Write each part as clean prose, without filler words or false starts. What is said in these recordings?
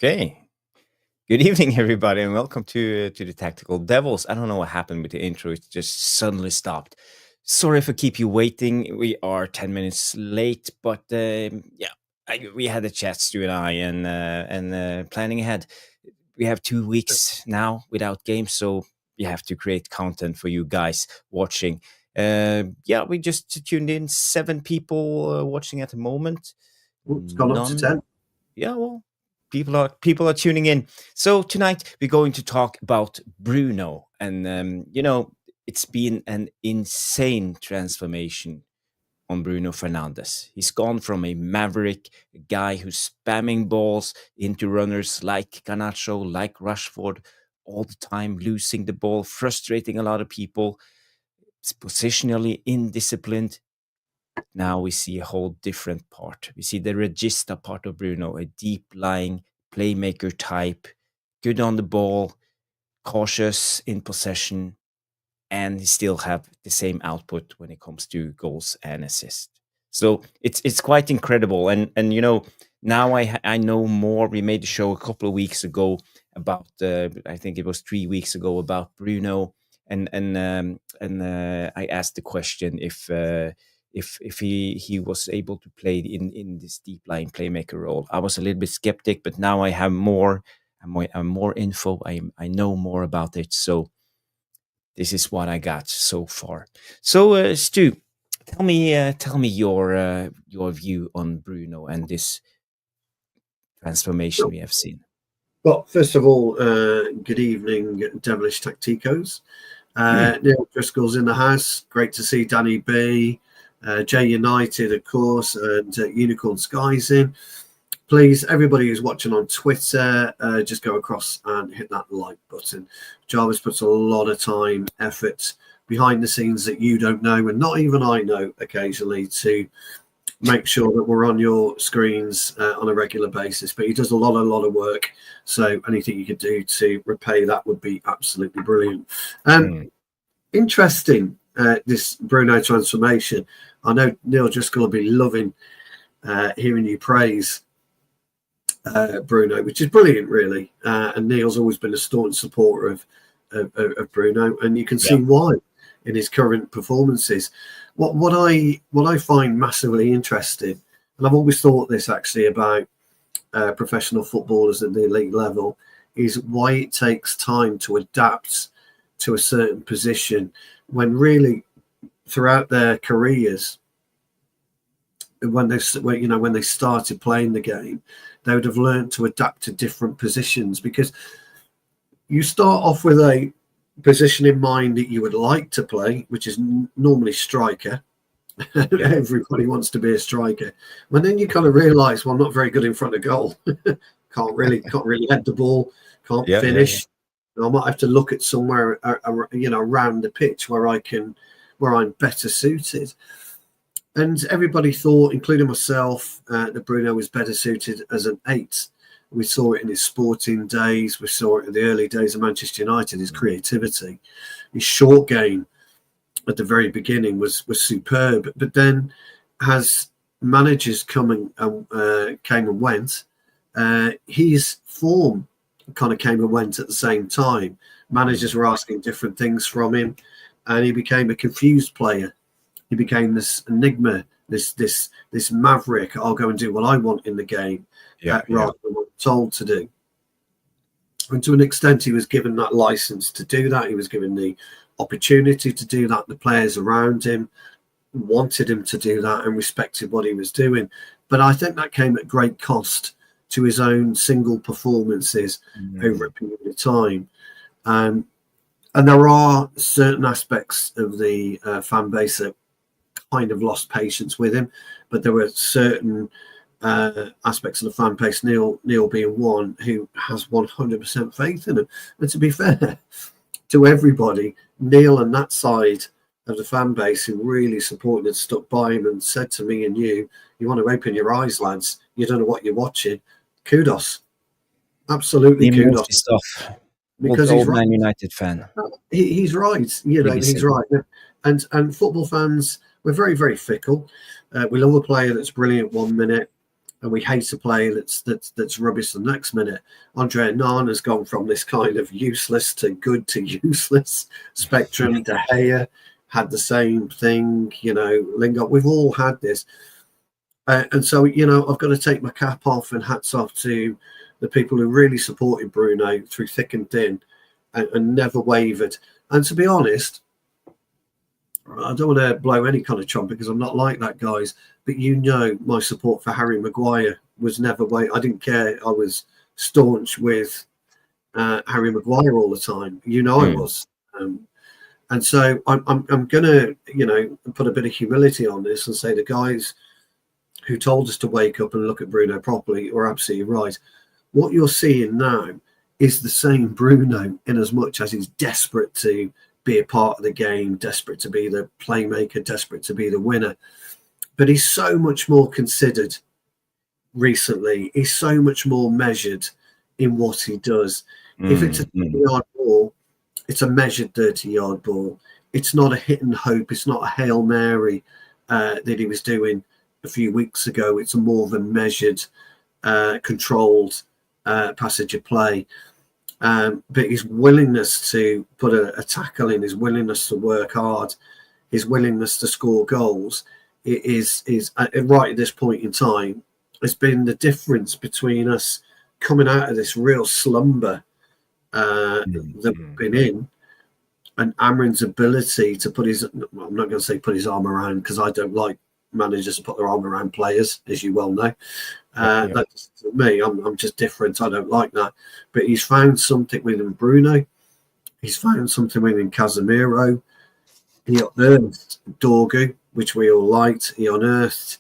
Okay. Good evening, everybody, and welcome to the Tactical Devils. I don't know what happened with the intro; it just suddenly stopped. Sorry if I keep you waiting. We are 10 minutes late, but we had a chat, Stu and I, and planning ahead. We have 2 weeks now without games, so we have to create content for you guys watching. We just tuned in 7 people watching at the moment. It's gone up to 10. Yeah, well, people are tuning in. So tonight we're going to talk about Bruno, and it's been an insane transformation on Bruno Fernandes. He's gone from a maverick, a guy who's spamming balls into runners like Garnacho, like Rashford, all the time losing the ball, frustrating a lot of people. It's positionally indisciplined. Now we see a whole different part. We see the Regista part of Bruno, a deep lying playmaker type, good on the ball, cautious in possession, and he still have the same output when it comes to goals and assists. So it's quite incredible. And now I know more. We made a show a couple of weeks ago about I think it was 3 weeks ago about Bruno, and I asked the question if he was able to play in this deep lying playmaker role. I was a little bit skeptic, but now I have more. I'm more info. I know more about it. So this is what I got so far. So Stu, tell me your view on Bruno and this transformation we have seen. Well, first of all, good evening, Devilish Tacticos. Neil Driscoll's in the house. Great to see Danny B, J United, of course, and Unicorn Skies in. Please, everybody who's watching on Twitter, just go across and hit that like button. Jarvis puts a lot of time, effort behind the scenes that you don't know, and not even I know occasionally, to make sure that we're on your screens on a regular basis. But he does a lot of work. So anything you could do to repay that would be absolutely brilliant. Interesting, this Bruno transformation. I know Neil Driscoll will be loving hearing you praise Bruno, which is brilliant, really. And Neil's always been a staunch supporter of Bruno, and you can see why in his current performances. What I find massively interesting, and I've always thought this actually about professional footballers at the elite level, is why it takes time to adapt to a certain position when really throughout their careers, when they started playing the game, they would have learned to adapt to different positions, because you start off with a position in mind that you would like to play, which is normally striker. Everybody wants to be a striker. But then you kind of realise, well, I'm not very good in front of goal. can't really head the ball, can't finish. I might have to look at somewhere around the pitch where I'm better suited. And everybody thought, including myself, that Bruno was better suited as an 8. We saw it in his sporting days. We saw it in the early days of Manchester United, his creativity. His short game at the very beginning was superb. But then as managers came and went, his form kind of came and went at the same time. Managers were asking different things from him, and he became a confused player. He became this enigma, this maverick. I'll go and do what I want in the game, rather than what I'm told to do. And to an extent, he was given that license to do that. He was given the opportunity to do that. The players around him wanted him to do that and respected what he was doing. But I think that came at great cost to his own single performances over a period of time. And there are certain aspects of the fan base that kind of lost patience with him, but there were certain aspects of the fan base, Neil being one, who has 100% faith in him. And to be fair to everybody, Neil and that side of the fan base who really supported and stuck by him and said to me and you want to open your eyes, lads, you don't know what you're watching. Kudos. Absolutely kudos. Stuff. Because he's right. Man United fan. He's right. He's right. And football fans, we're very, very fickle. We love a player that's brilliant 1 minute, and we hate a player that's rubbish the next minute. Andre Nana has gone from this kind of useless to good to useless spectrum. De Gea had the same thing, Lingard. We've all had this. And so, I've got to take my cap off and hats off to the people who really supported Bruno through thick and thin and never wavered. And to be honest, I don't want to blow any kind of trumpet because I'm not like that, guys. But my support for Harry Maguire was never I didn't care. I was staunch with Harry Maguire all the time. I was. And so I'm going to, put a bit of humility on this and say the guys who told us to wake up and look at Bruno properly are absolutely right. What you're seeing now is the same Bruno in as much as he's desperate to be a part of the game, desperate to be the playmaker, desperate to be the winner. But he's so much more considered recently. He's so much more measured in what he does. If it's a 30-yard ball, it's a measured 30-yard ball. It's not a hit and hope. It's not a Hail Mary that he was doing a few weeks ago. It's more of a measured, controlled passage of play. But his willingness to put a tackle in, his willingness to work hard, his willingness to score goals is right at this point in time has been the difference between us coming out of this real slumber that we've been in, and Amorim's ability to put I'm not going to say put his arm around, because I don't like managers to put their arm around players, as you well know. That's me. I'm just different. I don't like that. But he's found something within Bruno. He's found something within Casemiro. He unearthed Dorgu, which we all liked. He unearthed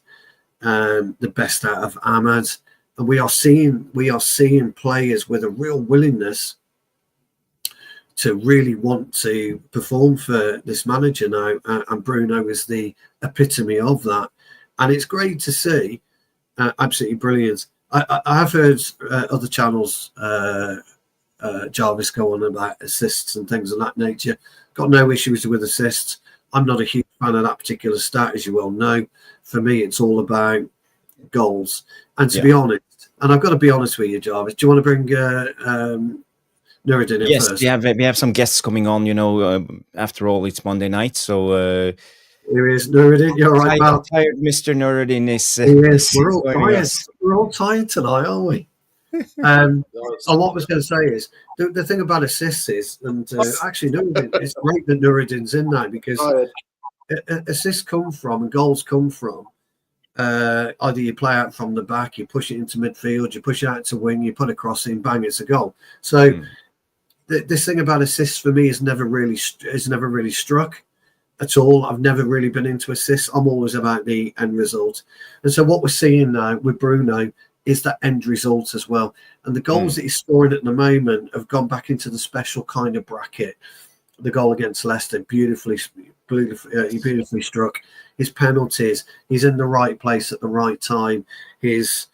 the best out of Ahmad, and we are seeing players with a real willingness to really want to perform for this manager now, and Bruno is the epitome of that. And it's great to see. Absolutely brilliant. I have heard other channels, Jarvis, go on about assists and things of that nature. Got no issues with assists. I'm not a huge fan of that particular stat, as you well know. For me, it's all about goals. And to be honest, and I've got to be honest with you, Jarvis, do you want to bring Nuradin in first? Yes, we have some guests coming on, after all, it's Monday night, so... Here he is, Nuradin. You're all right, pal. Tired Mr. Nuradin is... We're all tired. We're all tired tonight, aren't we? And what I was going to say is, the thing about assists is, and actually, Nuradin, it's great that Nuradin's in now, because assists come from and goals come from either you play out from the back, you push it into midfield, you push it out to wing, you put a cross in, bang, it's a goal. So this thing about assists for me is never really struck at all. I've never really been into assists. I'm always about the end result. And so what we're seeing now with Bruno is that end result as well. And the goals that he's scoring at the moment have gone back into the special kind of bracket. The goal against Leicester, beautifully struck. His penalties, he's in the right place at the right time. His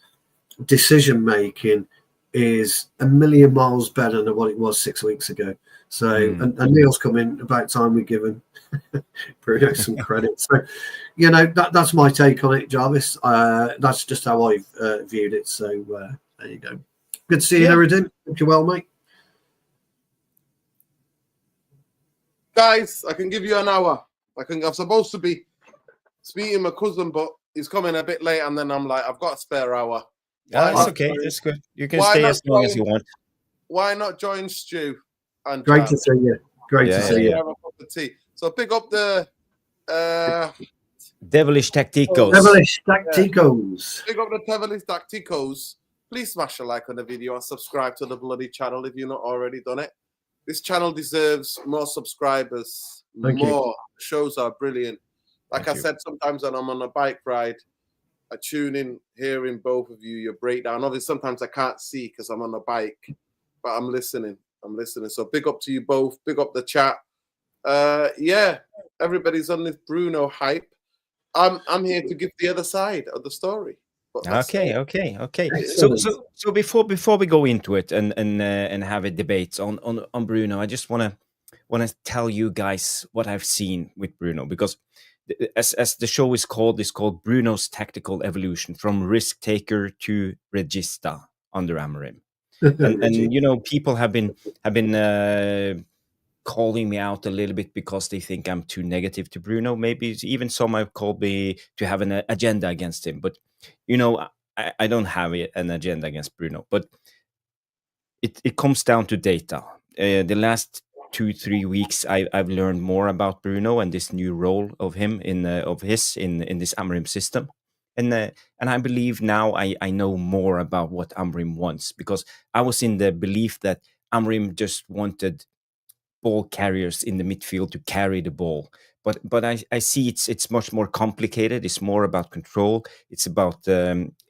decision making is a million miles better than what it was 6 weeks ago. So, and Neil's come in, about time we give him Bruno some credit. So, that's my take on it, Jarvis. That's just how I've viewed it. So, there you go. Good to see you, Nuradin. Hope you're well, mate. Guys, I can give you an hour. I'm supposed to be speaking my cousin, but he's coming a bit late, and then I'm like, I've got a spare hour. That's okay. That's good. You can stay as long as you want. Why not join Stu? And great to see you. Great to see you. Have a cup of tea. So pick up the Devilish Tacticos. Devilish Tacticos. Pick up the Devilish Tacticos. Please smash a like on the video and subscribe to the bloody channel if you've not already done it. This channel deserves more subscribers. Thank you. Shows are brilliant. Like I said, sometimes when I'm on a bike ride, I tune in, hearing both of you, your breakdown. Obviously, sometimes I can't see because I'm on a bike, but I'm listening. So big up to you both. Big up the chat. Everybody's on this Bruno hype. I'm here to give the other side of the story. Okay. So before we go into it and have a debate on Bruno, I just want to tell you guys what I've seen with Bruno, because as the show is called, Bruno's Tactical Evolution from Risk Taker to Regista under Amorim. And you know, people have been calling me out a little bit because they think I'm too negative to Bruno. Maybe even some have called me to have an agenda against him. But you know, I don't have an agenda against Bruno. But it comes down to data. The last 2-3 weeks, I've learned more about Bruno and this new role of him in this Amorim system. And I believe now I know more about what Amorim wants, because I was in the belief that Amorim just wanted ball carriers in the midfield to carry the ball. But I see it's much more complicated. It's more about control. It's about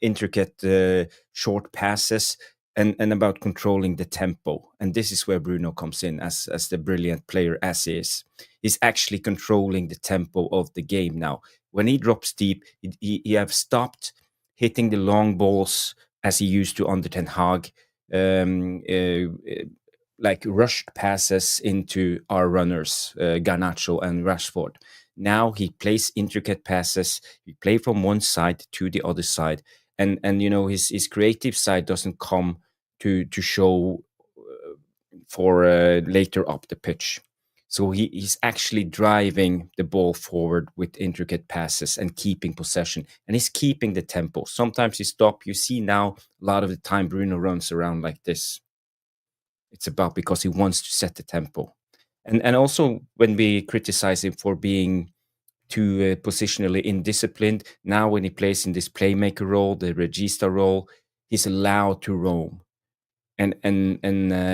intricate short passes and about controlling the tempo. And this is where Bruno comes in as the brilliant player as he is. He's actually controlling the tempo of the game now. When he drops deep, he have stopped hitting the long balls as he used to under Ten Hag. Like rushed passes into our runners, Garnacho and Rashford. Now he plays intricate passes. He play from one side to the other side, and you know, his creative side doesn't come to show for later up the pitch. So he's actually driving the ball forward with intricate passes and keeping possession, and he's keeping the tempo. Sometimes he stop. You see now a lot of the time Bruno runs around like this. It's about because he wants to set the tempo. And also when we criticize him for being too positionally indisciplined, now when he plays in this playmaker role, the regista role, he's allowed to roam. And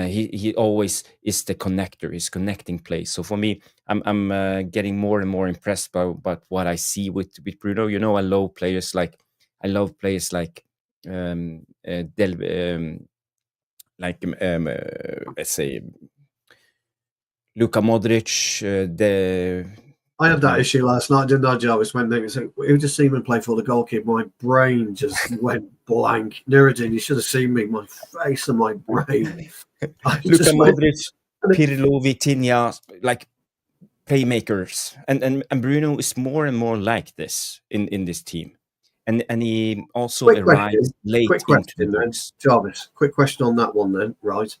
he always is the connector. He's connecting plays. So for me, I'm getting more and more impressed by what I see with Bruno. You know, I love players like let's say Luka Modric. I had that issue last night, didn't I, Jarvis? When they said, "You just see me play for the goalkeeper," my brain just went blank. Nuradin, you should have seen me, my face and my brain. Luka Modric, Pirlo, Vitinha, like playmakers, and Bruno is more and more like this in this team, and he also arrives late into the box. Jarvis, quick question on that one then, right?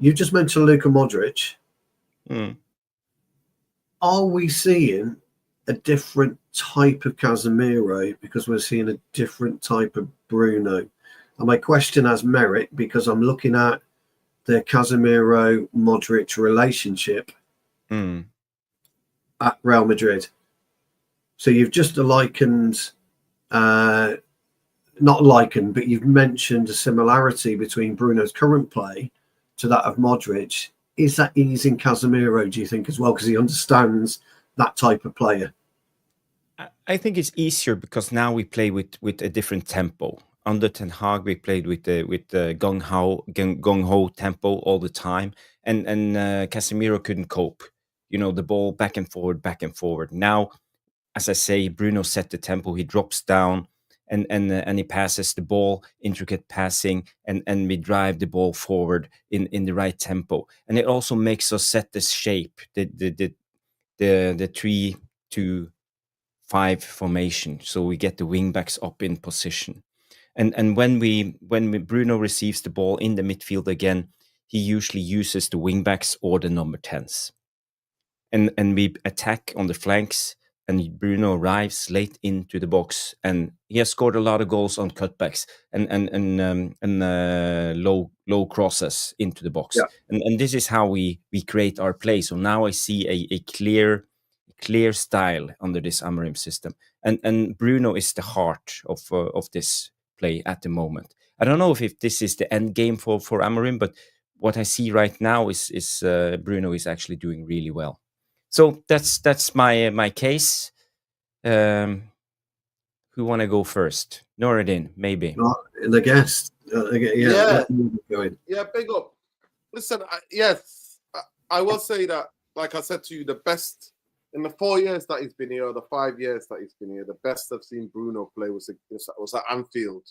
You just mentioned Luka Modric. Are we seeing a different type of Casemiro because we're seeing a different type of Bruno? And my question has merit because I'm looking at the Casemiro-Modric relationship at Real Madrid. So you've just likened, not likened, but you've mentioned a similarity between Bruno's current play to that of Modric. Is that easing Casemiro, do you think, as well, because he understands that type of player? I think it's easier because now we play with a different tempo. Under Ten Hag, we played with the gung ho tempo all the time, and Casemiro couldn't cope. You know, the ball back and forward. Now, as I say, Bruno set the tempo. He drops down and he passes the ball, intricate passing, and we drive the ball forward in the right tempo. And it also makes us set this shape, the 3-2-5 formation, so we get the wing backs up in position. And when Bruno receives the ball in the midfield again, he usually uses the wing backs or the number 10s, and we attack on the flanks. And Bruno arrives late into the box, and he has scored a lot of goals on cutbacks and low crosses into the box. Yeah. And this is how we create our play. So now I see a clear style under this Amorim system, and Bruno is the heart of this play at the moment. I don't know if this is the end game for Amorim, but what I see right now is Bruno is actually doing really well. So that's my case. Who want to go first? Nuradin, maybe. The guest. Yeah, big up. Listen, I will say that, like I said to you, the best in the 4 years that he's been here, or the 5 years that he's been here, the best I've seen Bruno play was at Anfield.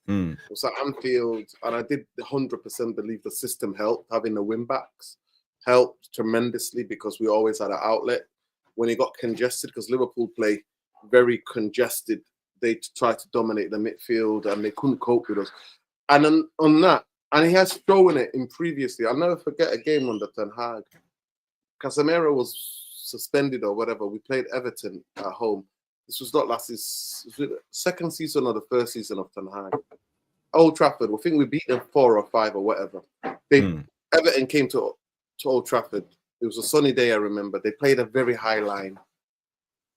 It was at Anfield, and I did 100% believe the system helped. Having the wing backs helped tremendously because we always had an outlet. when he got congested, because Liverpool play very congested. They tried to dominate the midfield and they couldn't cope with us. And on that, and he has shown it in previously. I'll never forget a game under Ten Hag. Casemiro was suspended or whatever. We played Everton at home. This was not last season, second season or the first season of Ten Hag. Old Trafford, I think we beat them 4 or 5 or whatever. Everton came to Old Trafford. It was a sunny day, I remember. They played a very high line.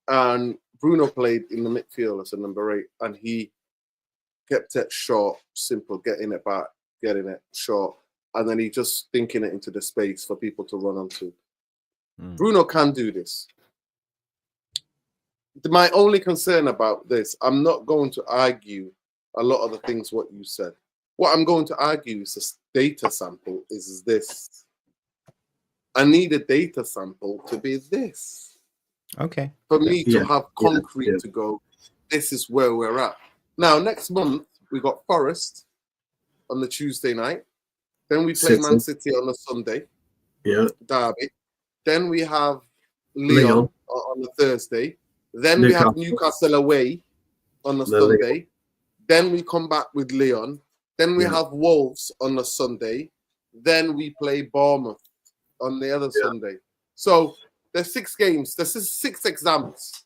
And Bruno played in the midfield as a number 8. And he kept it short, simple, getting it back, getting it short. And then he just thinking it into the space for people to run onto. Bruno can do this. My only concern about this, I'm not going to argue a lot of the things what you said. What I'm going to argue is this data sample is this. I need a data sample to be this. Okay. For me to have concrete to go, this is where we're at. Now, next month, we got Forest on the Tuesday night. Then we play Man City on the Sunday. Derby. Then we have Leon on the Thursday. Then we have Newcastle away on the Sunday. Then we come back with Leon. Then we have Wolves on the Sunday. Then we play Bournemouth on the other Sunday. So there's 6 games. There's 6 exams.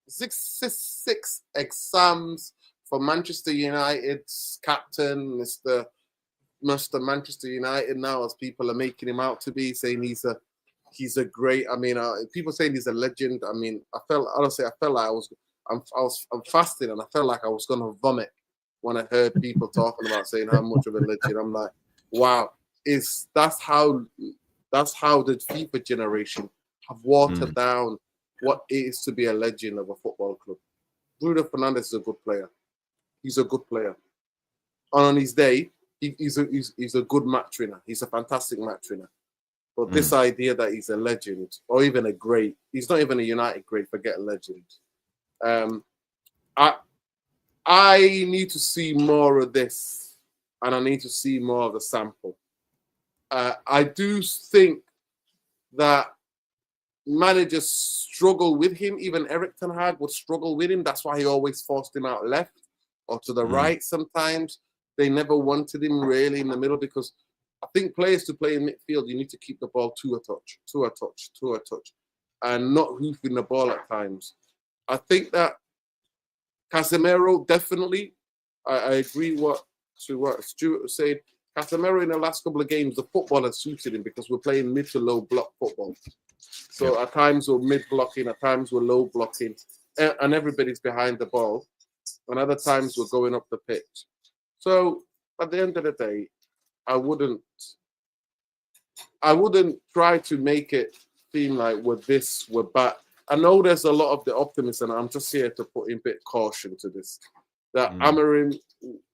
Six exams for Manchester United's captain, Mr. Manchester United now, as people are making him out to be, saying he's a great. I mean, people saying he's a legend. I mean, I felt like I'm fasting, and I felt like I was gonna vomit when I heard people talking about saying how much of a legend. I'm like, wow, that's how the FIFA generation have watered down what it is to be a legend of a football club. Bruno Fernandes is a good player. He's a good player. And on his day, he's a good match winner. He's a fantastic match winner. But this idea that he's a legend or even a great, he's not even a United great, forget a legend. I need to see more of this, and I need to see more of the sample. I do think that managers struggle with him. Even Erik ten Hag would struggle with him. That's why he always forced him out left or to the right sometimes. They never wanted him really in the middle, because I think players to play in midfield, you need to keep the ball to a touch, and not hoofing the ball at times. I think that Casemiro, definitely, I agree what Stuart was saying. Casemiro in the last couple of games, the football has suited him because we're playing mid to low block football. So at times we're mid blocking, at times we're low blocking, and everybody's behind the ball. And other times we're going up the pitch. So at the end of the day, I wouldn't try to make it seem like we're back. I know there's a lot of the optimism, and I'm just here to put in a bit of caution to this. That Amorim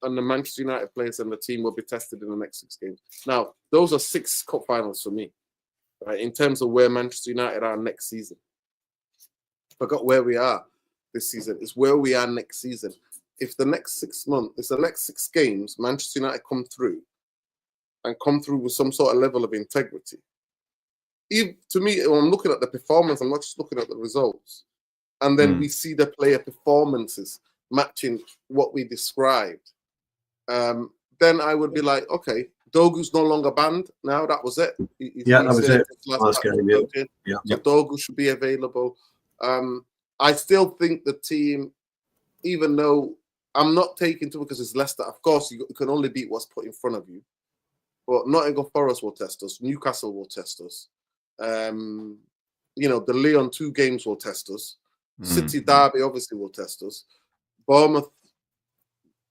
and the Manchester United players and the team will be tested in the next 6 games. Now, those are 6 cup finals for me, right? In terms of where Manchester United are next season. Forgot where we are this season. It's where we are next season. If the next 6 months, if the next 6 games, Manchester United come through with some sort of level of integrity. To me, when I'm looking at the performance, I'm not just looking at the results. And then we see the player performances matching what we described. Then I would be like, okay, Dogu's no longer banned now. That was it. That was it. Last game, So Dogu should be available. I still think the team, even though I'm not taking to it because it's Leicester, of course, you can only beat what's put in front of you. But Nottingham Forest will test us. Newcastle will test us. The Leon 2 games will test us. City Derby obviously will test us. Bournemouth,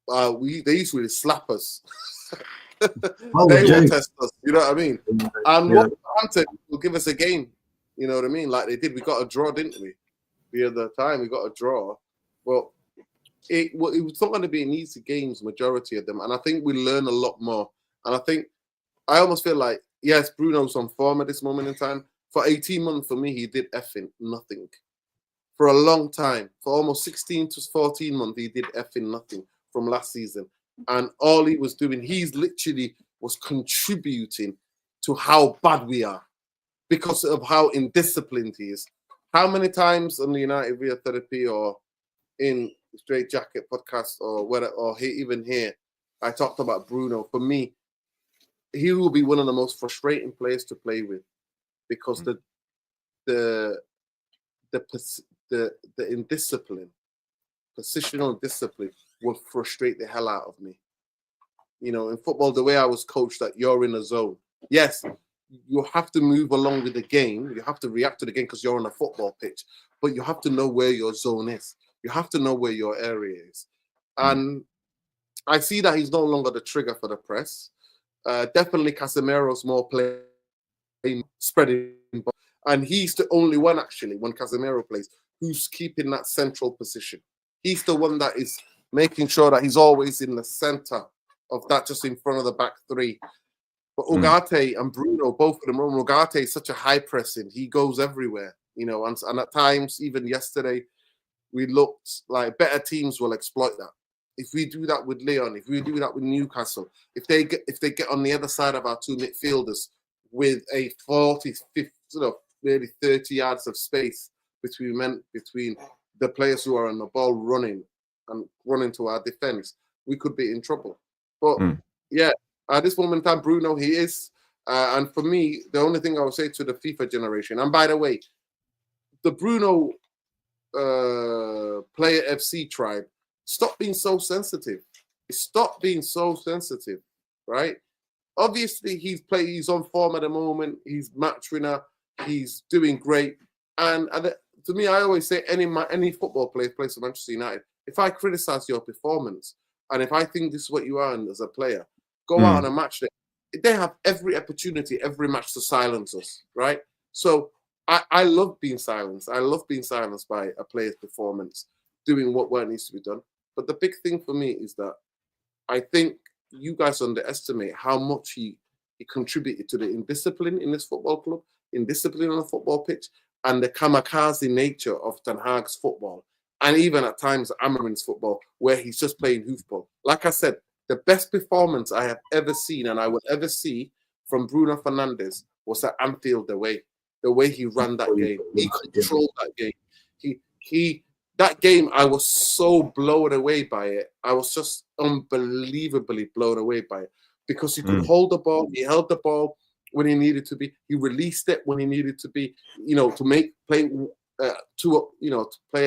they usually slap us. They will test us. You know what I mean? And Wolverhampton will give us a game. You know what I mean? Like they did. We got a draw, didn't we? The other time we got a draw, but it was not going to be an easy games, majority of them. And I think we learn a lot more. And I almost feel like, yes, Bruno's on form at this moment in time. For 18 months, for me, he did effing nothing. For a long time, for almost 16 to 14 months, he did effing nothing from last season. And all he was doing, he's literally was contributing to how bad we are because of how indisciplined he is, How many times on the United Via Therapy or in Straight Jacket podcast or whatever, or even here, I talked about Bruno. For me, he will be one of the most frustrating players to play with because the indiscipline, positional discipline, will frustrate the hell out of me. You know, in football, the way I was coached, that you're in a zone. Yes, you have to move along with the game. You have to react to the game because you're on a football pitch. But you have to know where your zone is. You have to know where your area is. And I see that he's no longer the trigger for the press. Definitely Casemiro's more playing, spreading. And he's the only one, actually, when Casemiro plays, who's keeping that central position. He's the one that is making sure that he's always in the center of that, just in front of the back three. But Ugarte and Bruno, both of them, Ugarte is such a high pressing. He goes everywhere, you know, and at times, even yesterday, we looked like better teams will exploit that. If we do that with Lyon, if we do that with Newcastle, if they get on the other side of our two midfielders with a 40, 50, nearly 30 yards of space between the players who are on the ball running to our defense, we could be in trouble. But yeah, at this moment in time, Bruno, he is. And for me, the only thing I would say to the FIFA generation, and by the way, the Bruno Player FC tribe, stop being so sensitive. Stop being so sensitive, right? Obviously, he's on form at the moment. He's match winner. He's doing great. And to me, I always say any football player plays for Manchester United. If I criticize your performance, and if I think this is what you are as a player, go out on a match day. They have every opportunity, every match to silence us, right? So I love being silenced. I love being silenced by a player's performance, doing what needs to be done. But the big thing for me is that I think you guys underestimate how much he contributed to the indiscipline in this football club, indiscipline on the football pitch, and the kamikaze nature of Ten Hag's football. And even at times Amorim's football, where he's just playing hoofball. Like I said, the best performance I have ever seen and I will ever see from Bruno Fernandes was at Anfield the way he ran that game. He controlled that game. That game, I was so blown away by it. I was just unbelievably blown away by it because he could hold the ball. He held the ball when he needed to be. He released it when he needed to be. You know, to play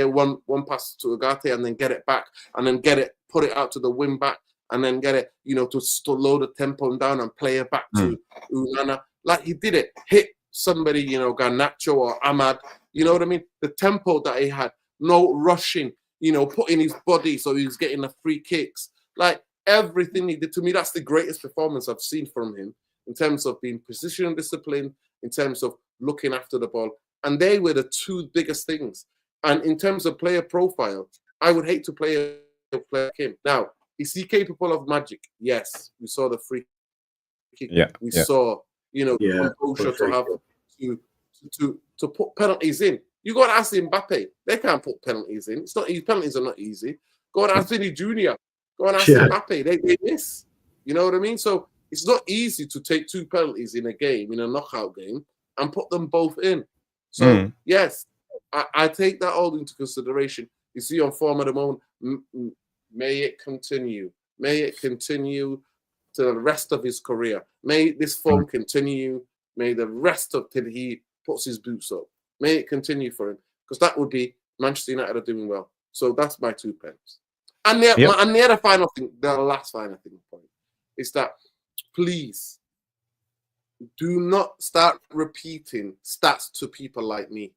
one pass to Ugarte and then get it back and then put it out to the wing back and then get it, to lower the tempo down and play it back to Unana. Like he did it, hit somebody, Garnacho or Ahmad. You know what I mean? The tempo that he had, no rushing, putting his body so he was getting the free kicks. Like everything he did, to me, that's the greatest performance I've seen from him in terms of being precision and discipline, in terms of looking after the ball. And they were the two biggest things. And in terms of player profile, I would hate to play a player like him. Now, is he capable of magic? Yes. We saw the free kick. Yeah. We saw, composure to have to put penalties in. You got to ask Mbappe. They can't put penalties in. It's not easy. Penalties are not easy. Go and ask Vinny Jr. Go and ask Mbappe. They miss. You know what I mean? So it's not easy to take two penalties in a game, in a knockout game, and put them both in. So, yes, I take that all into consideration. You see on form at the moment, may it continue. May it continue to the rest of his career. May this form continue. May the rest of till he puts his boots up. May it continue for him. Because that would be Manchester United are doing well. So that's my 2 pence. And the other final thing, the last final thing point, is that please do not start repeating stats to people like me,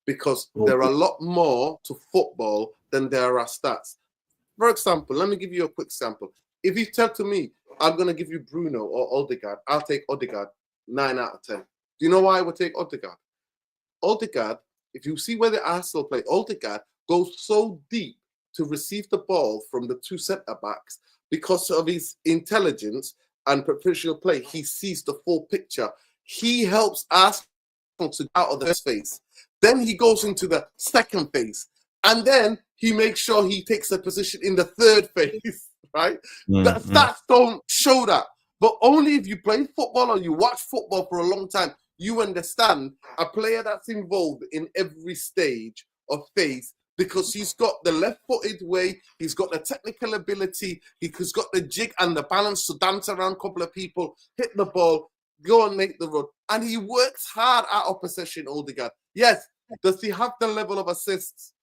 because there are a lot more to football than there are stats. For example, let me give you a quick sample. If you tell to me, I'm going to give you Bruno or Odegaard, I'll take Odegaard 9 out of 10. Do you know why I would take Odegaard? Odegaard, if you see where the Arsenal play, Odegaard goes so deep to receive the ball from the two centre-backs because of his intelligence and professional play. He sees the full picture. He helps Arsenal to get out of the first phase. Then he goes into the second phase. And then he makes sure he takes a position in the third phase, right? Stats don't show that. But only if you play football or you watch football for a long time, you understand a player that's involved in every stage of phase, because he's got the left-footed way, he's got the technical ability, he's got the jig and the balance to dance around a couple of people, hit the ball, go and make the run. And he works hard at opposition, Odegaard. Yes, does he have the level of assists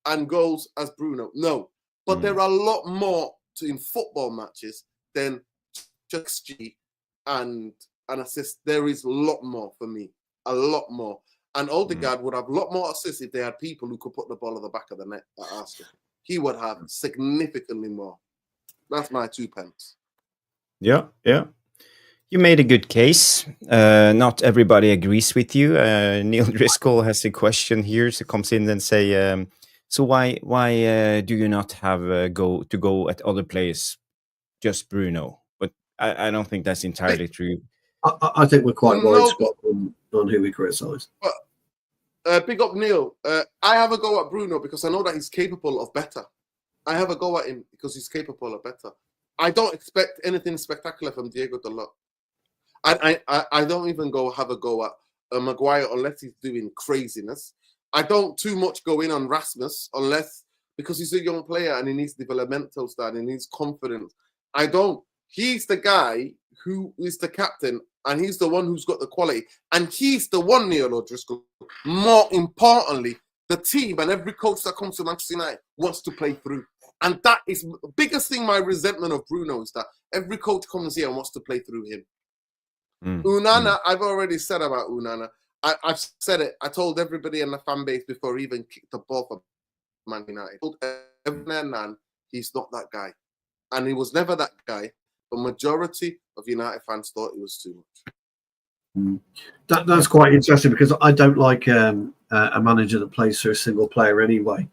and goals as Bruno? No. But there are a lot more in football matches than just G and an assist. There is a lot more for me. A lot more. And Odegaard would have a lot more assists if they had people who could put the ball at the back of the net at Arsenal. He would have significantly more. That's my 2 pence. Yeah. You made a good case. Not everybody agrees with you. Neil Driscoll has a question here. So comes in and say, so why do you not have go at other players, just Bruno? But I don't think that's entirely true. I think we're quite wide spot on who we criticise. Big up Neil. I have a go at Bruno because I know that he's capable of better. I have a go at him because he's capable of better. I don't expect anything spectacular from Diego Dalot. I don't even have a go at Maguire unless he's doing craziness. I don't too much go in on Rasmus unless because he's a young player and he needs developmental style, he needs confidence. I don't. He's the guy who is the captain and he's the one who's got the quality. And he's the one, Neil O'Driscoll. More importantly, the team and every coach that comes to Manchester United wants to play through. And that is the biggest thing, my resentment of Bruno is that every coach comes here and wants to play through him. Onana, I've already said about Onana. I've said it. I told everybody in the fan base before he even kicked the ball for Man United. I told everyone, he's not that guy. And he was never that guy. The majority of United fans thought it was too much. That's quite interesting because I don't like a manager that plays for a single player anyway.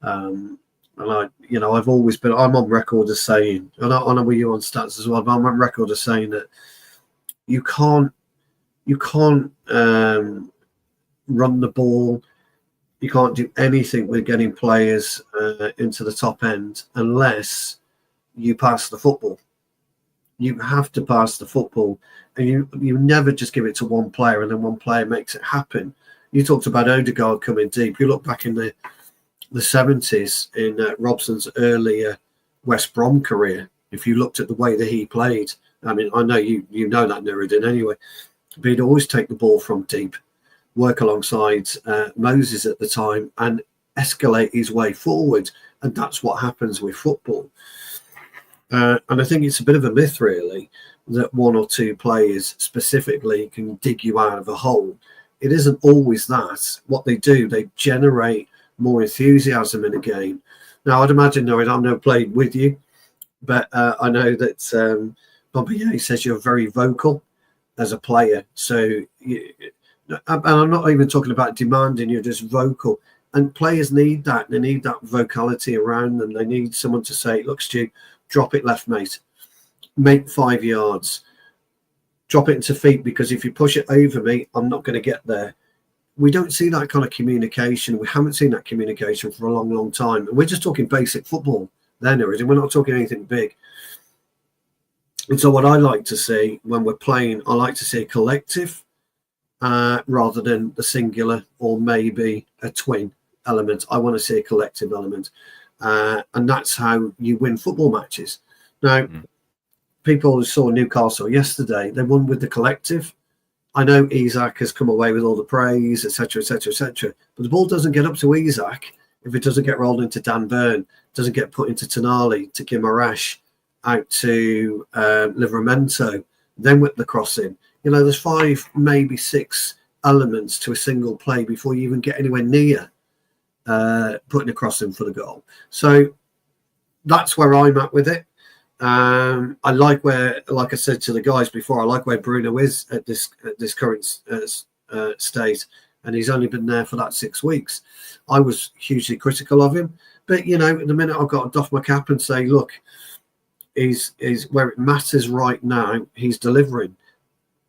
And I've always been. I'm on record as saying, and I know you on stats as well. But I'm on record as saying that you can't run the ball. You can't do anything with getting players into the top end unless you pass the football. You have to pass the football, and you never just give it to one player and then one player makes it happen. You talked about Odegaard coming deep. You look back in the 70s in Robson's earlier West Brom career. If you looked at the way that he played, I mean, I know you know that Nuradin anyway, but he'd always take the ball from deep, work alongside Moses at the time, and escalate his way forward. And that's what happens with football. And I think it's a bit of a myth, really, that one or two players specifically can dig you out of a hole. It isn't always that. What they do, they generate more enthusiasm in a game. Now, I'd imagine, no, I've never played with you, but I know that Bobby says you're very vocal as a player. So, and I'm not even talking about demanding, you're just vocal. And players need that. They need that vocality around them. They need someone to say, look, Stu, drop it left, mate. Make 5 yards. Drop it into feet, because if you push it over me, I'm not going to get there. We don't see that kind of communication. We haven't seen that communication for a long, long time. And we're just talking basic football then, and we're not talking anything big. And so what I like to see when we're playing, I like to see a collective rather than the singular or maybe a twin element. I want to see a collective element. And that's how you win football matches. Now, people who saw Newcastle yesterday, they won with the collective. I know Isak has come away with all the praise, etc., etc., etc. But the ball doesn't get up to Isak if it doesn't get rolled into Dan Burn, doesn't get put into Tonali, to Guimaraes, out to Livramento, then with the crossing. There's 5, maybe 6 elements to a single play before you even get anywhere near putting a crossing for the goal. So that's where I'm at with it. I like where, like I said to the guys before, I like where Bruno is at this current state, and he's only been there for that 6 weeks. I was hugely critical of him, but at the minute I've got to doff my cap and say, look, he's where it matters right now. He's delivering,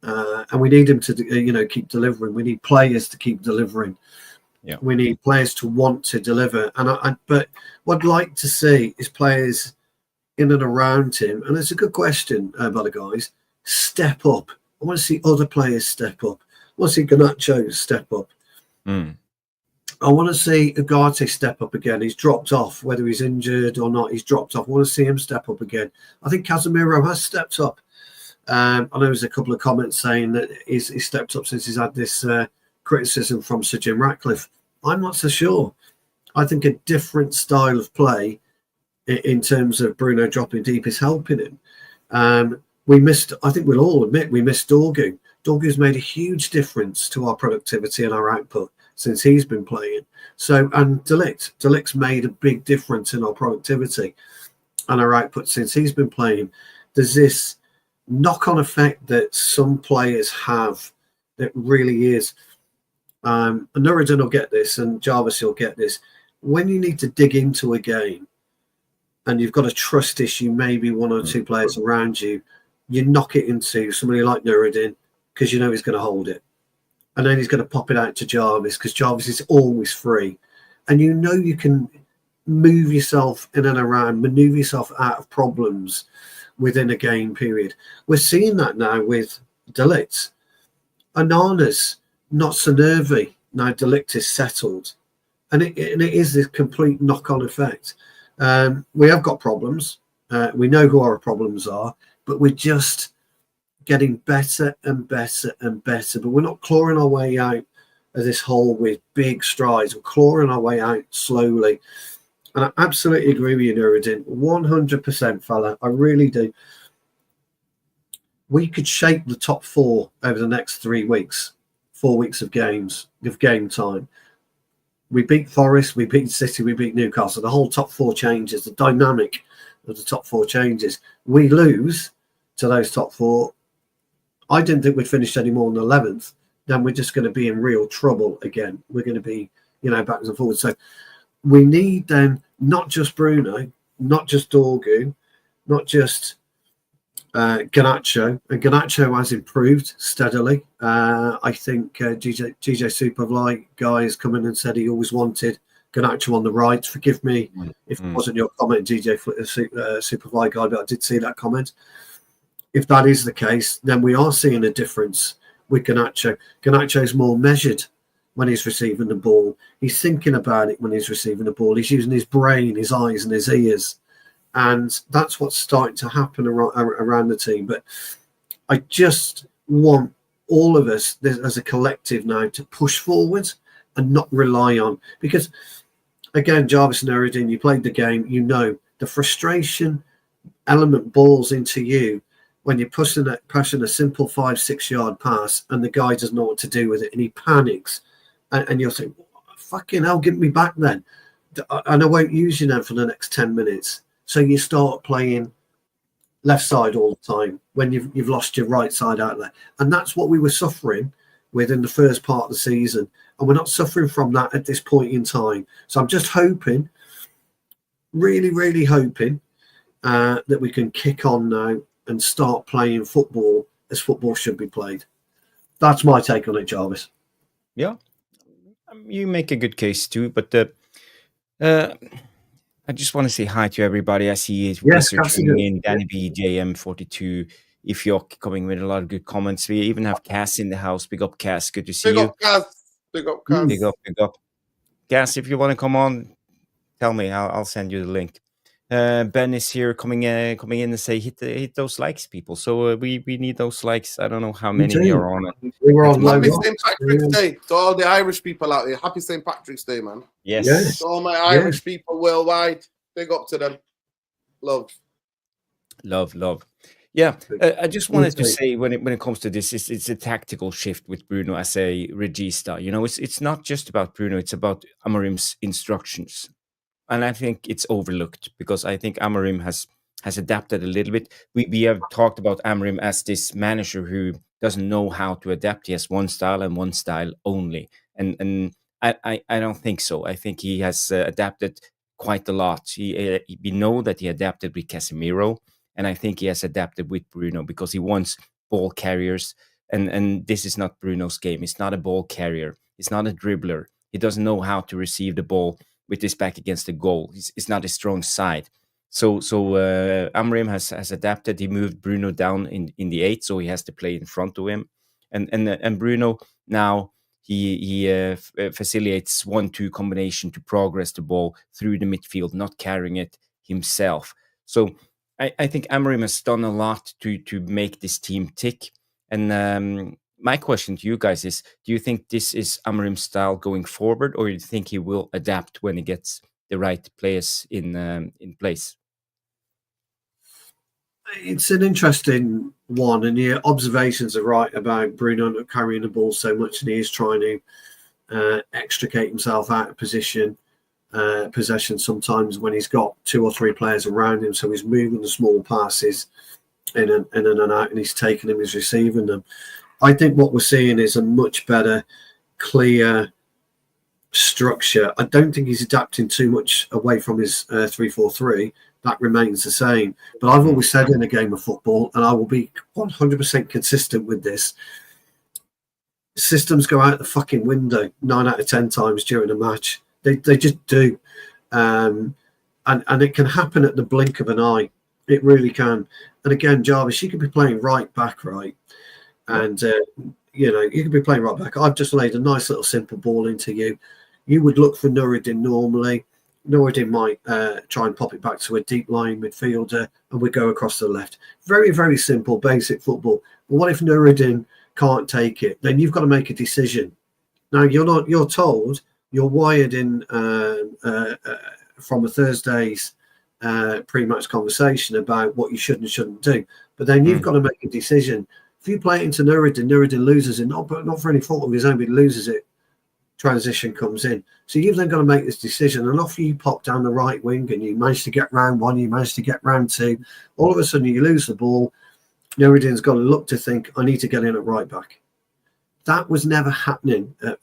and we need him to keep delivering. We need players to keep delivering. Yeah. We need players to want to deliver, but what I'd like to see is players in and around him, and it's a good question by the guys, step up. I want to see other players step up. want to see Garnacho step up. I want to see Ugarte step up again. He's dropped off, whether he's injured or not. He's dropped off. I want to see him step up again. I think Casemiro has stepped up. I know there's a couple of comments saying that he's stepped up since he's had this criticism from Sir Jim Ratcliffe. I'm not so sure. I think a different style of play in terms of Bruno dropping deep is helping him. We missed, I think we'll all admit, we missed Dorgu. Dorgu's made a huge difference to our productivity and our output since he's been playing. So, and Delict's made a big difference in our productivity and our output since he's been playing. There's this knock-on effect that some players have that really is. And Nuradin will get this, and Jarvis will get this. When you need to dig into a game and you've got a trust issue, maybe one or two players around you, you knock it into somebody like Nuradin because you know he's going to hold it. And then he's going to pop it out to Jarvis because Jarvis is always free. And you know you can move yourself in and around, maneuver yourself out of problems within a game period. We're seeing that now with Delict. Anana's not so nervy. Now Delict is settled. And it is this complete knock-on effect. We have got problems. We know who our problems are, but we're just getting better and better and better. But we're not clawing our way out of this hole with big strides. We're clawing our way out slowly. And I absolutely agree with you, Nuradin. 100%, fella. I really do. We could shape the top four over the next 3 weeks, 4 weeks of games, of game time. We beat Forest, we beat City, we beat Newcastle. The whole top four changes. The dynamic of the top four changes. We lose to those top four. I didn't think we'd finish any more than 11th. Then we're just going to be in real trouble again. We're going to be, backwards and forwards. So we need then not just Bruno, not just Dorgu, not just Garnacho. And Garnacho has improved steadily. I think GJ Superfly guy has come in and said he always wanted Garnacho on the right. Forgive me if it wasn't your comment, GJ Superfly guy, but I did see that comment. If that is the case, then we are seeing a difference with Garnacho. Garnacho's more measured when he's receiving the ball. He's thinking about it when he's receiving the ball. He's using his brain, his eyes and his ears. And that's what's starting to happen around the team. But I just want all of us as a collective now to push forward and not rely on. Because, again, Jarvis and Nuradin, you played the game, the frustration element balls into you when you're pushing a simple 5-6 yard pass and the guy doesn't know what to do with it and he panics and you'll say, fucking hell, give me back then. And I won't use you now for the next 10 minutes. So you start playing left side all the time when you've lost your right side outlet. And that's what we were suffering with in the first part of the season. And we're not suffering from that at this point in time. So I'm just hoping, really, really hoping that we can kick on now and start playing football as football should be played. That's my take on it, Jarvis. Yeah, you make a good case too, but I just want to say hi to everybody. I see Wizard tuning in, Danny B, JM42, Ifyok coming with a lot of good comments. We even have Cass in the house. Big up, Cass. Good to see you. Big up, Cass. Big up. Cass, if you want to come on, tell me. I'll send you the link. Ben is here coming in and say hit those likes, people. So we need those likes. I don't know how many we are on it. We were on Happy St. Patrick's Day to all the Irish people out there. Happy St. Patrick's Day, man. Yes. To all my Irish people worldwide. Big up to them. Love. Yeah, I just wanted to say when it comes to this, it's a tactical shift with Bruno as a regista. It's not just about Bruno; it's about Amorim's instructions. And I think it's overlooked because I think Amorim has adapted a little bit. We have talked about Amorim as this manager who doesn't know how to adapt. He has one style and one style only. And I don't think so. I think he has adapted quite a lot. We know that he adapted with Casemiro, and I think he has adapted with Bruno because he wants ball carriers. And this is not Bruno's game. He's not a ball carrier. He's not a dribbler. He doesn't know how to receive the ball with his back against the goal. It's not his strong side. So Amorim has adapted. He moved Bruno down in the 8, so he has to play in front of him. and Bruno now he facilitates 1-2 combination to progress the ball through the midfield, not carrying it himself. So I think Amorim has done a lot to make this team tick. And my question to you guys is: do you think this is Amorim's style going forward, or do you think he will adapt when he gets the right players in place? It's an interesting one, and your observations are right about Bruno not carrying the ball so much, and he is trying to extricate himself out of possession sometimes when he's got 2 or 3 players around him. So he's moving the small passes in and out, and he's taking them, he's receiving them. I think what we're seeing is a much better, clear structure. I don't think he's adapting too much away from his 3-4-3. That remains the same. But I've always said in a game of football, and I will be 100% consistent with this, systems go out the fucking window 9 out of 10 times during a match. They just do. And it can happen at the blink of an eye. It really can. And again, Jarvis, you could be playing right back, right? And, you could be playing right back. I've just laid a nice little simple ball into you. You would look for Nuradin normally. Nuradin might try and pop it back to a deep lying midfielder, and we go across to the left. Very, very simple, basic football. But what if Nuradin can't take it? Then you've got to make a decision. Now, you're told, you're wired in from a Thursday's pre-match conversation about what you should and shouldn't do. But then you've got to make a decision. If you play it into Nuradin loses it, not for any fault of his own, but he loses it. Transition comes in. So you've then got to make this decision. And off you pop down the right wing, and you manage to get round 1, you manage to get round 2. All of a sudden you lose the ball. Nuradin's got to look to think, I need to get in at right back. That was never happening at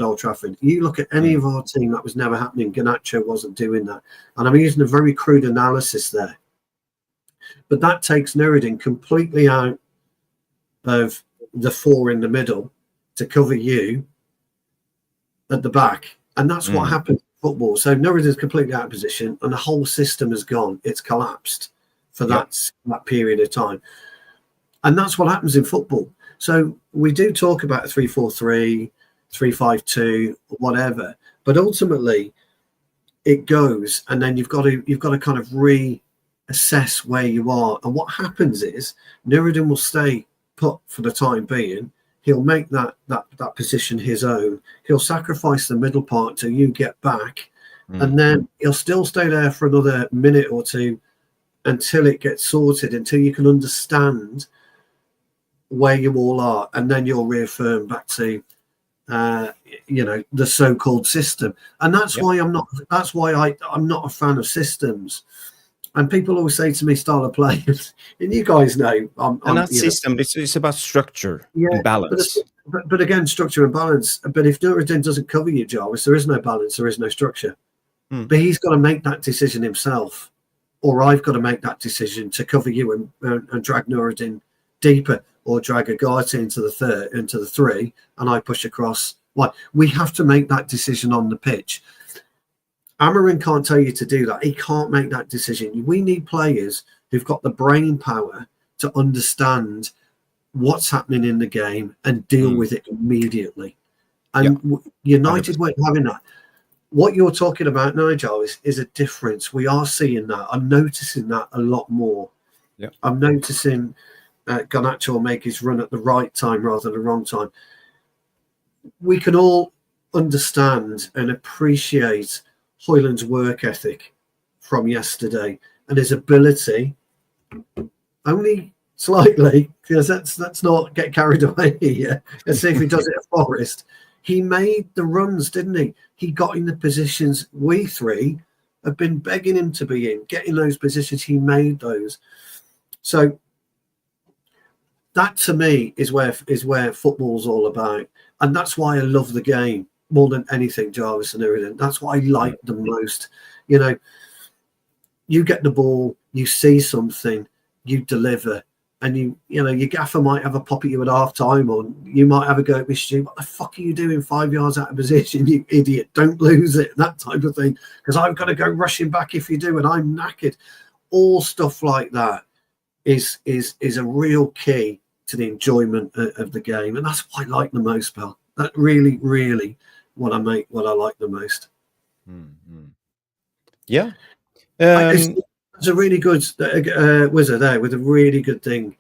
Old Trafford. You look at any of our team, that was never happening. Garnacho wasn't doing that. And I'm using a very crude analysis there. But that takes Nuradin completely out of the 4 in the middle to cover you at the back. And that's what happens in football. So Nuradin's completely out of position, and the whole system has gone. It's collapsed for that period of time. And that's what happens in football. So we do talk about a 3-4-3, 3-5-2, whatever, but ultimately it goes, and then you've got to kind of reassess where you are. And what happens is Nuradin will stay put for the time being. He'll make that position his own. He'll sacrifice the middle part till you get back, and then he'll still stay there for another minute or two until it gets sorted, until you can understand where you all are, and then you'll reaffirm back to the so-called system. And that's why I'm not a fan of systems. And people always say to me, style of play, and you guys know and not system, it's about structure and balance. But again, structure and balance. But if Nuradin doesn't cover you, Jarvis, there is no balance, there is no structure. But he's got to make that decision himself, or I've got to make that decision to cover you and drag Nuradin deeper, or drag Agati into the 3, and I push across. Like, we have to make that decision on the pitch. Amorim can't tell you to do that. He can't make that decision. We need players who've got the brain power to understand what's happening in the game and deal with it immediately. And United weren't having that. What you're talking about now, Joe, is a difference. We are seeing that. I'm noticing that a lot more. Yeah. I'm noticing Garnacho make his run at the right time rather than the wrong time. We can all understand and appreciate Højlund's work ethic from yesterday and his ability, only slightly, because let's not get carried away here. Let's see if he does it at Forest. He made the runs, didn't he? He got in the positions we 3 have been begging him to be in, getting those positions. He made those. So that to me is where football's all about, and that's why I love the game more than anything, Jarvis and everything. That's what I like the most. You get the ball, you see something, you deliver, and your gaffer might have a pop at you at half time, or you might have a go at me, Stu. What the fuck are you doing 5 yards out of position, you idiot? Don't lose it, that type of thing, because I've got to go rushing back if you do, and I'm knackered. All stuff like that is a real key to the enjoyment of the game, and that's what I like the most, pal. That really, really what I like the most. Mm-hmm. Yeah. It's a really good wizard there with a really good thing.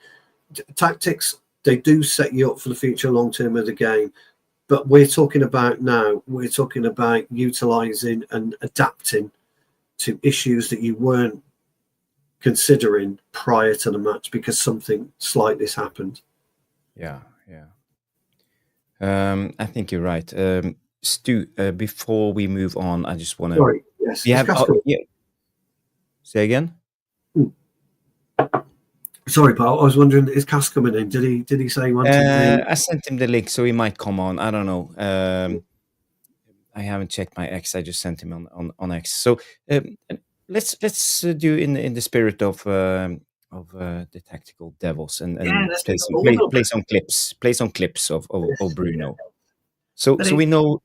Tactics, they do set you up for the future long term of the game. But we're talking about utilising and adapting to issues that you weren't considering prior to the match because something slight this happened. Yeah. I think you're right. Stu, before we move on, I just want to... Sorry, yes. Yeah. Say again? Sorry, pal. I was wondering, is Cass coming in? Did he say he wanted I sent him the link, so he might come on. I don't know. I haven't checked my X. I just sent him on X. So let's do in the spirit of the tactical devils and play some clips of Bruno. So we know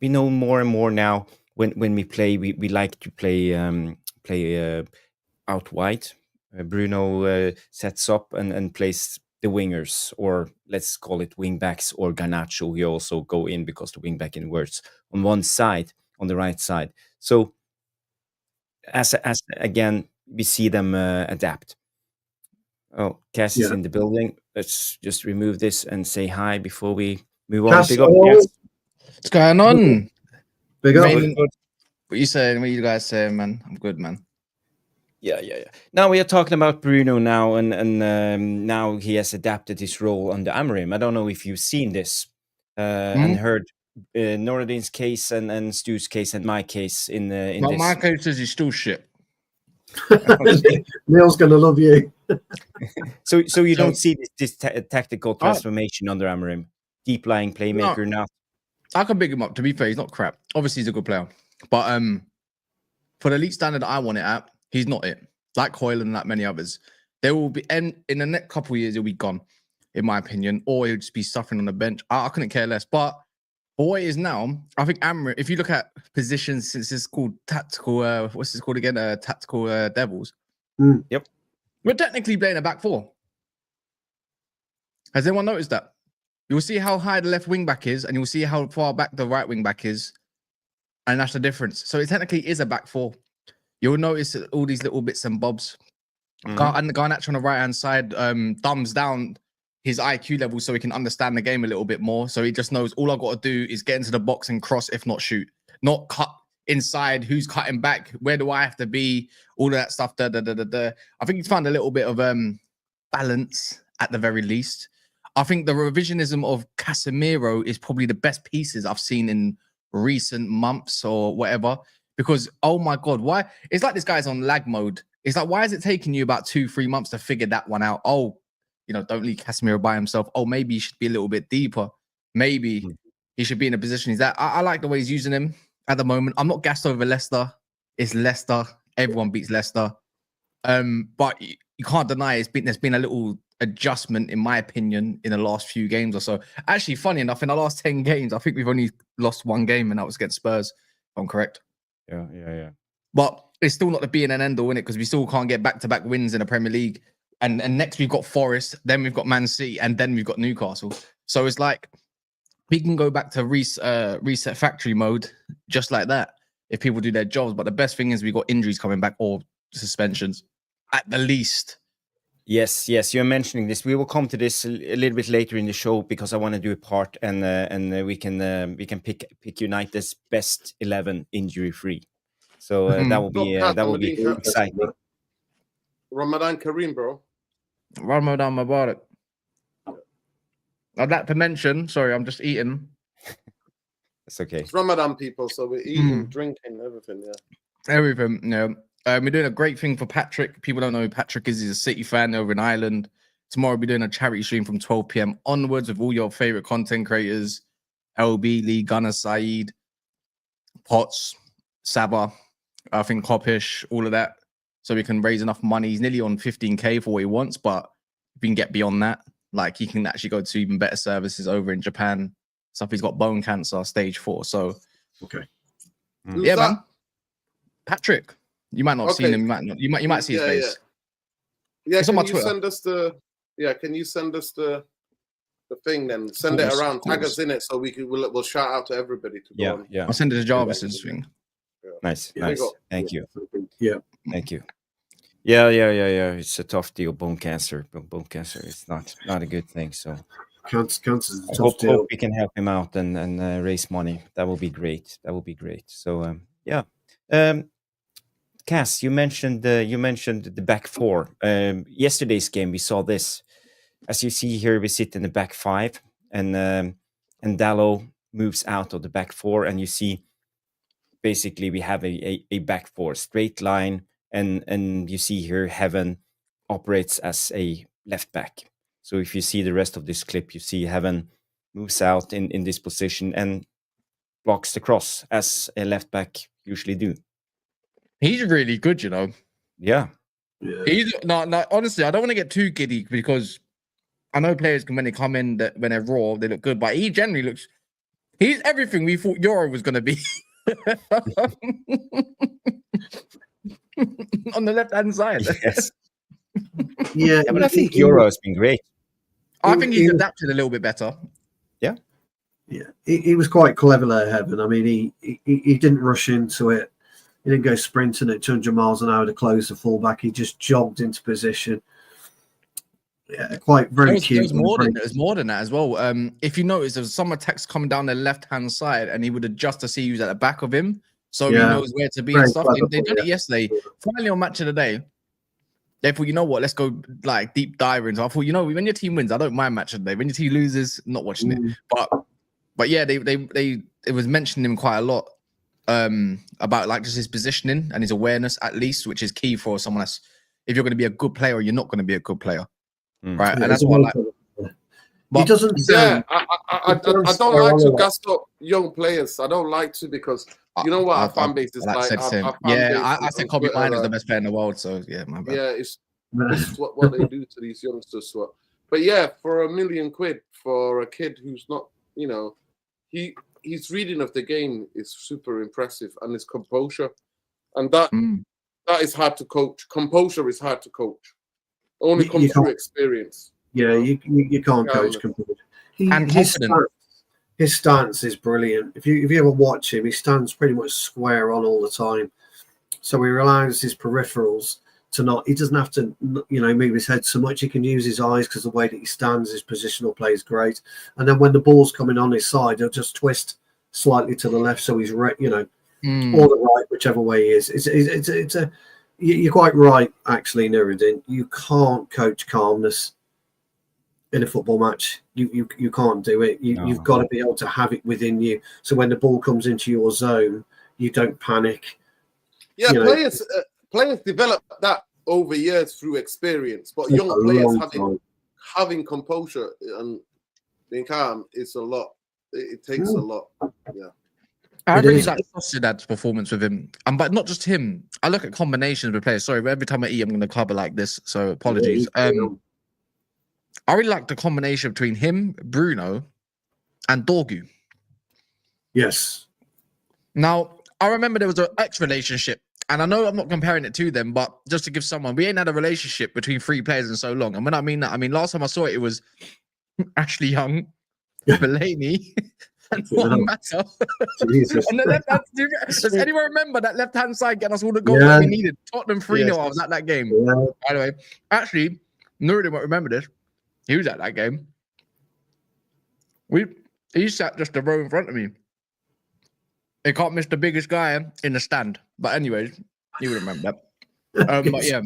more and more now. When we play, we like to play out wide. Bruno sets up and plays the wingers, or let's call it wing backs, or Garnacho. He also go in because the wing back in words on one side, on the right side. So as again, we see them adapt. Oh, Cass is in the building. Let's just remove this and say hi before we move on. Cass, Big up, Cass. What's going on? Big up. What you saying? What you guys saying, man? I'm good, man. Yeah. Now we are talking about Bruno now, and now he has adapted his role under Amorim. I don't know if you've seen this and heard Nuradin's case and Stu's case and my case in this. My case is he's still shit. Neil's gonna love you. So you don't see this tactical transformation under Amorim, deep lying playmaker now. I can big him up. To be fair, he's not crap. Obviously, he's a good player, but for the elite standard that I want it at, he's not it. Like Hoyle and like many others, there will be in the next couple of years he'll be gone, in my opinion, or he'll just be suffering on the bench. I couldn't care less. But for what it is now, I think Amorim, if you look at positions since it's called tactical, what's this called again? Tactical devils. Yep. We're technically playing a back four. Has anyone noticed that? You'll see how high the left wing back is, and you'll see how far back the right wing back is, and that's the difference. So it technically is a back four. You'll notice all these little bits and bobs. And Garnacho on the right hand side thumbs down his IQ level so he can understand the game a little bit more. So he just knows all I've got to do is get into the box and cross, if not shoot, not cut inside. Who's cutting back? Where do I have to be? All of that stuff. I think he's found a little bit of balance at the very least. I think the revisionism of Casemiro is probably the best pieces I've seen in recent months or whatever. Because, oh my God, why? It's like this guy's on lag mode. It's like, why is it taking you about 2-3 months to figure that one out? Oh, don't leave Casemiro by himself. Oh, maybe he should be a little bit deeper. Maybe he should be in a position he's at. I like the way he's using him at the moment. I'm not gassed over Leicester. It's Leicester. Everyone beats Leicester. But you can't deny there's been a little adjustment, in my opinion, in the last few games or so. Actually, funny enough, in the last 10 games, I think we've only lost one game, and that was against Spurs, if I'm correct. Yeah. But it's still not the be and end all, in it, because we still can't get back-to-back wins in the Premier League. And next we've got Forest, then we've got Man City, and then we've got Newcastle. So it's like we can go back to reset factory mode just like that if people do their jobs. But the best thing is we got injuries coming back or suspensions at the least. Yes, you're mentioning this. We will come to this a little bit later in the show because I want to do a part and we can pick United's best 11 injury free. So that will be exciting. Ramadan Kareem, bro. Ramadan Mubarak. I'd like to mention. Sorry, I'm just eating. It's okay. It's Ramadan, people, so we're eating, drinking, everything. Yeah. Everything. Yeah. We're doing a great thing for Patrick. People don't know who Patrick is. He's a City fan over in Ireland. Tomorrow we'll be doing a charity stream from 12 p.m. onwards with all your favorite content creators. LB, Lee, Gunnar, Saeed, Potts, Saba, I think Kopish, all of that. So we can raise enough money. He's nearly on 15K for what he wants, but if we can get beyond that, like he can actually go to even better services over in Japan. Stuff, he's got bone cancer, stage 4. So, okay. Yeah, man. Patrick. You might not have seen him. You might see his face. Yeah, it's on my can you Twitter. send us the Yeah, can you send us the thing then? Send it around, tag us in it, so we'll shout out to everybody to go on. Yeah. I'll send it to Jarvis's thing. Yeah. Nice. Thank you. Yeah. Thank you. Yeah. It's a tough deal. Bone cancer. Bone cancer is not a good thing. So Cancer's a I tough deal. hope we can help him out and raise money. That will be great. So yeah. Cass, you mentioned the back four. Yesterday's game, we saw this. As you see here, we sit in the back five, and Dallo moves out of the back four, and you see basically we have a back four straight line, and you see here Heaven operates as a left back. So if you see the rest of this clip, you see Heaven moves out in this position and blocks the cross as a left back usually do. He's really good, you know. Yeah. He's no. Honestly, I don't want to get too giddy because I know players can, when they come in, that when they're raw, they look good. But he generally looks. He's everything we thought Euro was going to be. On the left-hand side. Yes. Yeah, But I think Euro has been great. I think he's adapted a little bit better. Yeah. Yeah, he was quite clever there, Heaven. I mean, he didn't rush into it. He didn't go sprinting at 200 miles an hour to close the fullback. He just jogged into position. Yeah, very cute. There's more than that as well. If you notice, there was some attacks coming down the left-hand side, and he would adjust to see who's at the back of him, so he knows where to be and stuff. They did it yesterday. Finally, on Match of the Day, they thought, you know what, let's go like deep dive into. I thought, you know, when your team wins, I don't mind Match of the Day. When your team loses, not watching it. But yeah, it was mentioning him quite a lot. About like just his positioning and his awareness, at least, which is key for someone that's, if you're going to be a good player or you're not going to be a good player, right? Yeah, and that's what he doesn't. I don't like to gas up young players. I don't like to, because you know what our fan base is like. I said Kobe Bryant is the best player in the world, so yeah, my bad. Yeah, it's what they do to these youngsters. But yeah, for £1 million for a kid who's not, you know, his reading of the game is super impressive, and his composure, and that is hard to coach. Composure is hard to coach. Only comes through experience. Yeah, you can't coach composure. His stance is brilliant. If you ever watch him, he stands pretty much square on all the time. So he relies his peripherals to not. He doesn't have to, you know, move his head so much. He can use his eyes because the way that he stands, his positional play is great. And then when the ball's coming on his side, he'll just twist slightly to the left, so he's or the right, whichever way he is. You're quite right, actually, Nuradin. You can't coach calmness in a football match. You can't do it. You've got to be able to have it within you. So when the ball comes into your zone, you don't panic. Yeah, players develop that over years through experience, but young players having composure and being calm is a lot. It takes a lot. Yeah. I really like Sociedad's performance with him, but not just him. I look at combinations with players. Sorry, every time I eat, I'm going to cover like this, so apologies. I really like the combination between him, Bruno, and Dorgu. Yes. Now, I remember there was an ex-relationship, and I know I'm not comparing it to them, but just to give someone, we ain't had a relationship between three players in so long. And when I mean that, I mean last time I saw it, it was Ashley Young, Fellaini, and one matter. And the left hand, does anyone remember that left-hand side getting us all the goals that we needed? Tottenham 3-0, I was at that game. Yeah. By the way, actually, Nuradin won't remember this. He was at that game. He sat just a row in front of me. He can't miss the biggest guy in the stand. But anyways, you would remember that.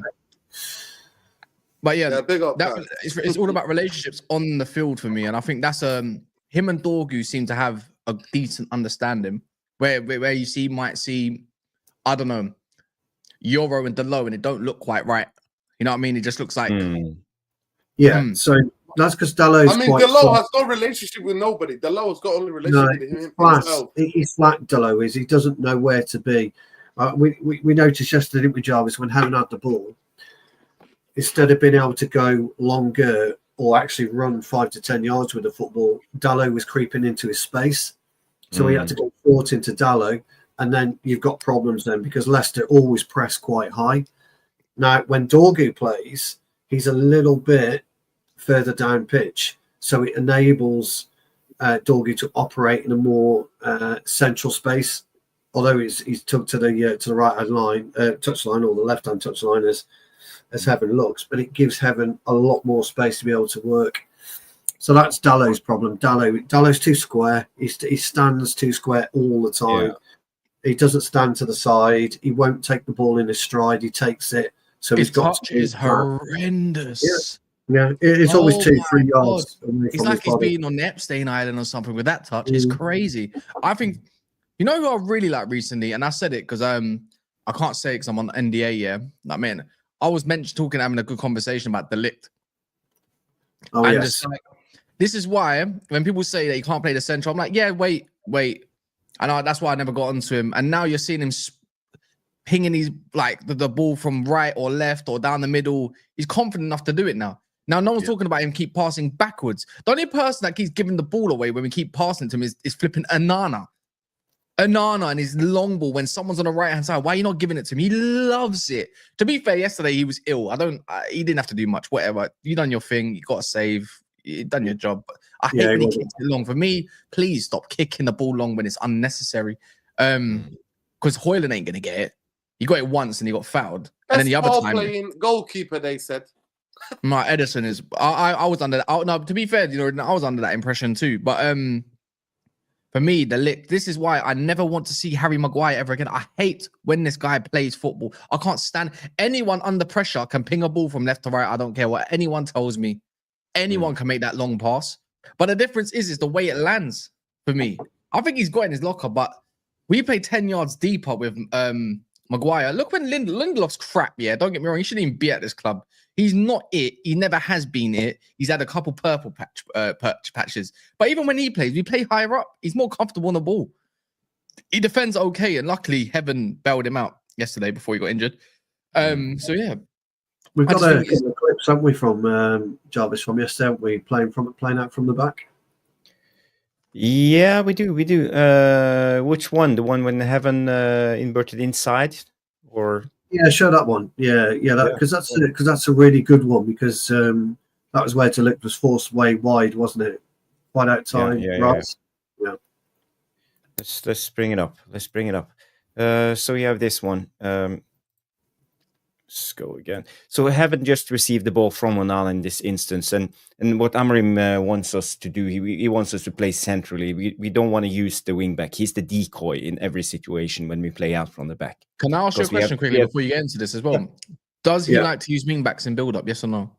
But yeah, big up, it's all about relationships on the field for me, and I think that's him and Dorgu seem to have a decent understanding. Where you might see, I don't know, Euro and Dalot, and it don't look quite right. You know what I mean? It just looks like So that's because Dalot. I mean, Dalot has no relationship with nobody. Dalot's got only relationship with himself. He's flat. Dalot is. He doesn't know where to be. We noticed yesterday, didn't we, Jarvis, when Heaven had the ball, instead of being able to go longer or actually run 5 to 10 yards with the football, Dalot was creeping into his space. So he had to go short into Dalot, and then you've got problems then because Leicester always press quite high. Now, when Dorgu plays, he's a little bit further down pitch, so it enables Dorgy to operate in a more central space. Although he's tugged to the right hand line, touch line, or the left hand touch line as Heaven looks, but it gives Heaven a lot more space to be able to work. So that's Dallow's problem. Dallow's too square. He stands too square all the time. Yeah. He doesn't stand to the side. He won't take the ball in his stride. He takes it. So his he's got touch is horrendous. Yeah, it's always 2-3 yards. It's like he's being on the Epstein Island or something with that touch. It's crazy. I think, you know who I really like recently, and I said it because I can't say it because I'm on NDA. Yeah, I mean, I was having a good conversation about De Ligt. Oh, and yes. just like, this is why when people say that you can't play the centre, I'm like, yeah, wait. I know that's why I never got onto him. And now you're seeing him pinging his the ball from right or left or down the middle. He's confident enough to do it now. Now, no one's talking about him keep passing backwards. The only person that keeps giving the ball away when we keep passing to him is flipping Onana and his long ball when someone's on the right-hand side. Why are you not giving it to him? He loves it. To be fair, yesterday he was ill. He didn't have to do much. Whatever. You done your thing. You got to save. You done your job. But I hate when he kicks it long. For me, please stop kicking the ball long when it's unnecessary. Because Hoyland ain't going to get it. He got it once and he got fouled. And then the other time... playing goalkeeper, they said. My Edison is. I was under that. No, to be fair, I was under that impression too. But for me, De Ligt. This is why I never want to see Harry Maguire ever again. I hate when this guy plays football. I can't stand anyone under pressure can ping a ball from left to right. I don't care what anyone tells me. Anyone can make that long pass. But the difference is the way it lands. For me, I think he's got it in his locker. But we play 10 yards deeper with Maguire. Look when Lindelof's crap. Yeah, don't get me wrong. He shouldn't even be at this club. He's not it. He never has been it. He's had a couple purple patches. But even when he plays, we play higher up. He's more comfortable on the ball. He defends okay. And luckily, Heaven bailed him out yesterday before he got injured. So, yeah. We've got a couple of clips, haven't we, from Jarvis from yesterday, haven't we? Playing out from the back. Yeah, we do. Which one? The one when Heaven inverted inside? Or... Yeah, show that one. Yeah, because that's a really good one because that was where De Ligt was forced way wide, wasn't it? Wide out time. Yeah. Let's bring it up. So you have this one. Let's go again. So we haven't just received the ball from Onana in this instance, and what Amorim wants us to do, he wants us to play centrally. We don't want to use the wing back. He's the decoy in every situation when we play out from the back. Can I ask you a question quickly before you get into this as well? Yeah. Does he like to use wing backs in build up? Yes or no?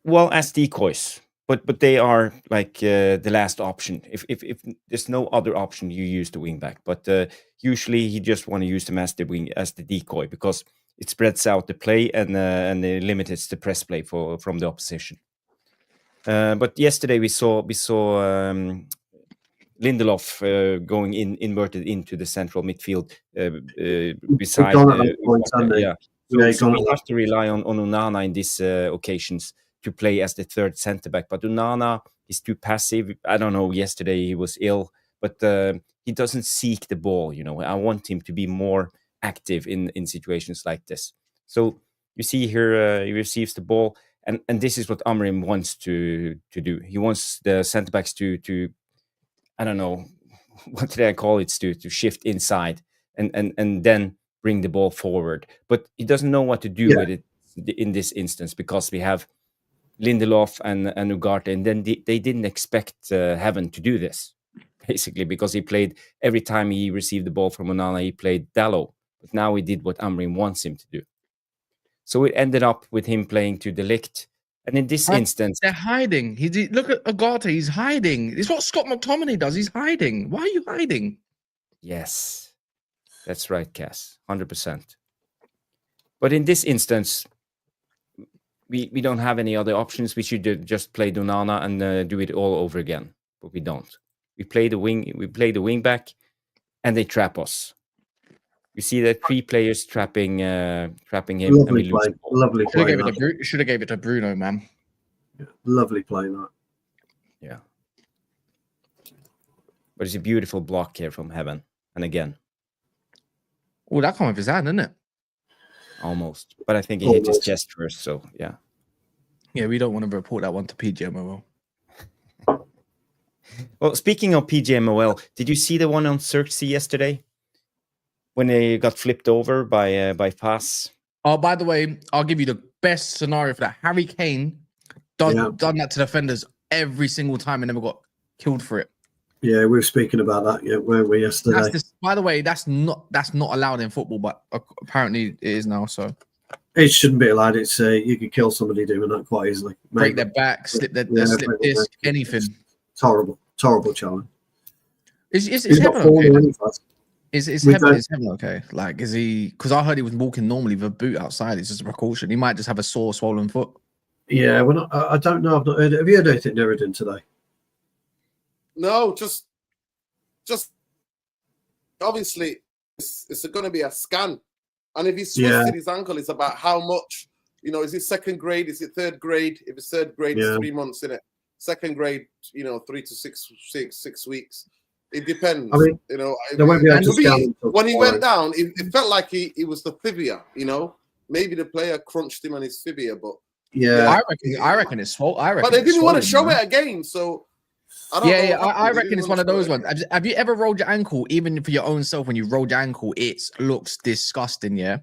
Well, as decoys. But they are like the last option. If there's no other option, you use the wing back. But usually he just want to use them as the decoy because it spreads out the play and it limits the press play from the opposition. But yesterday we saw Lindelof going inverted into the central midfield beside. So we have to rely on Onana in these occasions to play as the third centre back, but Onana is too passive. I don't know. Yesterday he was ill, but he doesn't seek the ball. I want him to be more active in situations like this. So you see here, he receives the ball, and this is what Amorim wants to do. He wants the centre backs to I don't know what did I call it to shift inside and then bring the ball forward. But he doesn't know what to do with it in this instance because we have Lindelof and Ugarte, and then they didn't expect Heaven to do this, basically, because he played every time he received the ball from Onana, he played Dalot. But now he did what Amorim wants him to do. So it ended up with him playing to De Ligt. And in this instance... They're hiding. Look at Ugarte, he's hiding. It's what Scott McTominay does, he's hiding. Why are you hiding? Yes, that's right, Cass, 100%. But in this instance... We don't have any other options. We should just play Onana and do it all over again, but we don't. We play the wing back, and they trap us. You see that 3 players trapping him. Lovely play. Should have gave it to Bruno, man. Yeah, lovely play, that. Yeah, but it's a beautiful block here from Heaven, and again. Oh, that come with his hand, isn't it? Almost, but I think he hit his chest first. So yeah. Yeah, we don't want to report that one to PGMOL. Well, speaking of PGMOL, did you see the one on Xerxes yesterday when they got flipped over by Pass? Oh, by the way, I'll give you the best scenario for that. Harry Kane done that to defenders every single time and never got killed for it. Yeah, we were speaking about that, weren't we, yesterday? By the way, that's not allowed in football, but apparently it is now. So it shouldn't be allowed. It's you could kill somebody doing that quite easily. Break their back, slip their slip disc, anything. It's horrible challenge. Is Heaven okay? Is Heaven okay? Like, is he? Because I heard he was walking normally with a boot outside. It's just a precaution. He might just have a sore, swollen foot. Yeah, I don't know. I've not heard it. Have you heard anything, Nuradin, today? No, just obviously it's going to be a scan, and if he's twisted his ankle, it's about how much. Is it second grade? Is it third grade? If it's third grade, it's 3 months in it. Second grade, 3 to 6 weeks. It depends. I mean, they won't be able to scan when he went down, it felt like he was the fibia. Maybe the player crunched him on his fibia, but I reckon it's fault. But they didn't want to show it again, so. I reckon it's one of those ones. Have you ever rolled your ankle, even for your own self? When you rolled your ankle, it looks disgusting. Yeah,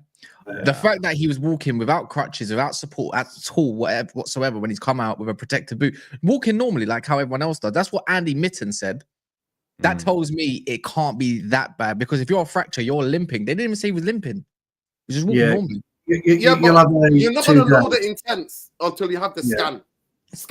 the fact that he was walking without crutches, without support at all, whatsoever, when he's come out with a protective boot, walking normally like how everyone else does. That's what Andy Mitten said. That tells me it can't be that bad, because if you're a fracture, you're limping. They didn't even say he was limping. He was just walking normally. You're not going to know the intent until you have the scan. If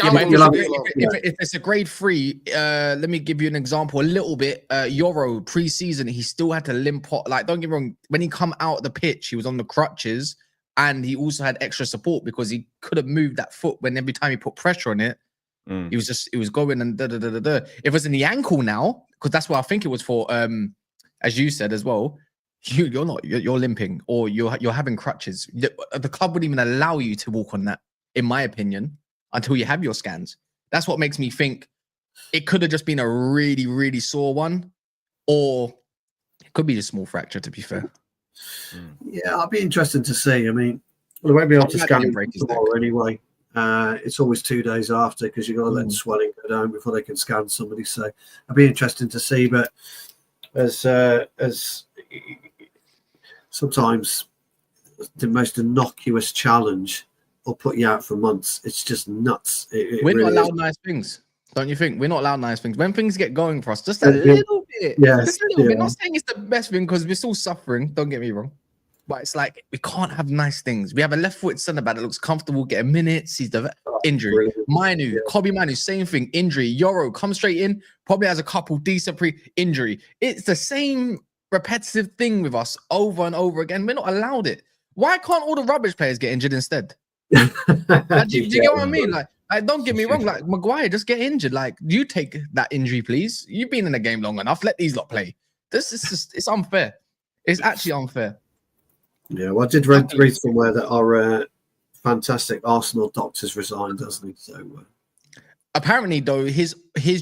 it's a grade 3, let me give you an example. A little bit. Euro pre-season, he still had to limp. Like, don't get me wrong. When he come out the pitch, he was on the crutches, and he also had extra support because he could have moved that foot when every time he put pressure on it, it was going and da da da da da. If it was in the ankle now, because that's what I think it was for. As you said as well, you're limping or you're having crutches. The club wouldn't even allow you to walk on that, in my opinion, until you have your scans. That's what makes me think it could have just been a really, really sore one, or it could be a small fracture, to be fair. Yeah, I'll be interested to see. I mean, they won't be able to scan him tomorrow anyway. It's always 2 days after, because you've got to let the swelling go down before they can scan somebody. So I'll be interested to see. But as sometimes the most innocuous challenge will put you out for months. It's just nuts. We're not allowed nice things, don't you think? We're not allowed nice things. When things get going for us, just a little bit. Just a little bit. Not saying it's the best thing, because we're still suffering, don't get me wrong. But it's like, we can't have nice things. We have a left-footed centre-back that looks comfortable, getting minutes. He's the injury. Manu, Kobe Manu, same thing. Injury. Euro, come straight in. Probably has a couple decent pre-injury. It's the same repetitive thing with us over and over again. We're not allowed it. Why can't all the rubbish players get injured instead? Like, do you get what I mean? Like, don't get me wrong. Like, Maguire, just get injured. Like, you take that injury, please. You've been in the game long enough. Let these lot play. This is just, it's unfair. It's actually unfair. Yeah, well, I did read somewhere that our fantastic Arsenal doctor's resigned, hasn't he? So apparently, though, his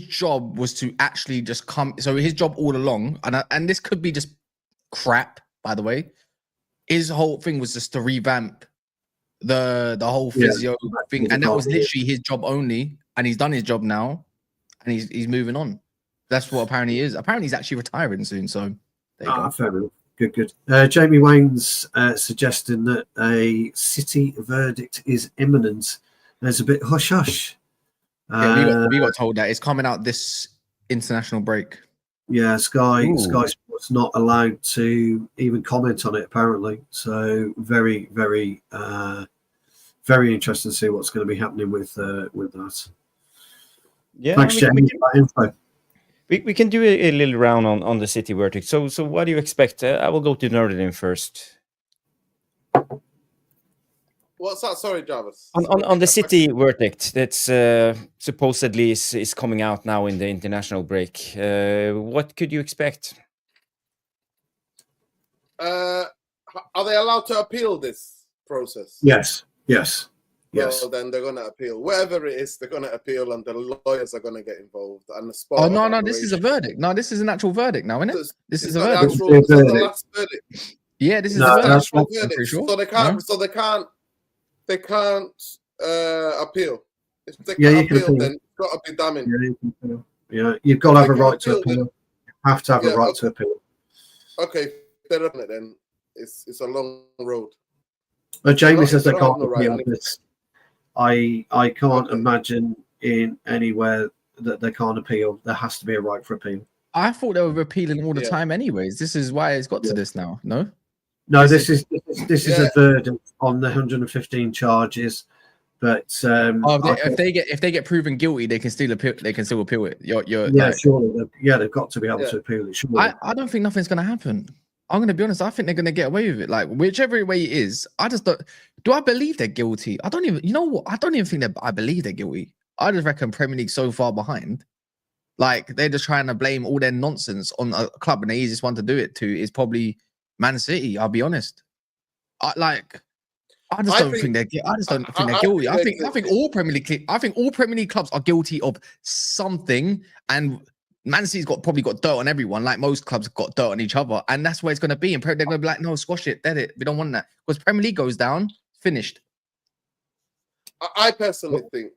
job was to actually just come. So his job all along, and this could be just crap, by the way. His whole thing was just to revamp the whole physio thing, and that was literally his job only. And he's done his job now, and he's moving on. That's what apparently he is. Apparently, he's actually retiring soon. So there you go. Fair enough. Good. Jamie Wayne's suggesting that a City verdict is imminent. There's a bit hush-hush. We got told that it's coming out this international break. Yeah, Sky Sports not allowed to even comment on it, apparently. So very, very, very interesting to see what's going to be happening with that. Yeah, thanks, Jamie, for that info. We can do a little round on the City verdict. So what do you expect? I will go to Nuradin first. What's that? Sorry, Jarvis. On the City verdict that's supposedly is coming out now in the international break. What could you expect? Are they allowed to appeal this process? Yes. Well, then they're going to appeal. Whatever it is, they're going to appeal, and the lawyers are going to get involved. And the sport. Oh no, this is a verdict. No, this is an actual verdict now, isn't it? This is a verdict. This is the last verdict. Yeah, this is the actual verdict. Sure. So they can't. No? So they can't appeal. If they Yeah, can't you can appeal, appeal. then it's got to be damning. Yeah, you can appeal. Yeah, you've got to have They a can right to appeal, appeal. You have to have a right to appeal. Okay, if they're on it, then it's a long road. But Jamie says they don't can't have no appeal right. this. I can't Okay. imagine in anywhere that they can't appeal. There has to be a right for appeal. I thought they were repealing all the Yeah. time anyways. This is why it's got to this now, no? No, this is Yeah. a verdict on the 115 charges. But if they get proven guilty, they can still appeal. They can still appeal it. Surely, they've got to be able to appeal it. Surely. I don't think nothing's gonna happen. I'm gonna be honest. I think they're gonna get away with it. Like whichever way it is, I just don't. Do I believe they're guilty? I don't even. You know what? I don't even think that I believe they're guilty. I just reckon Premier League so far behind. Like they're just trying to blame all their nonsense on a club, and the easiest one to do it to is probably Man City. I'll be honest. I just don't think they're guilty. I think all Premier League clubs are guilty of something, and Man City's probably got dirt on everyone. Like most clubs have got dirt on each other, and that's where it's going to be. And they're going to be like, "No, squash it, dead it. We don't want that." Because Premier League goes down, finished. I personally think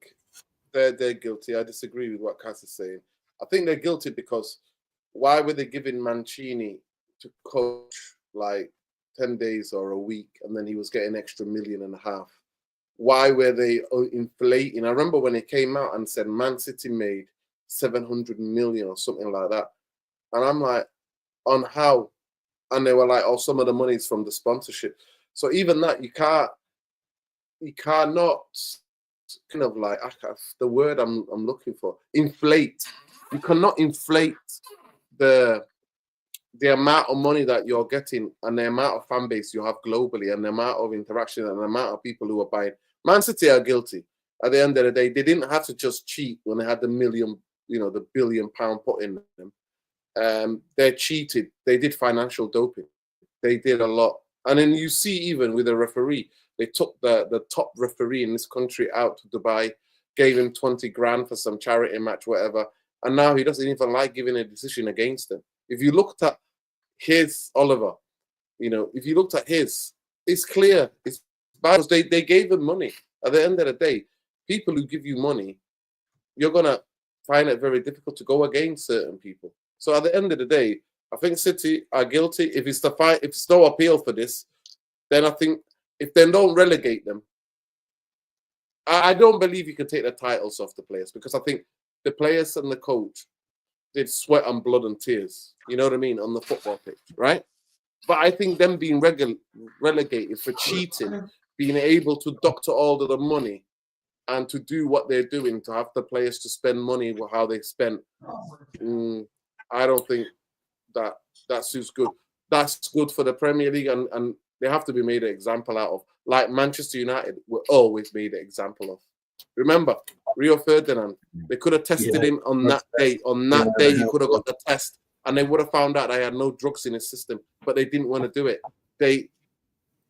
they're guilty. I disagree with what Cass is saying. I think they're guilty because why were they giving Mancini to coach like 10 days or a week, and then he was getting extra $1.5 million? Why were they inflating? I remember when it came out and said Man City made 700 million or something like that. And I'm like, on how? And they were like, oh, some of the money's from the sponsorship. So even that, you cannot kind of like, the word I'm looking for, inflate. You cannot inflate the amount of money that you're getting and the amount of fan base you have globally and the amount of interaction and the amount of people who are buying. Man City are guilty. At the end of the day, they didn't have to just cheat when they had the £1 billion put in them. They cheated. They did financial doping. They did a lot. And then you see, even with the referee, they took the top referee in this country out to Dubai, gave him 20 grand for some charity match, whatever. And now he doesn't even like giving a decision against them. If you looked at his Oliver, if you looked at his, it's clear. It's bad because they gave him money. At the end of the day, people who give you money, you're going to find it very difficult to go against certain people. So at the end of the day, I think City are guilty. If it's no appeal for this, then I think if they don't relegate them, I don't believe you can take the titles off the players, because I think the players and the coach did sweat and blood and tears, you know what I mean, on the football pitch, right? But I think them being relegated for cheating, being able to doctor all of the money and to do what they're doing, to have the players to spend money how they spent, I don't think that's just good. That's good for the Premier League, and they have to be made an example out of. Like Manchester United were always made an example of. Remember, Rio Ferdinand, they could have tested him on that day. On that day, he could have got the test, and they would have found out they had no drugs in his system, but they didn't want to do it. They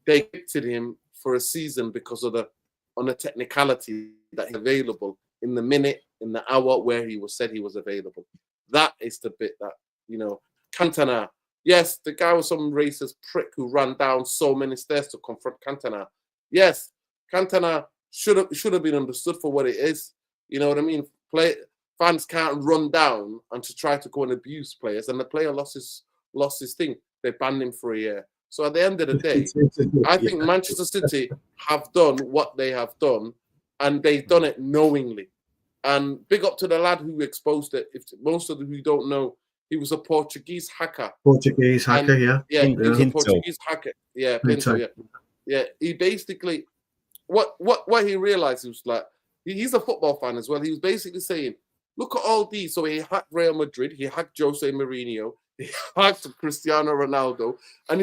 evicted him for a season because of the technicality that he's available in the minute, in the hour where he was said he was available. That is the bit that, Cantona. Yes, the guy was some racist prick who ran down so many stairs to confront Cantona. Yes, Cantona should have been understood for what it is. You know what I mean? Fans can't run down and to try to go and abuse players, and the player lost his thing. They banned him for a year. So at the end of the day, I think Manchester City have done what they have done, and they've done it knowingly. And big up to the lad who exposed it. If most of you don't know, he was a Portuguese hacker. Yeah. Yeah, he was a Portuguese hacker. Yeah, Pinto. Yeah. He basically, what he realized, he was like, he's a football fan as well. He was basically saying, look at all these. So he hacked Real Madrid, he hacked Jose Mourinho, he hacked Cristiano Ronaldo, and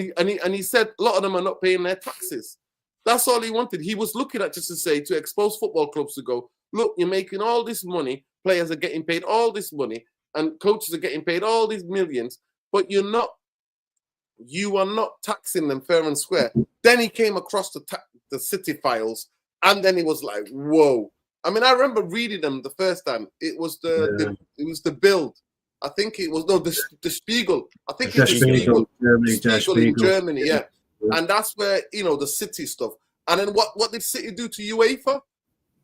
he said a lot of them are not paying their taxes. That's all he wanted. He was looking at just to say, to expose football clubs to go, look, you're making all this money, players are getting paid all this money, and coaches are getting paid all these millions, but you are not taxing them fair and square. Then he came across the City files, and then he was like, whoa. I mean, I remember reading them the first time. It was the Bild. I think it was the Spiegel. I think it was the Spiegel. Spiegel in Germany, yeah. And that's where, the City stuff. And then what did City do to UEFA?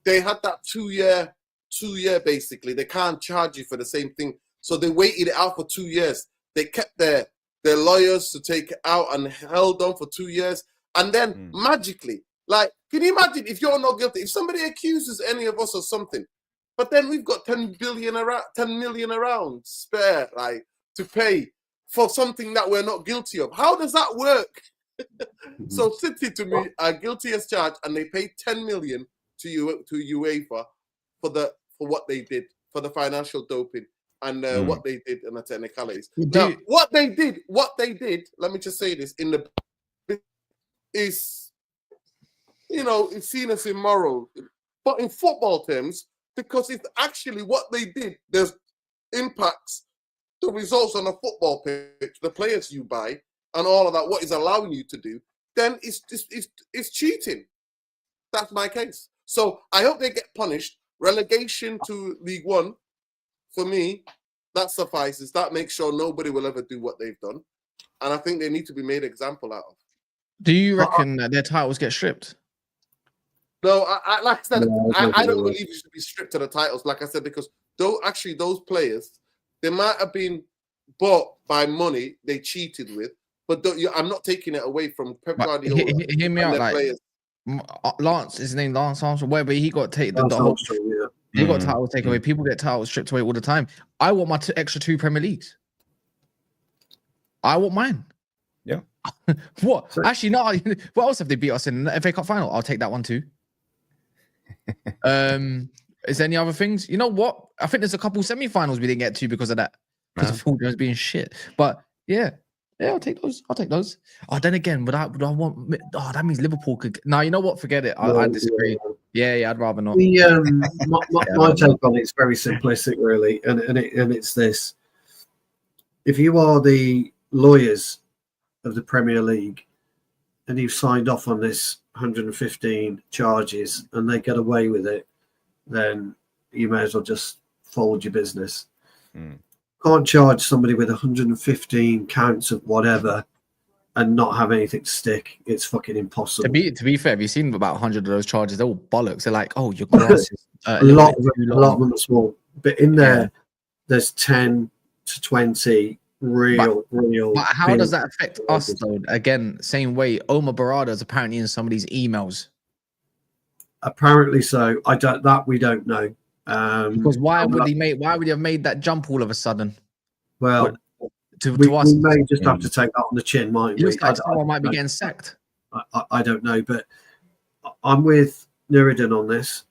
they had that two-year basically. They can't charge you for the same thing. So they waited it out for 2 years. They kept their lawyers to take it out and held on for 2 years. And then magically, like, can you imagine if you're not guilty? If somebody accuses any of us of something, but then we've got 10 million around spare, like, to pay for something that we're not guilty of. How does that work? So City, to me, are guilty as charged, and they paid 10 million to UEFA for what they did, for the financial doping and what they did in the technicalities. Now, what they did, let me just say this, is, it's seen as immoral, but in football terms, because it's actually what they did, there's impacts the results on a football pitch, the players you buy, and all of that, what is allowing you to do, then it's cheating. That's my case. So I hope they get punished. Relegation to League One, for me, that suffices. That makes sure nobody will ever do what they've done. And I think they need to be made example out of. Do you reckon that their titles get stripped? No, like I said, I don't believe you should be stripped of the titles, like I said, because those players, they might have been bought by money they cheated with, but I'm not taking it away from Pep Guardiola. Hear me out, like players. Lance, his name Lance Armstrong, whatever, he got taken. He got titles taken away. People get titles stripped away all the time. I want my extra 2 Premier Leagues. I want mine. Yeah. What? So, actually, no. What else have they beat us in the FA Cup final? I'll take that one too. Is there any other things? You know what? I think there's a couple semi-finals we didn't get to because of that. Because of Fulham was being shit. But yeah, I'll take those. Oh, then again, would I want? Oh, that means Liverpool could. No, you know what? Forget it. I disagree. Yeah, I'd rather not. My take on it is very simplistic, really, and it's this: if you are the lawyers of the Premier League and you've signed off on this 115 charges and they get away with it, then you may as well just fold your business. Can't charge somebody with 115 counts of whatever and not have anything to stick. It's fucking impossible. To be fair, have you seen about 100 of those charges? They're all bollocks. They're like, oh, your grass is a lot of them are small, but in there, there's 10 to 20 real. But how does that affect us, though? Again, same way. Omar Barada is apparently in some of these emails. Apparently so. We don't know. Because why would he have made that jump all of a sudden? Well, to us, we may just have to take that on the chin, mightn't we? Looks like someone might be getting sacked. I don't know, but I'm with Nuradin on this.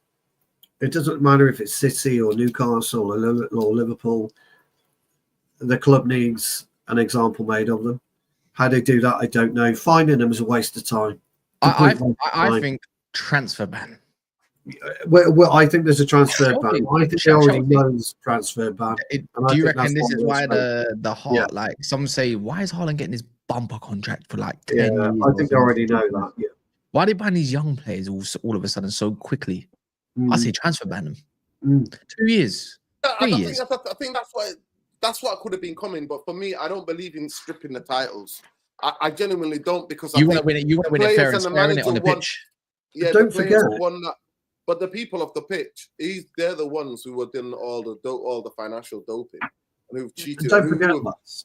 It doesn't matter if it's City or Newcastle or Liverpool. The club needs an example made of them. How they do that, I don't know. Finding them is a waste of time. I think transfer ban. Well, I think there's a transfer ban. I think they already know there's a transfer ban. Do you reckon this is why the heart, like some say, why is Haaland getting this bumper contract for like 10 years? I think they already know that. Yeah. Why are they buying these young players all of a sudden so quickly? I say transfer ban them. 2 years, 3 years. I think that's what could have been coming. But for me, I don't believe in stripping the titles. I genuinely don't, because you want to win it. You want to win it fair and square in it on the pitch. Yeah, don't forget. But the people of the pitch, they're the ones who were doing all the financial doping and who've cheated. Don't forget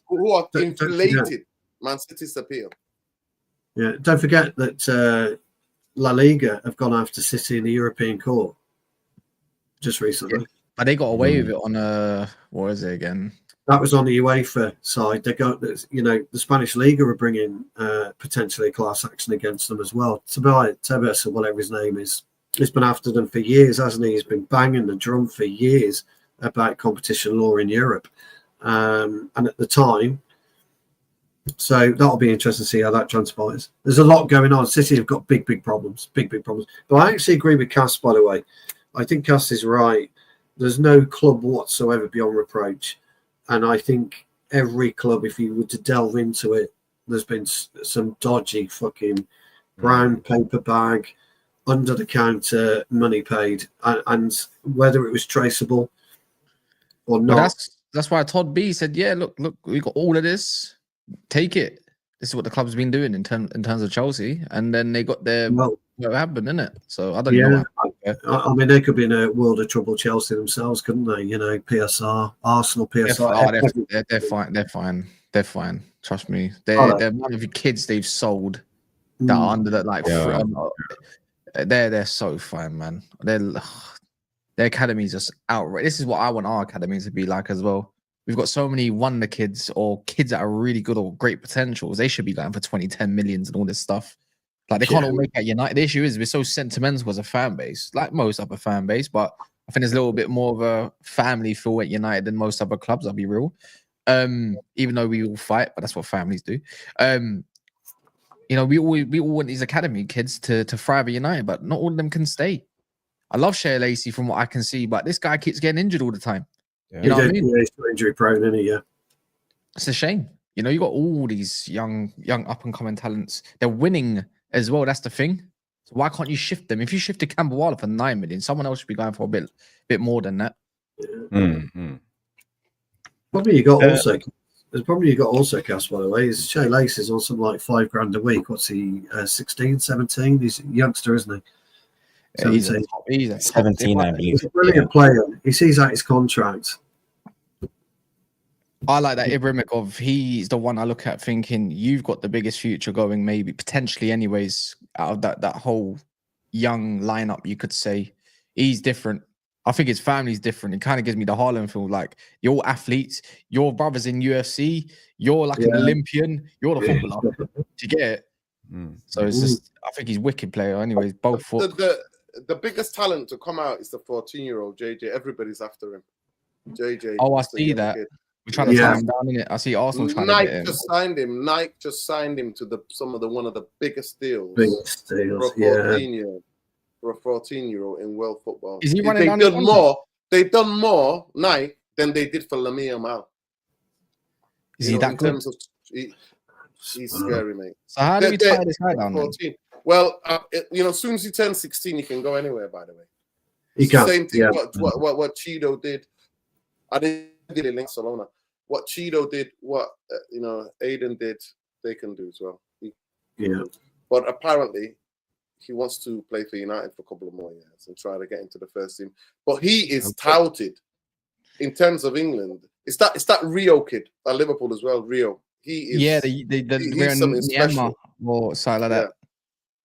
who are inflated Man City's appeal. Yeah, don't forget that La Liga have gone after City in the European Court just recently. Yeah. But they got away with it on what is it again? That was on the UEFA side. They got, the Spanish Liga were bringing potentially a class action against them as well. Tebas, or whatever his name is, he's been after them for years, hasn't he? He's been banging the drum for years about competition law in Europe. And at the time, so that'll be interesting to see how that transpires. There's a lot going on. City have got big problems. But I actually agree with Cass, by the way. I think Cass is right. There's no club whatsoever beyond reproach. And I think every club, if you were to delve into it, there's been some dodgy fucking brown paper bag, under the counter money paid, and whether it was traceable or not. But that's why Todd B said, yeah, look, we got all of this. Take it. This is what the club's been doing in terms of Chelsea, and then they got their what happened, innit? So I don't know. I mean, they could be in a world of trouble, Chelsea themselves, couldn't they? You know, PSR, Arsenal, PSR. They're fine. They're fine. They're fine. Trust me. Are They're one of the kids they've sold that Mm. are under that like. Yeah. They're so fine, man. Their academy's just outright. This is what I want our academy to be like as well. We've got so many wonder kids or kids that are really good or great potentials. They should be going for 20, 10 millions and all this stuff. Like they can't all make it at United. The issue is we're so sentimental as a fan base, like most other fan base, but I think there's a little bit more of a family feel at United than most other clubs, I'll be real. Even though we all fight, but that's what families do. You know, we all want these academy kids to thrive at United, but not all of them can stay. I love Shea Lacey from what I can see, but this guy keeps getting injured all the time. Yeah. You know what I mean? Yeah, he's injury prone, isn't he? Yeah. It's a shame. You know, you got all these young up and coming talents. They're winning as well. That's the thing. So why can't you shift them? If you shifted Campbell Wilder for 9 million, someone else should be going for a bit more than that. Mm-hmm. Probably you got also. There's probably you got also cast, by the way. Is Shea Lacey's on something like $5,000 a week? What's he? 16, 17? He's a youngster, isn't he? Yeah, he's a top 17, I believe. He's a brilliant player. He sees out his contract. I like that Ibrahimov. He's the one I look at thinking you've got the biggest future going, maybe potentially, anyways, out of that whole young lineup. You could say he's different. I think his family's different. It kind of gives me the Harlem feel. Like you're all athletes, your brother's in UFC, you're like an Olympian, you're the footballer. Do you get it? So it's just, I think he's a wicked player. Anyways, both foot. The biggest talent to come out is the 14-year-old JJ. Everybody's after him. JJ. Oh, I see that. Kid. We're trying to tie him down, innit? I see Arsenal trying to get him. Nike just signed him to one of the biggest deals. Biggest deals, For a 14-year-old in world football. Is he running down They've done more Nike than they did for Lamine Yamal. Is he that good? He's scary, mate. So how do we tie this guy down? 14. Well, as soon as you turn 16, you can go anywhere. By the way, he can. Same thing. What Cheeto did. I did it in Barcelona. What Cheeto did, what Aiden did, they can do as well. But apparently, he wants to play for United for a couple of more years and try to get into the first team. But he is touted in terms of England. It's that Rio kid at Liverpool as well. Rio. He is. Yeah, he's something special or something like that.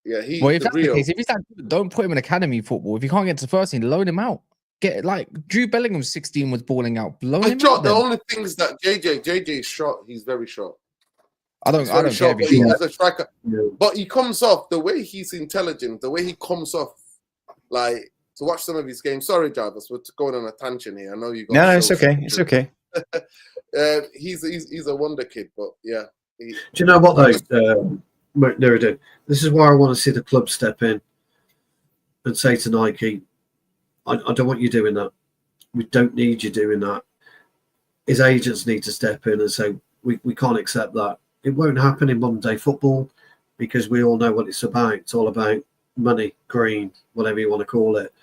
Yeah, if that's the case, if he's that good, don't put him in academy football. If he can't get to the first team, loan him out. Get like Drew Bellingham, 16, was balling out. Loan him out. The only thing is that JJ is short. He's very short. I don't care if he's a striker. But he comes off the way he's intelligent, the way he comes off, like to watch some of his games. Sorry, Jarvis, we're going on a tangent here. I know you got No, it's okay. It's okay. He's a wonder kid, but yeah. Do you know what though, Nuradin? This is why I want to see the club step in and say to Nike, I don't want you doing that. We don't need you doing that. His agents need to step in and say, we can't accept that. It won't happen in modern day football because we all know what it's about. It's all about money, green, whatever you want to call it.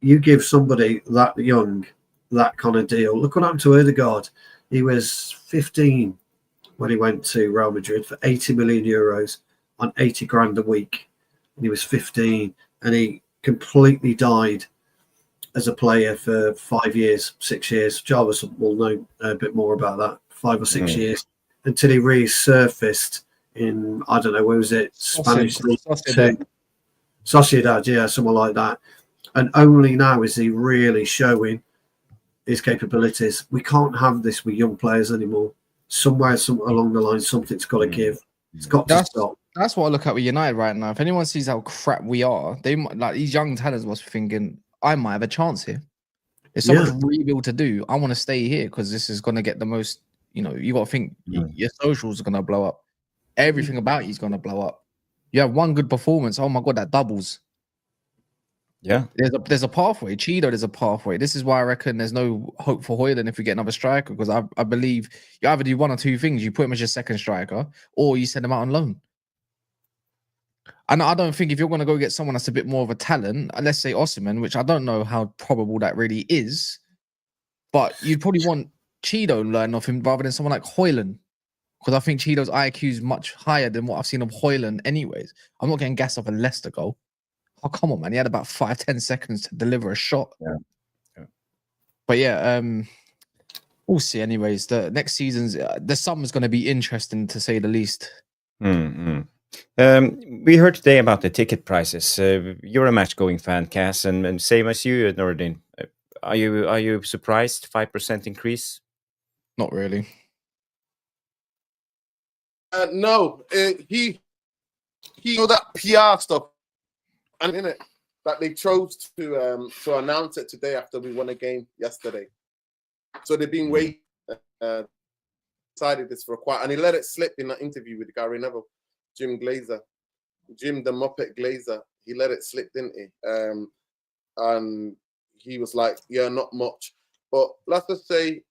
You give somebody that young that kind of deal. Look what happened to Ødegaard. He was 15 when he went to Real Madrid for 80 million euros on 80 grand a week. And he was 15 and he completely died as a player for 5 years, 6 years. Jarvis will know a bit more about that. 5 or 6 years until he resurfaced in, I don't know, where was it? Spanish League Two. Sociedad, yeah, someone like that. And only now is he really showing his capabilities. We can't have this with young players anymore. Somewhere along the line, something's got to give. It's got to stop. That's what I look at with United right now. If anyone sees how crap we are, they might, like these young talents must be thinking, I might have a chance here. If someone's rebuild to do, I want to stay here because this is going to get the most, you got to think your socials are going to blow up. Everything about you is going to blow up. You have one good performance. Oh my God, that doubles. Yeah. There's a pathway. Cheeto, there's a pathway. This is why I reckon there's no hope for Højlund if we get another striker because I believe you either do one or two things. You put him as your second striker or you send him out on loan. And I don't think if you're going to go get someone that's a bit more of a talent, let's say Osimhen, which I don't know how probable that really is, but you'd probably want Cheeto and learn off him rather than someone like Højlund. Because I think Cheeto's IQ is much higher than what I've seen of Højlund anyways. I'm not getting gassed off a Leicester goal. Oh, come on, man. He had about 5-10 seconds to deliver a shot. Yeah. But yeah, we'll see. Anyways, the next season's the summer's going to be interesting to say the least. Mm-hmm. We heard today about the ticket prices. You're a match-going fan, Cass, and same as you, Nuradin. Are you surprised? 5% increase? Not really. No, he know that PR stuff, and in it that they chose to announce it today after we won a game yesterday. So they've been waiting. Decided this for a while, and he let it slip in that interview with Gary Neville, Jim the Muppet Glazer. He let it slip, didn't he? And he was like, "Yeah, not much, but let's just say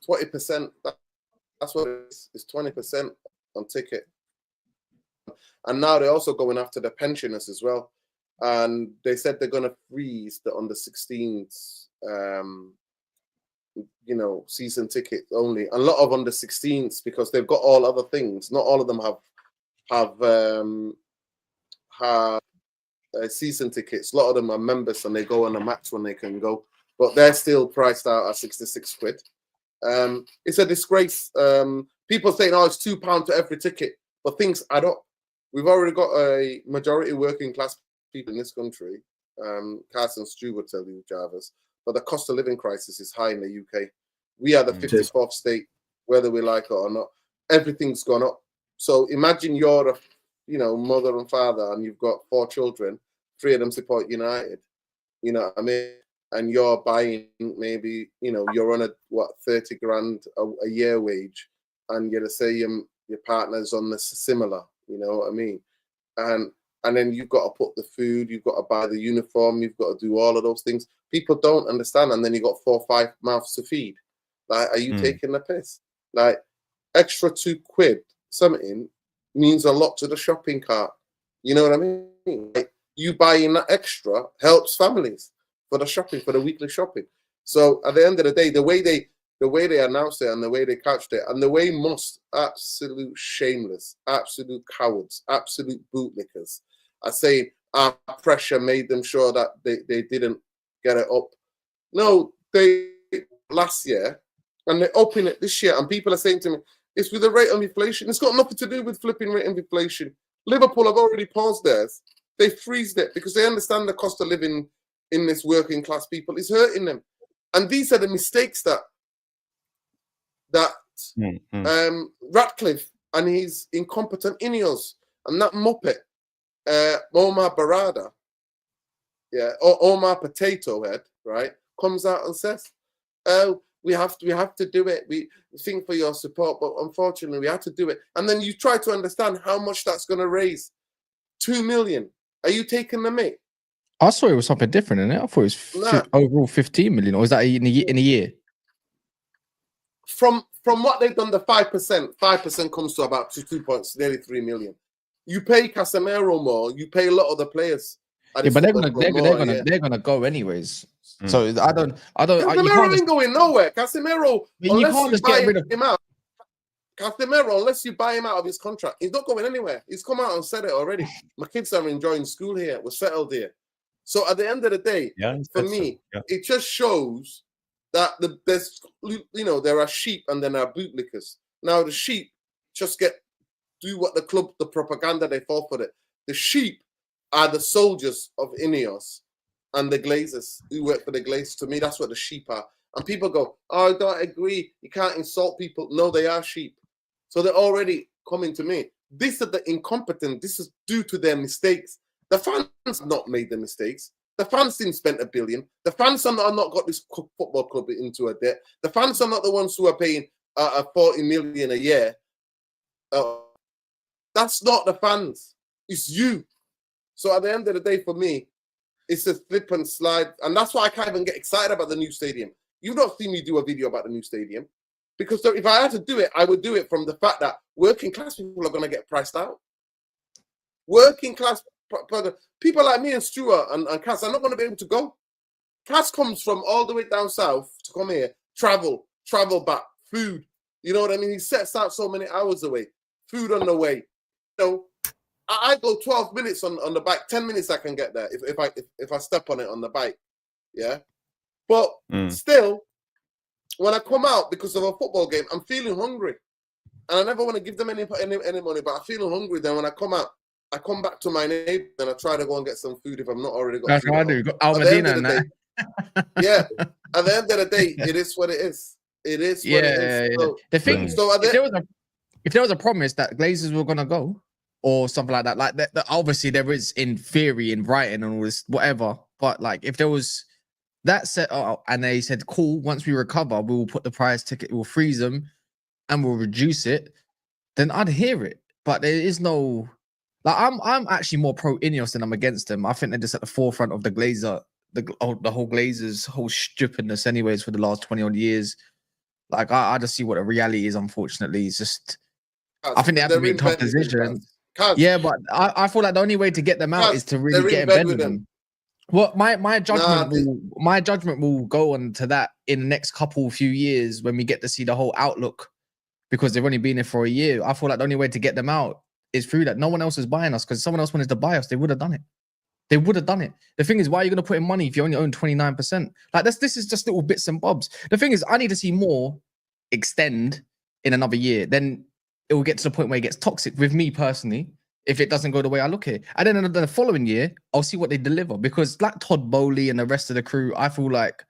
20%. That's what it is. It's 20% on ticket." And now they're also going after the pensioners as well. And they said they're going to freeze the under 16s, season tickets only. A lot of under 16s, because they've got all other things. Not all of them have season tickets. A lot of them are members and they go on a match when they can go. But they're still priced out at 66 quid. It's a disgrace. People saying, "Oh, it's £2 to every ticket," but things add up. We've already got a majority working class people in this country. Carson Stew would tell you, Jarvis, but the cost of living crisis is high in the UK. We are the 54th state, whether we like it or not. Everything's gone up. So imagine you're a mother and father, and you've got 4 children. 3 of them support United. You know what I mean? And you're buying maybe, you're on 30 grand a year wage, and you're to say your partner's on the similar, you know what I mean? And then you've got to put the food, you've got to buy the uniform, you've got to do all of those things. People don't understand, and then you got 4 or 5 mouths to feed. Like, are you taking the piss? Like, extra 2 quid something means a lot to the shopping cart. You know what I mean? Like, you buying that extra helps families for the shopping, for the weekly shopping. So at the end of the day, the way they announced it and the way they couched it, and the way most absolute shameless, absolute cowards, absolute bootlickers are saying our pressure made them sure that they didn't get it up. No, they last year, and they're upping it this year, and people are saying to me, it's with the rate of inflation. It's got nothing to do with flipping rate of inflation. Liverpool have already paused theirs. They freezed it because they understand the cost of living in this working class people is hurting them. And these are the mistakes that Ratcliffe and his incompetent Ineos and that Muppet, Omar Barada, or Omar Potato Head, right, comes out and says, "Oh, we have to do it. We think for your support, but unfortunately we have to do it." And then you try to understand how much that's going to raise. 2 million. Are you taking the mick? I saw it was something different in it. I thought it was overall 15 million, or is that in a year? From what they've done, the 5% comes to about 2 points, nearly 3 million. You pay Casemiro more, you pay a lot of the players. Yeah, but they're gonna go anyways. So I don't. Casemiro ain't going nowhere. Casemiro, unless you buy him out. Casemiro, unless you buy him out of his contract, he's not going anywhere. He's come out and said it already. My kids are enjoying school here. We're settled here. So at the end of the day, for me, it just shows that there are sheep and then there are bootlickers. Now the sheep just do what the propaganda they fall for it. The sheep are the soldiers of Ineos and the Glazers who work for the Glazers. To me, that's what the sheep are. And people go, "Oh, I don't agree. You can't insult people." No, they are sheep. So they're already coming to me. These are the incompetent. This is due to their mistakes. The fans have not made the mistakes. The fans didn't spend $1 billion. The fans are not got this football club into a debt. The fans are not the ones who are paying 40 million a year. That's not the fans. It's you. So at the end of the day, for me, it's a slip and slide. And that's why I can't even get excited about the new stadium. You've not seen me do a video about the new stadium. Because if I had to do it, I would do it from the fact that working class people are going to get priced out. Working class people like me and Stuart and Cass are not going to be able to go. Cass comes from all the way down south to come here, travel back, food. You know what I mean? He sets out so many hours away, food on the way. I go 12 minutes on the bike, 10 minutes I can get there if I step on it on the bike. Yeah. But still, when I come out because of a football game, I'm feeling hungry. And I never want to give them any money, but I'm feeling hungry. Then when I come out, I come back to my neighbor and I try to go and get some food if I'm not already got That's food. what I do. Got Almadina and that. Yeah. At the end of the day, it is what it is. It is what it is. So, the thing is, if there was a promise that Glazers were gonna go or something like that, obviously there is in theory in writing and all this whatever. But like if there was that set up and they said, cool, once we recover, we will put the price ticket, we'll freeze them and we'll reduce it, then I'd hear it. But there is no like I'm actually more pro Ineos than I'm against them. I think they're just at the forefront of the Glazer, the whole Glazers whole stupidness anyways for the last 20 odd years. Like I just see what the reality is, unfortunately. It's just I think they have to make tough decisions. Yeah, but I feel like the only way to get them out is to really get in bed with them. Well, my judgment will go on to that in the next few years when we get to see the whole outlook, because they've only been here for a year. I feel like the only way to get them out is through that. No one else is buying us, because if someone else wanted to buy us, they would have done it. They would have done it. The thing is, why are you going to put in money if you only own 29%? Like this is just little bits and bobs. The thing is, I need to see more extend in another year. Then it will get to the point where it gets toxic with me personally, if it doesn't go the way I look at it. And then the following year, I'll see what they deliver. Because like Todd Bowley and the rest of the crew, I feel like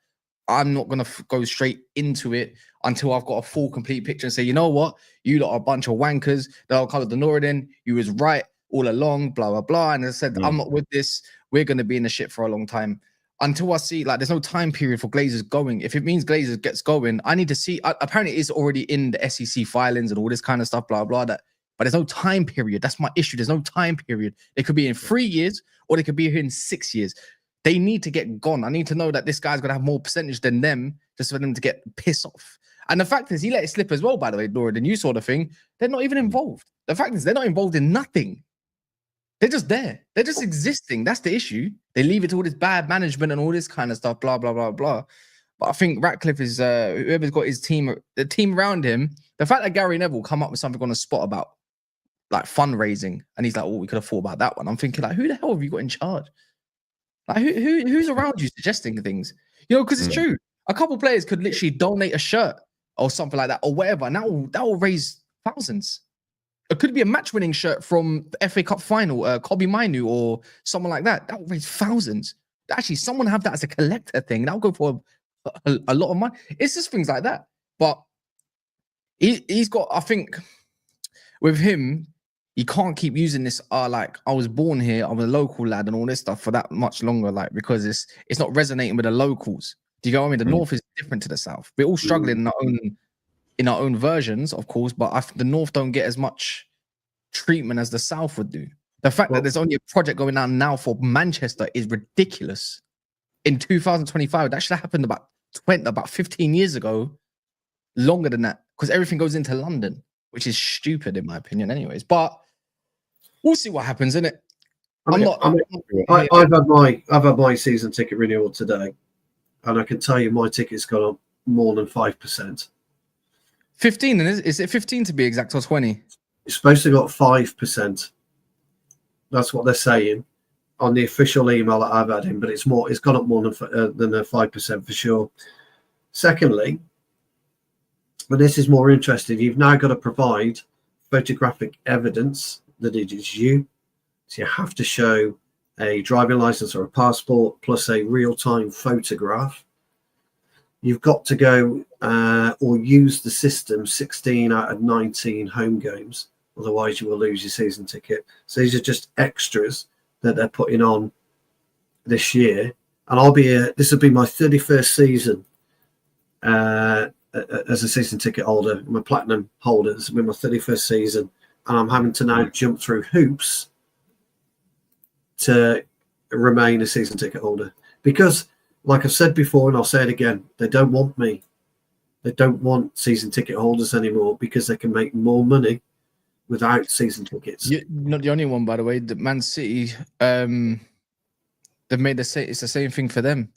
I'm not going to go straight into it until I've got a full, complete picture and say, you know what? You lot are a bunch of wankers. They'll call it the Nuradin. You was right all along, blah, blah, blah. And I said, I'm not with this. We're going to be in the shit for a long time. Until I see, like, there's no time period for Glazers going. If it means Glazers gets going, I need to see. Apparently, it's already in the SEC filings and all this kind of stuff, blah, blah, that. But there's no time period. That's my issue. There's no time period. They could be in 3 years or they could be here in 6 years. They need to get gone. I need to know that this guy's going to have more percentage than them just for them to get pissed off. And the fact is, he let it slip as well, by the way, Laura, then you saw the thing. They're not even involved. The fact is, they're not involved in nothing. They're just there. They're just existing. That's the issue. They leave it to all this bad management and all this kind of stuff, blah, blah, blah, blah. But I think Ratcliffe is, whoever's got his team, the team around him, the fact that Gary Neville come up with something on the spot about like fundraising, and he's like, oh, we could have thought about that one. I'm thinking, like, who the hell have you got in charge? Like, who's around you suggesting things? You know, because it's true. A couple players could literally donate a shirt or something like that or whatever, and that will raise thousands. It could be a match-winning shirt from the FA Cup final, Kobe Mainu or someone like that. That will raise thousands. Actually, someone have that as a collector thing. That'll go for a lot of money. It's just things like that. But he's got, I think, with him, you can't keep using this, like, I was born here, I'm a local lad and all this stuff for that much longer, like, because it's not resonating with the locals. Do you get what I mean? The North is different to the South. We're all struggling in our own versions, of course, but the North don't get as much treatment as the South would do. The fact that there's only a project going on now for Manchester is ridiculous. In 2025, that should have happened about 15 years ago, longer than that, because everything goes into London, which is stupid in my opinion anyways. But we'll see what happens, innit? I've had my season ticket renewal today, and I can tell you my ticket's gone up more than 5%. 15, and is it 15 to be exact, or 20? It's supposed to go up 5%. That's what they're saying on the official email that I've had in, but it's gone up more than 5% for sure. Secondly, but this is more interesting, you've now got to provide photographic evidence that it is you. So you have to show a driving license or a passport plus a real-time photograph. You've got to go or use the system 16 out of 19 home games. Otherwise, you will lose your season ticket. So these are just extras that they're putting on this year. And this will be my 31st season as a season ticket holder. I'm a platinum holder. This will be my 31st season. And I'm having to now jump through hoops to remain a season ticket holder. Because, like I've said before, and I'll say it again, they don't want me. They don't want season ticket holders anymore because they can make more money without season tickets. You're not the only one, by the way. The Man City, they've made it's the same thing for them.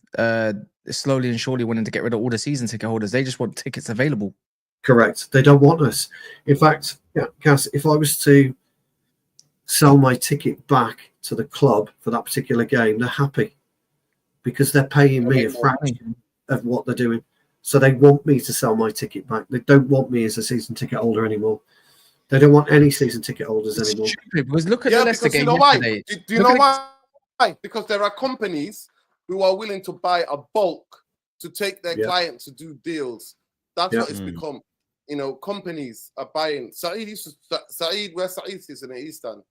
Slowly and surely wanting to get rid of all the season ticket holders. They just want tickets available. Correct. They don't want us. In fact, yeah, Cass, if I was to sell my ticket back to the club for that particular game, they're happy because they're paying me a fraction of what they're doing. So they want me to sell my ticket back. They don't want me as a season ticket holder anymore. They don't want any season ticket holders anymore. Stupid, because look at the Leicester game yesterday. Why? Do you know why? Because there are companies who are willing to buy a bulk to take their client to do deals. That's what it's become. You know, companies are buying. Saeed, where Saeed is in the East End,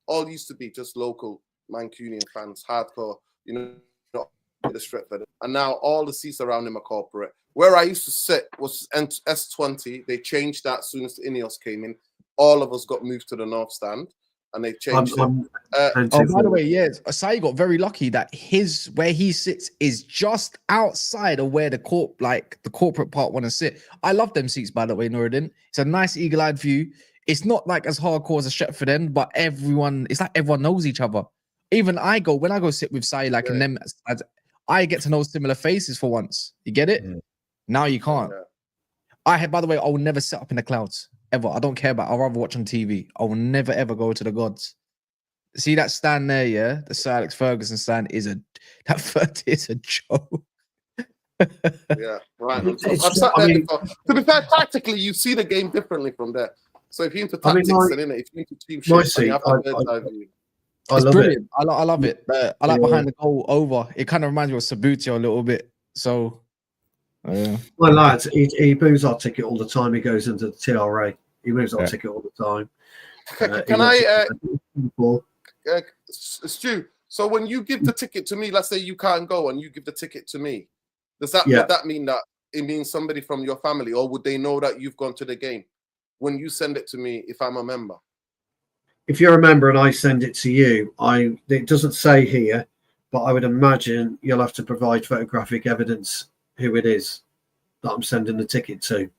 all used to be just local Mancunian fans, hardcore, you know, the Stretford. And now all the seats around him are corporate. Where I used to sit was S20. They changed that as soon as the Ineos came in. All of us got moved to the North Stand, and they changed it. By the way, Asai got very lucky that where he sits is just outside of where the corporate part want to sit. I love them seats, by the way, Nuradin. It's a nice eagle-eyed view. It's not like as hardcore as a Stretford end, but it's like everyone knows each other. Even when I go sit with Sai, and them, I get to know similar faces for once. You get it? Now you can't. By the way, I will never sit up in the clouds ever. I don't care about. I'll rather watch on TV. I will never ever go to the gods. See that stand there, yeah? The Sir Alex Ferguson stand is a joke. Yeah, right. I've sat there before. To be fair, tactically, you see the game differently from there. So if you're into tactics, if you're into team shit, you have to bird's eye view. It's brilliant. I love it. I like behind the goal over. It kind of reminds me of Sabutio a little bit. So, my lads, he moves our ticket all the time. He goes into the TRA. He moves our ticket all the time. Can I, Stu? So when you give the ticket to me, let's say you can't go, and you give the ticket to me, would that mean that it means somebody from your family, or would they know that you've gone to the game when you send it to me? If I'm a member. If you're a member and I send it to you, it doesn't say here, but I would imagine you'll have to provide photographic evidence who it is that I'm sending the ticket to.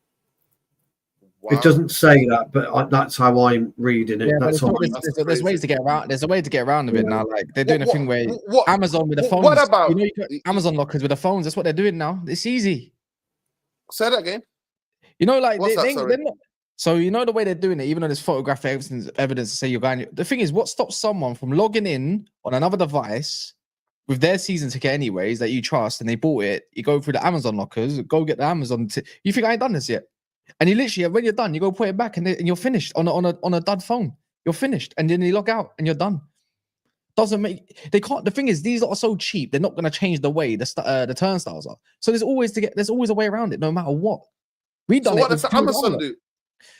Wow. It doesn't say that, but that's how I'm reading it. Yeah, there's ways to get around. There's a way to get around of it now. Like they're doing a thing where Amazon with the phones. What about Amazon lockers with the phones? That's what they're doing now. It's easy. Say that again. You know, like they're not. So you know the way they're doing it, even though there's photographic evidence to say you're going. The thing is, what stops someone from logging in on another device with their season ticket, anyways, that you trust, and they bought it? You go through the Amazon lockers, go get the Amazon. You think I ain't done this yet? And you literally, when you're done, you go put it back, and you're finished on a dud phone. You're finished, and then you log out, and you're done. Doesn't make they can't. The thing is, these are so cheap. They're not going to change the way the turnstiles are. So there's always a way around it, no matter what. We done. So what does Amazon do?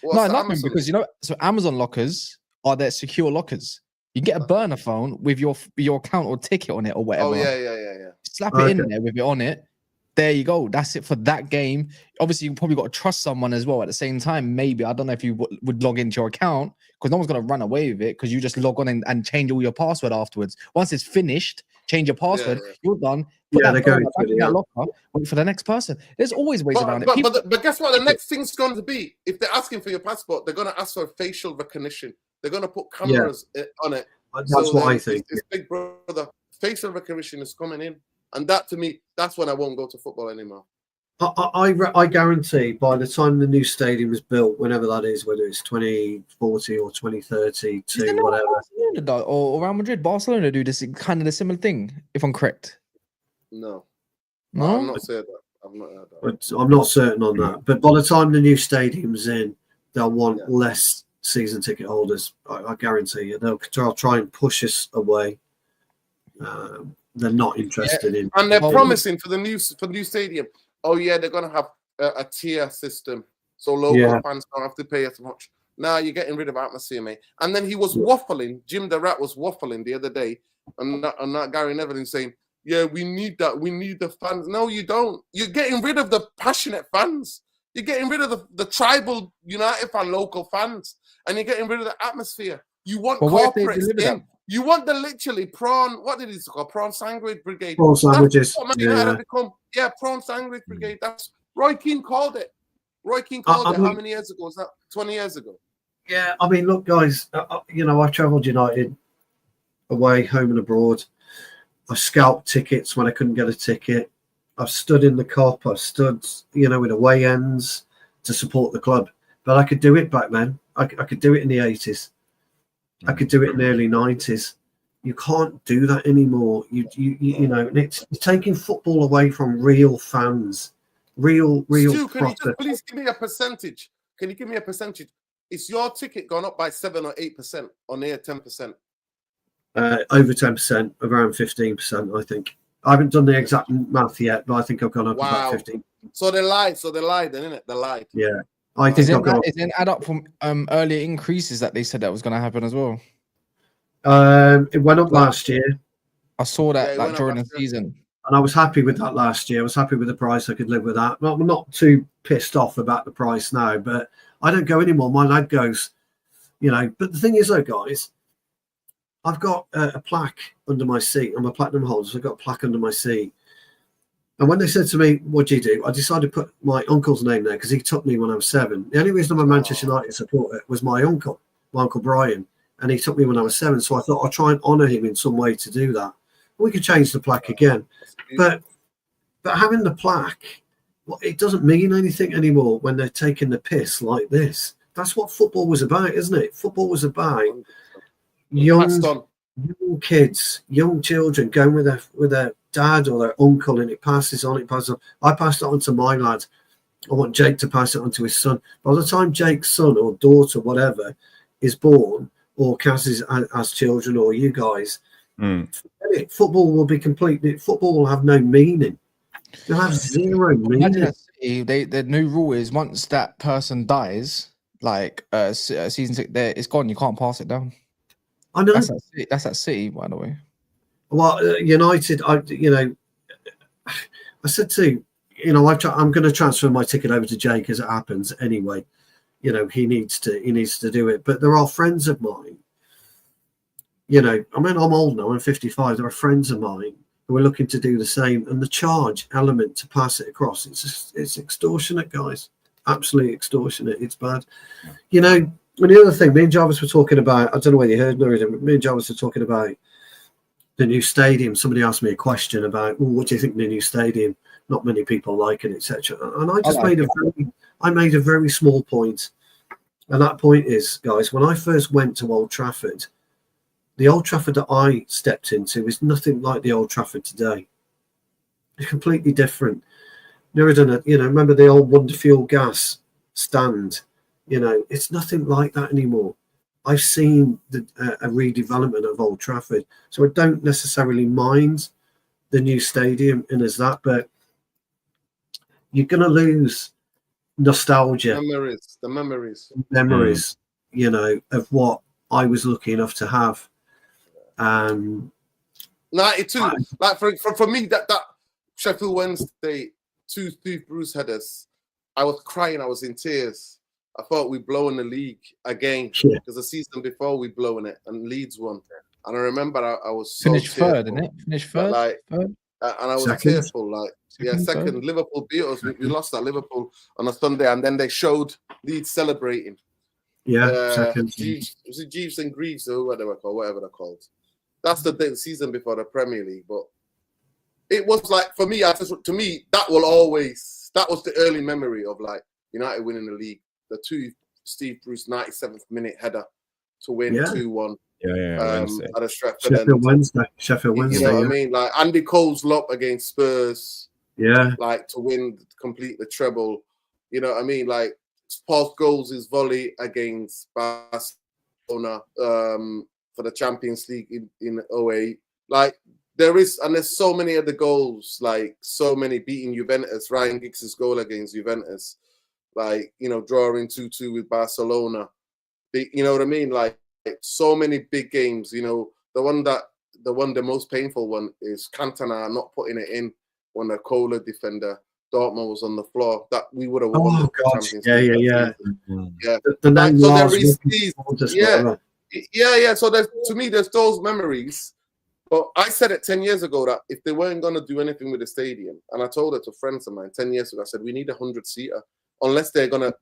No, nothing, because so Amazon lockers are their secure lockers. You get a burner phone with your account or ticket on it or whatever. Oh yeah. Slap it in there with it on it. There you go. That's it for that game. Obviously, you probably got to trust someone as well at the same time. Maybe, I don't know if you would log into your account, because no one's going to run away with it, because you just log on and change all your password afterwards. Once it's finished, change your password. You're done. They're going to that locker. Wait for the next person. There's always ways around it. But guess what? The next thing's going to be, if they're asking for your passport, they're going to ask for facial recognition. They're going to put cameras on it. That's what I think. It's Big Brother. Facial recognition is coming in. And that, to me, that's when I won't go to football anymore. I guarantee by the time the new stadium is built, whenever that is, whether it's 2040 or 2032, whatever. Barcelona or Real Madrid, Barcelona do this kind of a similar thing, if I'm correct. No, I'm not saying that. I've not heard that. But I'm not certain on that. But by the time the new stadium's in, they'll want less season ticket holders. I guarantee you. They'll try and push us away. They're not interested in, and they're promising for the new stadium. Oh yeah, they're gonna have a tier system, so local fans don't have to pay as much. Now you're getting rid of atmosphere, mate. And then he was waffling. Jim the Rat was waffling the other day, and that Gary Neville saying, "Yeah, we need that. We need the fans." No, you don't. You're getting rid of the passionate fans. You're getting rid of the tribal United fan, local fans, and you're getting rid of the atmosphere. You want corporates in. You want the literally prawn. What did he call? Prawn sandwich brigade. Prawn sandwiches. Prawn sandwich brigade. That's Roy Keane called it. Roy Keane called it. How many years ago was that? 20 years ago. Yeah, I mean, look, guys. I've travelled United away, home and abroad. I scalped tickets when I couldn't get a ticket. I've stood in the cop. I've stood, with away ends to support the club. But I could do it back then. I could do it in the 80s. I could do it in the early 90s. You can't do that anymore. You know, it's taking football away from real fans, real Stu, can you proper. just please give me a percentage? Can you give me a percentage? Is your ticket gone up by 7 or 8%, or near 10%? Over 10%, around 15%, I think. I haven't done the exact math yet, but I think I've gone up about 15. So they lied, then, innit? They lied. Yeah. I think I've gone up. Is it an add up from earlier increases that they said that was going to happen as well? It went up last year. I saw that during the season. And I was happy with that last year. I was happy with the price. I could live with that. Well, I'm not too pissed off about the price now, but I don't go anymore. My lad goes, you know. But the thing is, though, guys, I've got a plaque under my seat. I'm a platinum holder, so I've got a plaque under my seat. And when they said to me, what do you do? I decided to put my uncle's name there because he took me when I was 7. The only reason I'm a Manchester United supporter was my uncle Brian. And he took me when I was 7. So I thought I'll try and honour him in some way to do that. We could change the plaque again. But having the plaque, well, it doesn't mean anything anymore when they're taking the piss like this. That's what football was about, isn't it? Football was about young kids, young children going with their dad or their uncle, and it passes on. I passed it on to my lad. I want Jake to pass it on to his son. By the time Jake's son or daughter, whatever, is born, or Cass as children, or you guys, football will be completely. Football will have no meaning. It'll have zero meaning. The new rule is once that person dies, like season 6, it's gone. You can't pass it down. I know. That's at City, by the way. Well, United, I said to, I'm going to transfer my ticket over to Jake as it happens anyway. You know, he needs to do it. But there are friends of mine, you know, I mean, I'm old now, I'm 55. There are friends of mine who are looking to do the same. And the charge element to pass it across, it's extortionate, guys. Absolutely extortionate. It's bad. You know, and the other thing, me and Jarvis were talking about, I don't know whether you heard, Nuradin, but me and Jarvis were talking about the new stadium. Somebody asked me a question about, what do you think of the new stadium? Not many people like it, etc. And I just made a very small point. And that point is, guys, when I first went to Old Trafford, the Old Trafford that I stepped into is nothing like the Old Trafford today. It's completely different. Nuradin, you know, remember the old Wonderfuel gas stand? You know, it's nothing like that anymore. I've seen a redevelopment of Old Trafford, so I don't necessarily mind the new stadium in as that, but you're going to lose nostalgia, the memories, you know, of what I was lucky enough to have. 92, like for me, that Sheffield Wednesday 2 Steve Bruce headers, I was crying, I was in tears. I thought we'd blown the league again because the season before we blown it and Leeds won. And I remember I was so finished tearful. third, didn't it? Finished third, and I was tearful. Like second. Third. Liverpool beat us. We lost at Liverpool on a Sunday, and then they showed Leeds celebrating. Second. Was it Jeeves and Greaves or whatever they're called? That's the season before the Premier League. But it was like for me, to me, that was the early memory of like United winning the league. The 2 Steve Bruce 97th minute header to win 2-1. At a Sheffield Wednesday. You know what I mean? Like Andy Cole's lob against Spurs. Like to complete the treble. You know what I mean? Like Paul Scholes' volley against Barcelona for the Champions League in 08. Like there's so many of the goals, like so many beating Juventus. Ryan Giggs' goal against Juventus. Like, drawing 2-2 with Barcelona. You know what I mean? Like so many big games. The most painful one is Cantona not putting it in when the Kohler defender Dortmund was on the floor. That we would have won the Champions League. Yeah. So there's those memories. But I said it 10 years ago that if they weren't going to do anything with the stadium, and I told it to friends of mine 10 years ago, I said, we need a 100-seater. Unless they're going to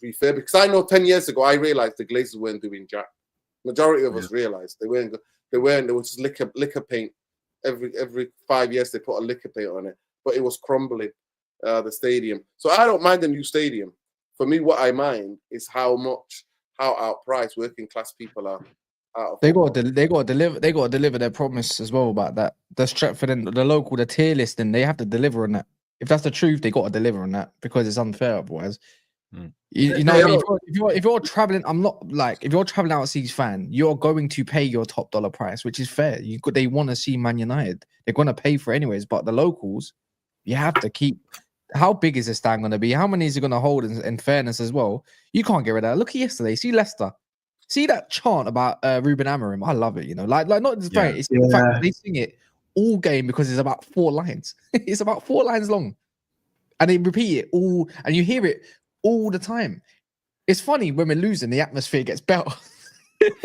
refurbish. Because I know 10 years ago, I realized the Glazers weren't doing jack. Majority of us realized they weren't. They was just liquor paint. Every 5 years, they put a liquor paint on it. But it was crumbling, the stadium. So I don't mind the new stadium. For me, what I mind is how outpriced working class people are. They got to deliver their promise as well about that. The Stratford and the local, the tier listing, they have to deliver on that. If that's the truth, they got to deliver on that because it's unfair otherwise. You know what I mean? If you're traveling, if you're traveling overseas fan, you're going to pay your top dollar price, which is fair. They want to see Man United. They're going to pay for it anyways. But the locals, you have to keep. How big is this stand going to be? How many is it going to hold? In fairness as well, you can't get rid of that. Look at yesterday. See Leicester. See that chant about Ruben Amorim. I love it. You know, like not just fact. It's the fact that they sing it all game because it's about 4 lines. It's about 4 lines long, and they repeat it all, and you hear it all the time. It's funny when we're losing, the atmosphere gets better.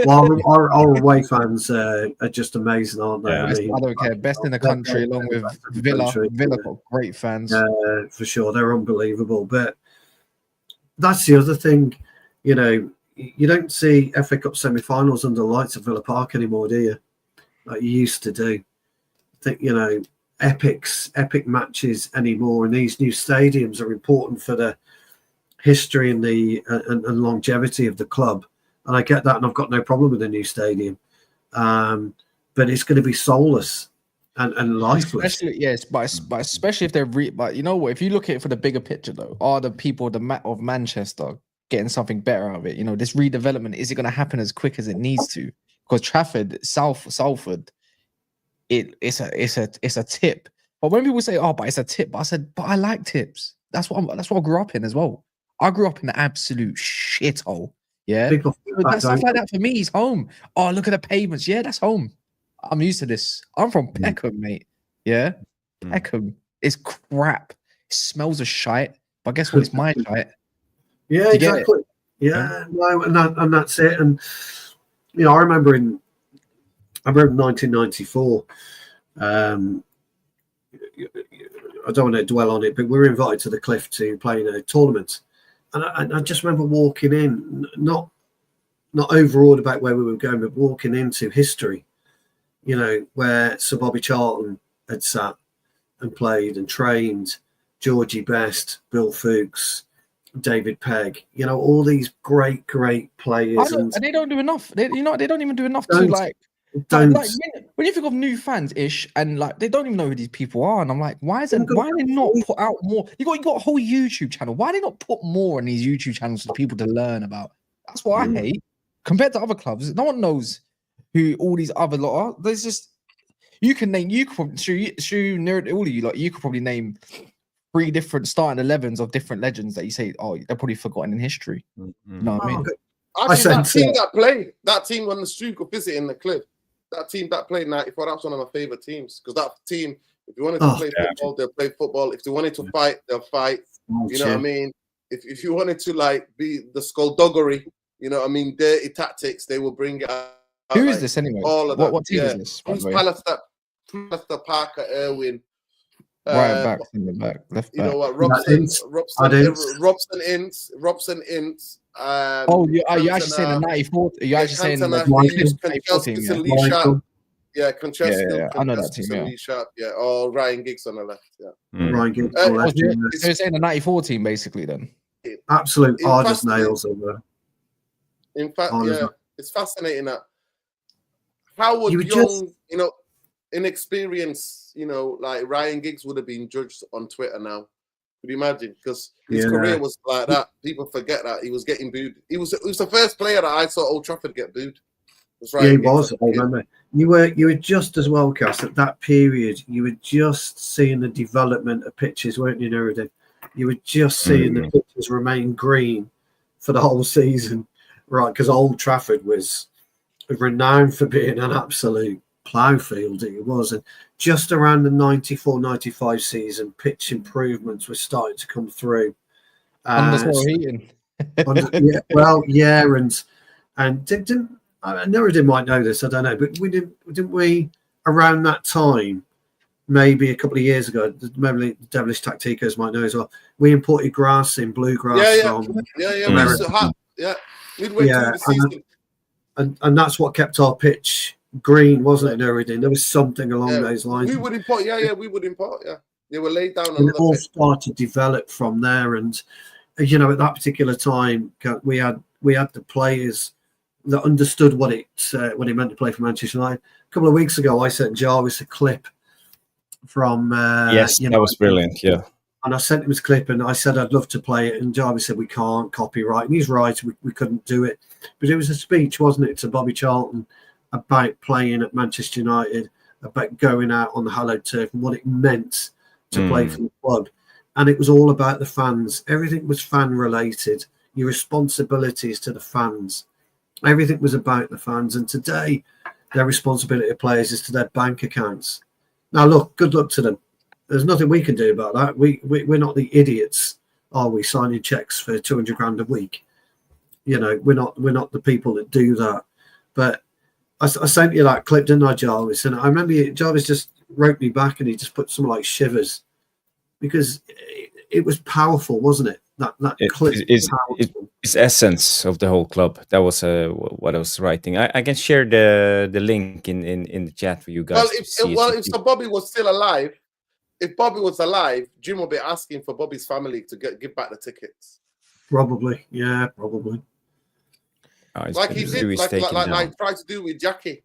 Well, our away fans are just amazing, aren't they? Yeah, I don't care. Best in the country, along with Villa. Villa got great fans. For sure. They're unbelievable. But that's the other thing, you know, you don't see FA Cup semi-finals under the lights of Villa Park anymore, do you? Like you used to do. I think, you know, epic matches anymore, and these new stadiums are important for the history and the and longevity of the club. And I get that, and I've got no problem with a new stadium. But it's going to be soulless and lifeless. But especially if they're but you know what? If you look at it for the bigger picture, though, are the people of Manchester getting something better out of it? You know, this redevelopment, is it going to happen as quick as it needs to? Because Trafford, Salford, it's a tip. But when people say, "Oh, but it's a tip," but I said, "But I like tips. That's what I grew up in as well. I grew up in an absolute shithole. Yeah, that stuff like that for me is home. Oh, look at the pavements. Yeah, that's home. I'm used to this. I'm from Peckham, mate. Yeah, Peckham is crap. It smells of shite. But guess what? It's my shite. Yeah, exactly. Yeah, no, and that's it. And you know, I remember in 1994. I don't want to dwell on it, but we were invited to the Cliff to play in a tournament. And I just remember walking in, not overawed about where we were going, but walking into history, you know, where Sir Bobby Charlton had sat and played and trained, Georgie Best, Bill Fuchs, David Pegg, you know, all these great players. And they don't do enough. They don't even do enough to like. Don't. Like when you think of new fans ish, and like they don't even know who these people are, and I'm like, why are they not put out more? You got a whole YouTube channel. Why are they not put more on these YouTube channels for people to learn about? That's what I hate. Compared to other clubs, no one knows who all these other lot are. There's just you could probably all of you like you could probably name 3 different starting 11s of different legends that you say, oh, they're probably forgotten in history. You know what I mean? I think that team on the streak of visiting the Cliff. That team that played 94, that's one of my favorite teams. Because that team, if you wanted to play football, they'll play football. If they wanted to fight, they'll fight. You know what I mean? If you wanted to like be the skullduggery, you know what I mean, dirty tactics, they will bring it out. Who is this anyway? All of that. What team is this? Bruce Pallister, Parker, Irwin. Right back, left back. You know what? Robson Ince. You're actually saying the 94. You're actually saying the 94 team. Yeah, Conchester. Yeah. I know that team. Lee Sharp, or Ryan Giggs on the left. Yeah, Ryan Giggs on the left. So you're saying the 94 team basically then? Absolute hard as nails over. In fact, it's fascinating that how would young, you know, inexperienced, you know, like Ryan Giggs would have been judged on Twitter now. Could you imagine? Because his career was like that. People forget that he was getting booed. He was the first player that I saw Old Trafford get booed. He was. I remember. You were just as well, Cass, at that period. You were just seeing the development of pitches, weren't you, Nuradin? You were just seeing the pitches remain green for the whole season, right? Because Old Trafford was renowned for being an absolute plough field. It was, and just around the 94-95 season, pitch improvements were starting to come through. Undersoil heating. And didn't I Nuradin might know this, I don't know, but didn't we around that time, maybe a couple of years ago, maybe the Devilish Tacticos might know as well, we imported grass in bluegrass from America. Midway through the season. And that's what kept our pitch green, wasn't it, Nuradin? There was something along those lines. We would import, we would import, They were laid down. And it all started to develop from there. And, you know, at that particular time, we had the players that understood what it meant to play for Manchester United. A couple of weeks ago, I sent Jarvis a clip from Yes, that was brilliant. Yeah. And I sent him his clip and I said I'd love to play it. And Jarvis said we can't copyright. And he's right, we couldn't do it. But it was a speech, wasn't it, to Bobby Charlton about playing at Manchester United, about going out on the hallowed turf and what it meant to play for the club. And it was all about the fans. Everything was fan related. Your responsibilities to the fans. Everything was about the fans. And today, their responsibility of players is to their bank accounts. Now, look, good luck to them. There's nothing we can do about that. We're not the idiots, are we, signing checks for 200 grand a week? You know, we're not the people that do that. But I sent you that clip, didn't I, Jarvis? And I remember Jarvis just wrote me back and he just put some like shivers because it was powerful, wasn't it? That clip is essence of the whole club. That was what I was writing. I can share the link in the chat for you guys. If Bobby was still alive, if Bobby was alive, Jim would be asking for Bobby's family to give back the tickets. Probably, yeah, probably. Like he did, like tried to do with Jackie.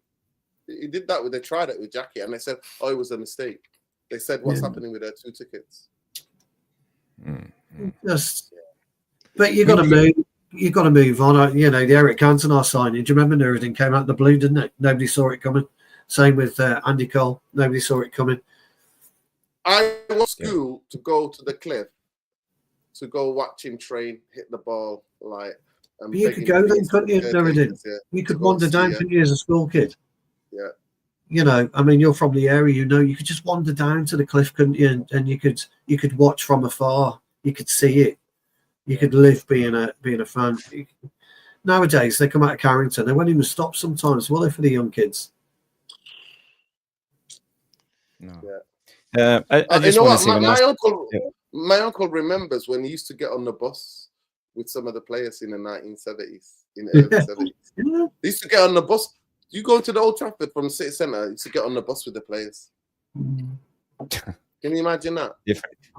He did that they tried it with Jackie, and they said, "Oh, it was a mistake." They said, "What's happening with their 2 tickets?" But you got to move. You got to move on. You know, the Eric Cantona signing. Do you remember Nuradin came out of the blue, didn't it? Nobody saw it coming. Same with Andy Cole. Nobody saw it coming. I was school to go to the cliff to go watch him train, hit the ball, like. But you could go then, couldn't you, Nuradin? You could wander down, couldn't you, as a school kid? Yeah. You know, I mean, you're from the area, you know, you could just wander down to the cliff, couldn't you? And you could watch from afar. You could see it. You could live being a fan. Nowadays, they come out of Carrington. They won't even stop sometimes, will they, for the young kids? No. Yeah. I just you know want what? to say my uncle remembers when he used to get on the bus with some of the players in the 1970s, in the early 70s. Yeah. They used to get on the bus. You go to the Old Trafford from City Centre, you used to get on the bus with the players. Can you imagine that?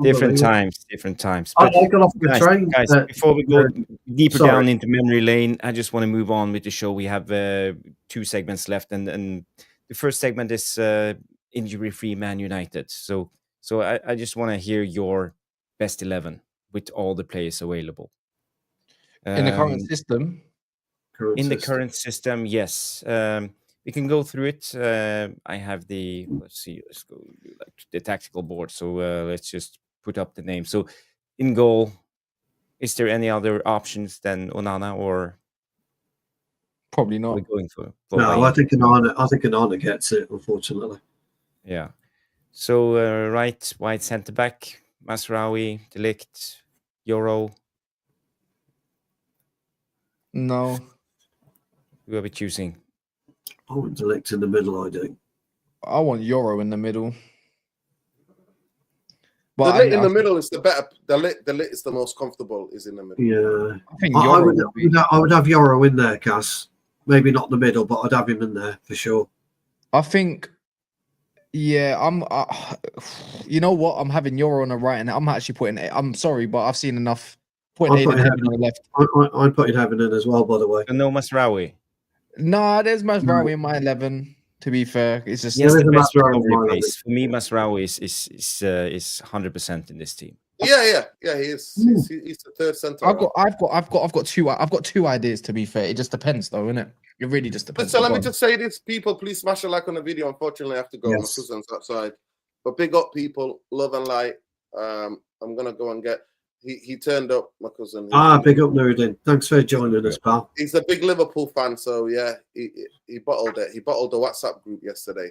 Different times. I got off the train. Guys, before we go deeper down into memory lane, I just want to move on with the show. We have 2 segments left, and the first segment is injury-free Man United. So I just want to hear your best 11 with all the players available. In the current system? The current system, yes. We can go through it. I have let's go like the tactical board. So let's just put up the name. So in goal, is there any other options than Onana, or probably not? We're going for no, I think Onana gets it, unfortunately. Yeah. So right, wide centre back, Masraoui, De Ligt, Euro. No. Who are we choosing? I want De Ligt in the middle, I do. I want Euro in the middle. But the Ligt in the middle is the better. The Ligt is the most comfortable. Is in the middle. Yeah, I think Euro I would have Euro in there, Cass. Maybe not the middle, but I'd have him in there for sure. I think. Yeah, you know what? I'm having Euro on the right, and I'm actually putting. I'm sorry, but I've seen enough. Putting Aiden on the left. I'm putting Heaven in as well, by the way. So no Masraoui. No, there's Masraoui in my 11. To be fair, it's just the best recovery pace. For me, Masraoui is 100% in this team. Yeah. He is. He's the third centre. I've got two ideas. To be fair, it just depends, though, innit? It really just depends. So let me just say this, people. Please smash a like on the video. Unfortunately, I have to go. My cousin's outside. But big up, people. Love and light. I'm gonna go and get. He turned up, my cousin. Big up, Nuradin. Thanks for joining us, pal. He's a big Liverpool fan, so yeah, he bottled it. He bottled the WhatsApp group yesterday,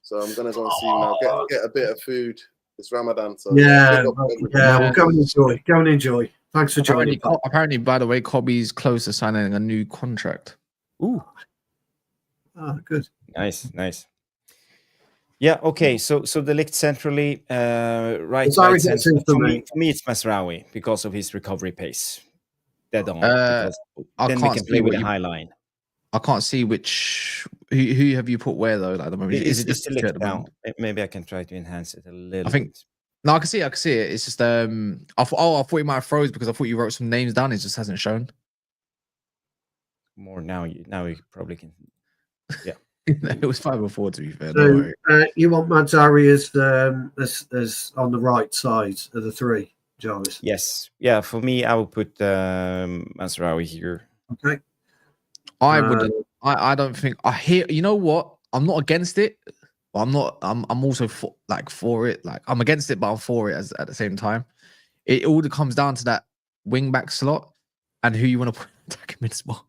so I'm gonna go and see him now. Get a bit of food. It's Ramadan, so well, go and enjoy. Go and enjoy. Thanks for joining. Apparently, by the way, Kobe's close to signing a new contract. Ooh, good. Nice. Yeah, okay. So De Ligt centrally, right center. For me, it's Masraoui because of his recovery pace. Dead on. Then we can play with a high line. I can't see who have you put where though. Like the moment is it just De Ligt now? Maybe I can try to enhance it a little. I think. No, I can see it. It's just I thought you might have froze because I thought you wrote some names down. It just hasn't shown. more now. Now you probably can. Yeah. It was 5-4 to be fair. So Don't worry. you want Mazzari as on the right side of the three, Jarvis? Yes. Yeah. For me, I will put Mazraoui here. Okay. I wouldn't. I don't think. I hear. You know what? I'm not against it. But I'm not. I'm also for it. Like I'm against it, but I'm for it at the same time. It all comes down to that wing back slot and who you want to put attacking mid spot.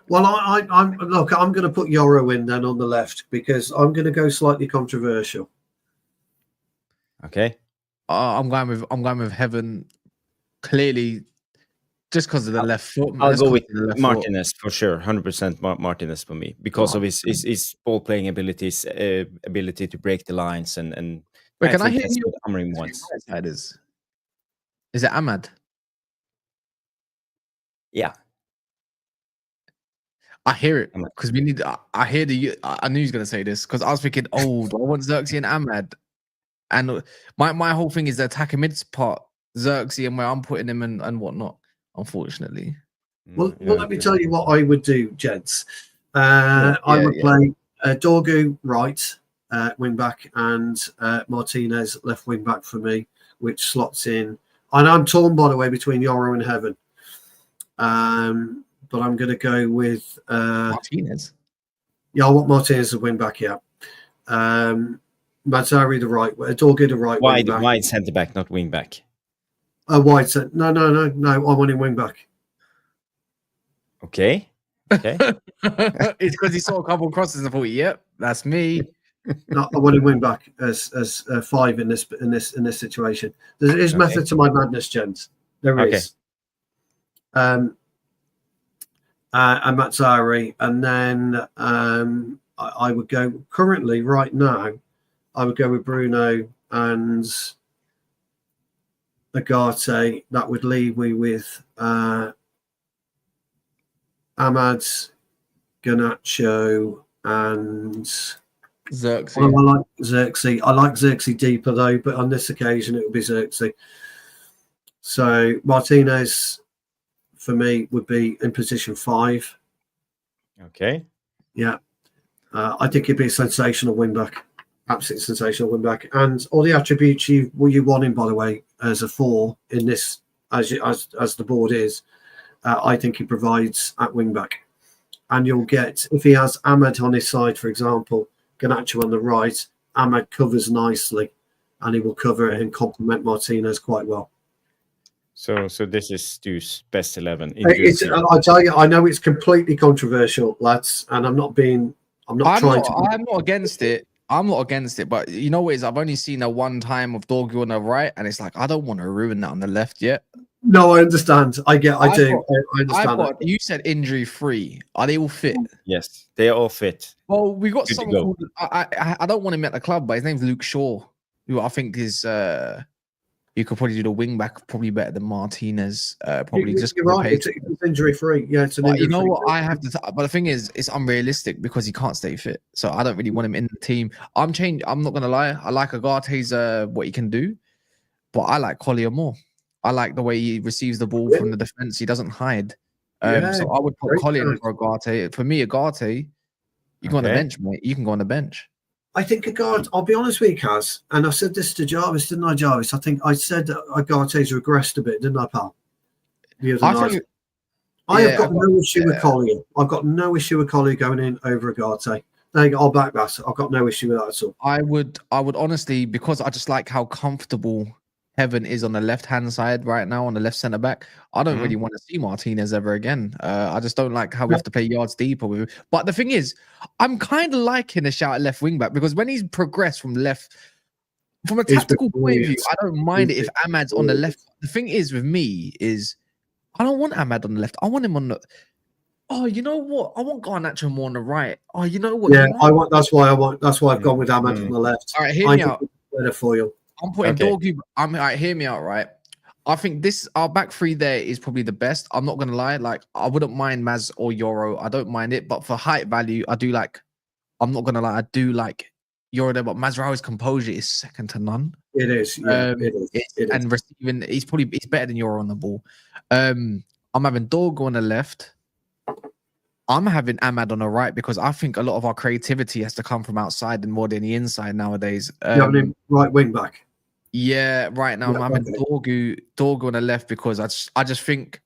Well, I'm going to put Yoro in then on the left because I'm going to go slightly controversial. Okay. I'm going with Heaven. Clearly, just because of the left foot. I'll go with Martinez for sure. 100% Martinez for me because of his ball playing abilities, ability to break the lines, and wait, can I hear that's you? what Amorim wants. Is it Ahmad? Yeah. I hear it because we need. I hear the. I knew he was gonna say this because I was thinking, oh, do I want Xerxes and Ahmad? And my whole thing is the attacking mid part, Xerxes and where I'm putting him and whatnot. Unfortunately. Well, let me tell you what I would do, gents. I would play Dorgu right wing back and Martinez left wing back for me, which slots in. And I'm torn, by the way, between Yoro and Heaven. But I'm going to go with Martinez. Yeah, I want Martinez as wing back. Yeah, Mazzari the right, Dorgu the right. Wide centre back, not wing back. Wide centre. No. I want him wing back. Okay. It's because he saw a couple of crosses and thought, "Yep, that's me." No, I want him wing back as 5 in this situation. There is method to my madness, gents. There is. And Mazzari, and then I would go currently right now. I would go with Bruno and Agate. That would leave me with Ahmad, Garnacho, and Xerxes. I like Xerxes. I like Xerxes deeper though, but on this occasion it would be Xerxes. So Martinez for me would be in position 5. Okay. Yeah. I think he'd be a sensational wing back. Absolutely sensational wing back. And all the attributes you want him, by the way, as a 4 in this, as the board is, I think he provides at wing back. And you'll get, if he has Ahmad on his side, for example, Garnacho on the right, Ahmad covers nicely and he will cover it and complement Martinez quite well. So this is Stu's best 11. I tell you, I know it's completely controversial, lads, and I'm not against it. I'm not against it, but you know what is? I've only seen a one time of Dorgu on the right, and it's like I don't want to ruin that on the left yet. No, I understand. I do. I understand that. You said injury free. Are they all fit? Yes, they are all fit. Well, we got someone called. I don't want him at the club, but his name's Luke Shaw, who I think is. You could probably do the wing back probably better than Martinez. Probably just you're right. It's injury free. Yeah, it's an injury. You know what? I have to. But the thing is, it's unrealistic because he can't stay fit. So I don't really want him in the team. I'm not gonna lie. I like Agate's what he can do, but I like Collier more. I like the way he receives the ball from the defense. He doesn't hide. So I would put Collier for Agate. For me, Agate, you can go on the bench, mate. You can go on the bench. I think Agate, I'll be honest with you, Kaz, and I said this to Jarvis, didn't I, Jarvis? I think I said that Agate's regressed a bit, didn't I, pal? The other night. I have got no issue with Collier. I've got no issue with Collier going in over Agate. I'll back that. I've got no issue with that at all. I would honestly, because I just like how comfortable Heaven is on the left-hand side right now, on the left centre back. I don't really want to see Martinez ever again. I just don't like how we have to play yards deeper with him. But the thing is, I'm kind of liking the shout at left wing back because when he's progressed from left, from a tactical point of view, I don't mind it if Ahmad's on the left. The thing is with me is I don't want Ahmad on the left. I want him on the. Oh, you know what? I want Garnacho more on the right. Oh, you know what? Yeah, I want. That's why I've gone with Ahmad on the left. All right, hear me out. Better for you. I'm putting Dorgu. All right, hear me out, right? I think our back 3 there is probably the best. I'm not gonna lie. Like, I wouldn't mind Maz or Yoro. I don't mind it, but for height value, I do like. I'm not gonna lie. I do like Yoro there, but Mazraoui's composure is second to none. It is. Yeah, it is. And receiving, he's better than Yoro on the ball. I'm having Dorgu on the left. I'm having Ahmad on the right because I think a lot of our creativity has to come from outside and more than the inside nowadays. You having him right wing back? Yeah, right now I'm having Dorgu on the left because I just think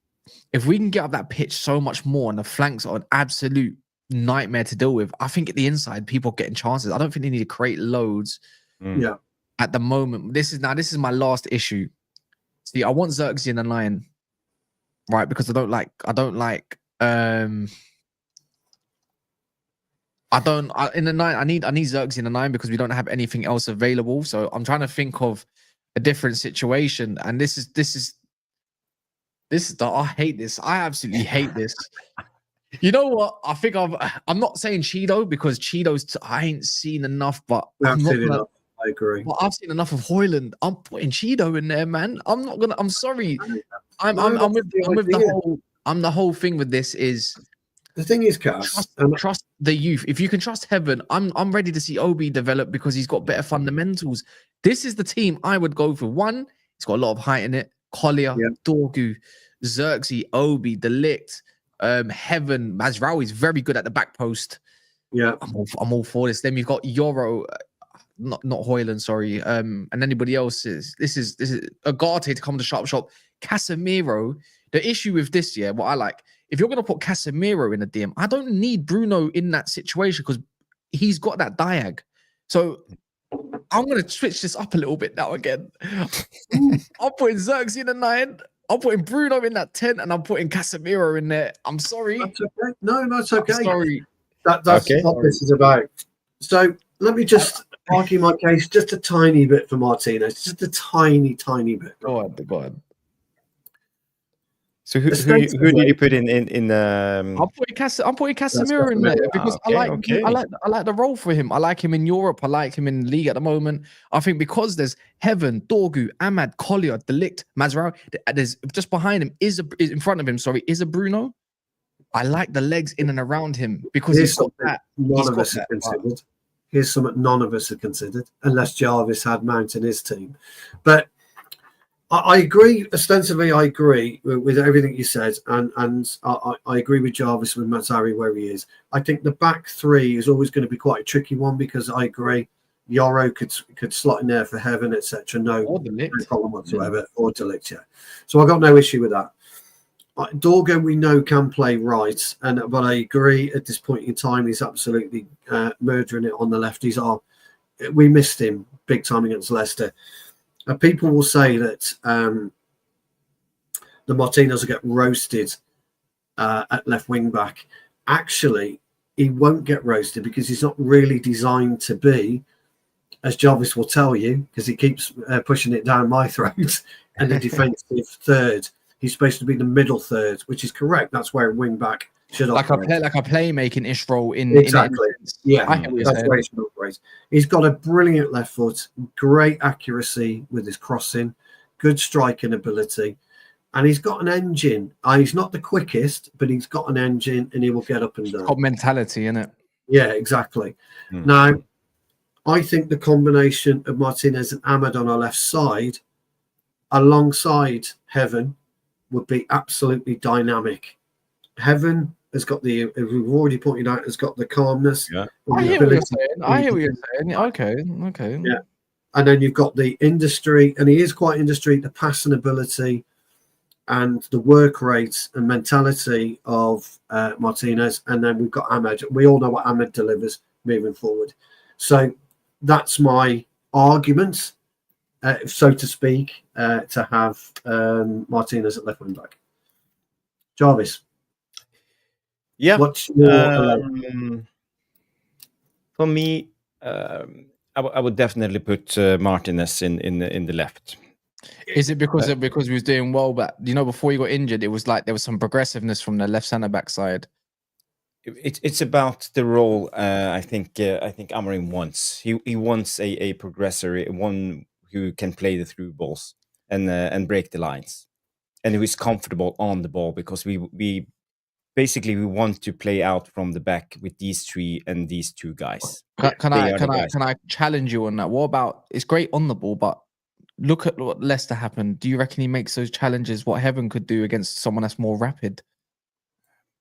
if we can get up that pitch so much more and the flanks are an absolute nightmare to deal with, I think at the inside people are getting chances. I don't think they need to create loads. Yeah. At the moment, this is my last issue. See, I want Xerxes in the 9, right? Because I don't like in the 9. I need Xerxes in the 9 because we don't have anything else available. So I'm trying to think of a different situation, and this is I hate this. I absolutely hate this. You know what? I think I'm not saying Cheeto because I ain't seen enough, but I've seen enough. I agree. But I've seen enough of Hoyland. I'm putting Cheeto in there, man. I'm sorry. I'm the whole thing with this is the thing is, Cass, trust the youth. If you can trust Heaven, I'm ready to see Obi develop because he's got better fundamentals. This is the team I would go for. One, it's got a lot of height in it. Collier, Dorgu, Xerxes, Obi, Delict, Heaven, Mazraoui is very good at the back post. Yeah, I'm all for this. Then you've got Yoro, not Hoyland, sorry. And anybody else this is Agate to come to sharp shop. Casemiro. The issue with this year, what I like, if you're gonna put Casemiro in a DM, I don't need Bruno in that situation because he's got that diag. So I'm gonna switch this up a little bit now again. I'm putting Xerxes in the 9. I'm putting Bruno in that 10, and I'm putting Casemiro in there. I'm sorry. That's okay. No, that's okay. I'm sorry. That's what this is about. So let me just argue my case just a tiny bit for Martinez, just a tiny bit. Go on. So who did you put in? I'm putting Casemiro in there because I like the role for him. I like him in Europe. I like him in league at the moment. I think because there's Heaven, Dorgu, Ahmad, Collier, Delict, Mazraoui. There's just behind him is in front of him. Sorry, is a Bruno. I like the legs in and around him because he's got that. None of us are considered. Here's something none of us are considered, unless Jarvis had Mount in his team. But I agree. Ostensibly, I agree with everything you said, and I agree with Jarvis with Mazraoui where he is. I think the back three is always going to be quite a tricky one because I agree. Yoro could slot in there for Heaven, etc. No problem whatsoever. Or Delict, yeah. So I got no issue with that. Dorgo, we know, can play right, but I agree at this point in time he's absolutely murdering it on the left. We missed him big time against Leicester. People will say that the Martinez will get roasted at left wing back. Actually, he won't get roasted because he's not really designed to be, as Jarvis will tell you, because he keeps pushing it down my throat, and the defensive third. He's supposed to be the middle third, which is correct. That's where a wing back should operate. Like a playmaking-ish role in exactly. That's where he should operate. He's got a brilliant left foot, great accuracy with his crossing, good striking ability, and he's got an engine. He's not the quickest, but he's got an engine, and he will get up and down. Got mentality in it. Yeah, exactly. Now, I think the combination of Martinez and Ahmad on our left side, alongside Heaven, would be absolutely dynamic. Heaven has got we've already pointed out, has got the calmness. Yeah. I hear what you're saying. Okay. Yeah. And then you've got the industry, and he is quite industry, the passing ability and the work rate and mentality of Martinez. And then we've got Ahmed. We all know what Ahmed delivers moving forward. So that's my argument. So to speak, to have Martinez at left wing back. Jarvis. Yeah. What's your for me, I would definitely put Martinez in the left. Is it because he was doing well, but before he got injured, it was like there was some progressiveness from the left centre back side? It's about the role. I think Amorim wants. He wants a progressor, one who can play the through balls and break the lines, and who is comfortable on the ball, because we basically want to play out from the back with these three and these two guys. Can I challenge you on that? What about, it's great on the ball, but look at what Leicester happened. Do you reckon he makes those challenges what Heaven could do against someone that's more rapid?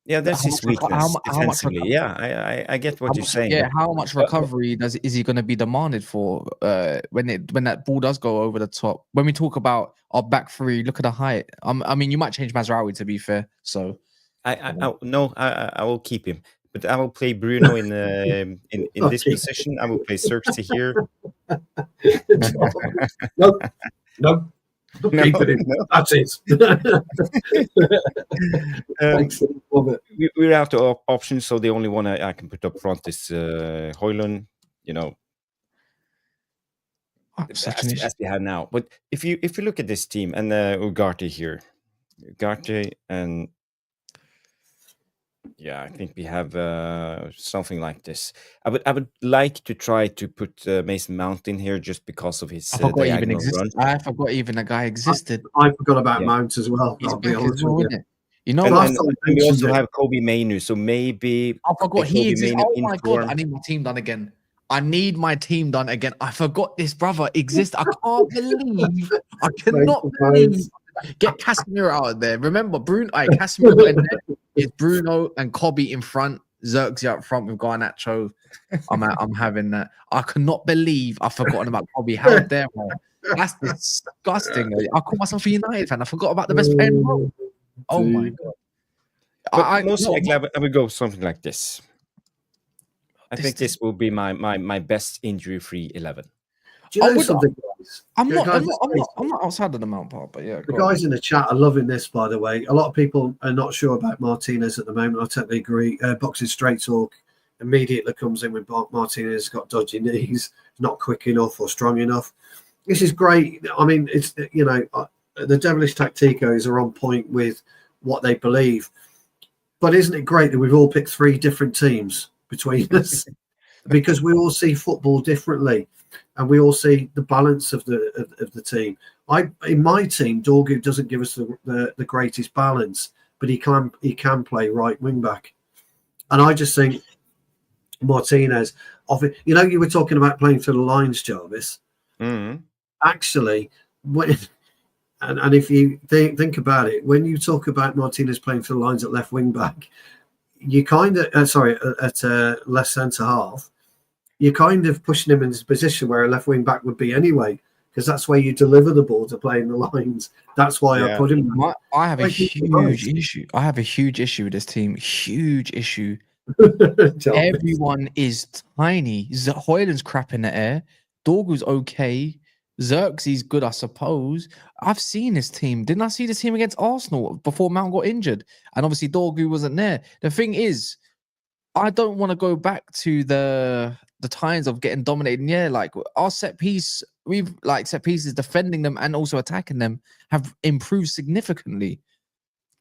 Yeah, that's How his much, reco- weakness how much, defensively. reco- Yeah, I get how what you're much, saying, yeah, but how much recovery is he going to be demanded for when that ball does go over the top? When we talk about our back three, look at the height. I mean, you might change Mazraoui to be fair. So I will keep him, but I will play Bruno in this Okay. position. I will play Xerxes here. Nope. Nope. No, Keep it in. no. That's it. Excellent. Love it. We're out of options, so the only one I can put up front is Højlund. You know, such an issue. as we have now. But if you look at this team and Ugarte here, Ugarte and yeah, I think we have something like this. I would like to try to put Mason Mount in here just because of his I forgot even diagonal run. existed. I forgot even that guy existed. I forgot about Yeah. Mount as well. He's I'll be back as honest well, with isn't you. it? You know And, what? and, and we also have Kobe Mainu, so maybe I forgot he Kobe exists. Mainu Oh in my god! form. I need my team done again. I need my team done again. I forgot this brother exists. I can't believe. I cannot believe. Get Casemiro out of there. Remember, Bruno. Casemiro in there. It's Bruno and Kobe in front. Xerxes up front with Garnacho. I'm having that. I cannot believe I've forgotten about Kobe. How dare I? That's disgusting. I call myself a United fan. I forgot about the best player in the world. Oh my god. But most likely, I would go something like this. I think this will be my best injury-free 11. Do you know something, guys? I'm not outside of the mount part, but yeah. The guys in the chat are loving this, by the way. A lot of people are not sure about Martinez at the moment. I totally agree. Boxing Straight Talk immediately comes in with Martinez has got dodgy knees, not quick enough or strong enough. This is great. I mean, it's the devilish tacticos are on point with what they believe. But isn't it great that we've all picked 3 different teams between us? Because we all see football differently, and we all see the balance of the team. In my team, Dorgu doesn't give us the greatest balance, but he can play right wing back, and I just think Martinez. You were talking about playing through the lines, Jarvis. Mm-hmm. Actually, when and if you think about it, when you talk about Martinez playing through the lines at left wing back, you kind of at left centre half. You're kind of pushing him in this position where a left wing back would be anyway, because that's where you deliver the ball to play in the lines. That's why I put him. I have a huge issue. I have a huge issue with this team. Huge issue. Everyone is tiny. Højlund's crap in the air. Dorgu's okay. Xerxes good, I suppose. I've seen this team. Didn't I see this team against Arsenal before Mount got injured? And obviously Dorgu wasn't there. The thing is, I don't want to go back to the times of getting dominated. Yeah, like our set pieces defending them and also attacking them have improved significantly.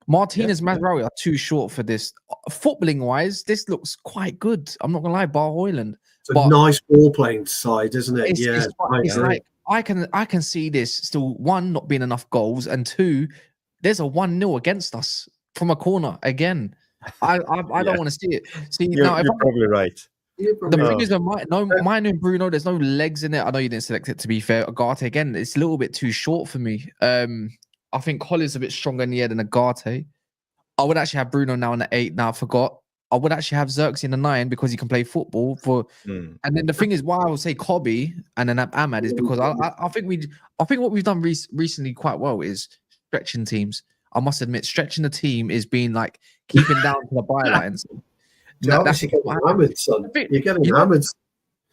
Martinez, Mazraoui are too short for this. Footballing wise, this looks quite good. I'm not gonna lie, bar Højlund. It's a nice ball playing side, isn't it? It's like I can see this still, one, not being enough goals, and 2, there's a 1-0 against us from a corner again. I don't want to see it. You're probably right. The thing is, mine and Bruno, there's no legs in it. I know you didn't select it, to be fair. Ugarte, again, it's a little bit too short for me. I think Collins a bit stronger in the air than Ugarte. I would actually have Bruno now in the 8. Now I forgot. I would actually have Xerxes in the 9 because he can play football. And then the thing is, why I would say Kobe and then Ahmad is because I think what we've done recently quite well is stretching teams. I must admit, stretching the team is being like keeping down to the bylines. That's you're getting hammered, son. You're getting hammered.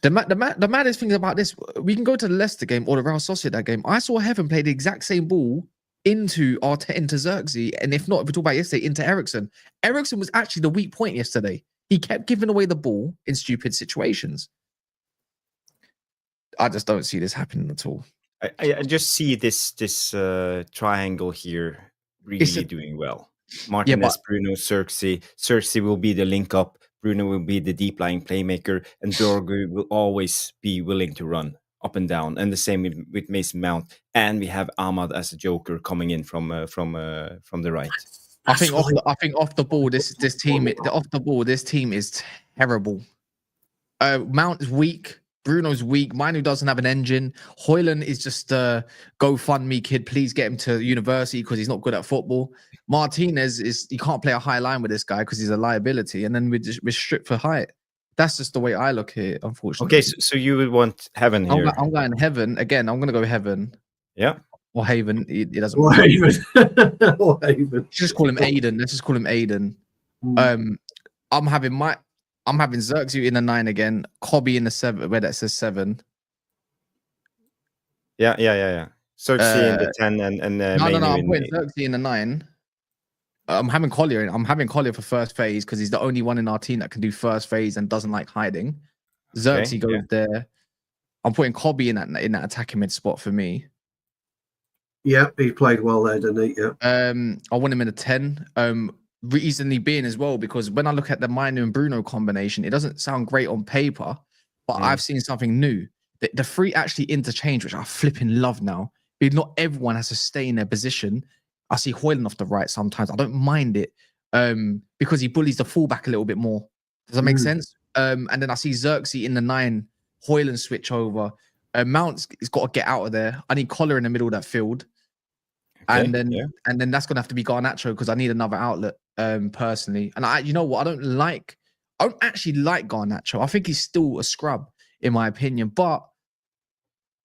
The maddest thing about this, we can go to the Leicester game or the Real Sociedad game. I saw Heaven play the exact same ball into Xerxes, and if not, if we talk about yesterday, into Eriksen. Eriksen was actually the weak point yesterday. He kept giving away the ball in stupid situations. I just don't see this happening at all. I just see this triangle here really doing well. Martinez, Bruno, Xerxes. Xerxes will be the link up. Bruno will be the deep lying playmaker, and Dorgu will always be willing to run up and down. And the same with Mason Mount. And we have Ahmad as a joker coming in from the right. I think off the ball, this team is terrible. Mount is weak. Bruno's weak. Manu doesn't have an engine. Højlund is just a GoFundMe kid. Please get him to university because he's not good at football. Martinez you can't play a high line with this guy because he's a liability. And then we're stripped for height. That's just the way I look at it, unfortunately. Okay, so you would want Heaven here. I'm going Heaven. Again, I'm going to go Heaven. Yeah. Or Haven. It doesn't Or matter. Haven. Or Haven. Let's just call him Aiden. I'm having Xerxes in the 9 again, Kobe in the 7, where that says 7. Yeah. Xerxes in the 10 and no. I'm putting Xerxes in the 9. I'm having Collier. I'm having Collier for first phase because he's the only one in our team that can do first phase and doesn't like hiding. Xerxes goes there. I'm putting Kobe in that attacking mid spot for me. Yeah, he played well there, didn't he? Yeah. I want him in a 10. Reasonably being as well, because when I look at the Manu and Bruno combination, it doesn't sound great on paper, but I've seen something new. The 3 actually interchange, which I flipping love now. Because not everyone has to stay in their position. I see Højlund off the right sometimes. I don't mind it because he bullies the fullback a little bit more. Does that make sense? And then I see Xerxes in the 9, Højlund switch over. Mount's got to get out of there. I need Collar in the middle of that field. Okay, and then that's going to have to be Garnacho because I need another outlet personally. And you know what? I don't actually like Garnacho. I think he's still a scrub in my opinion, but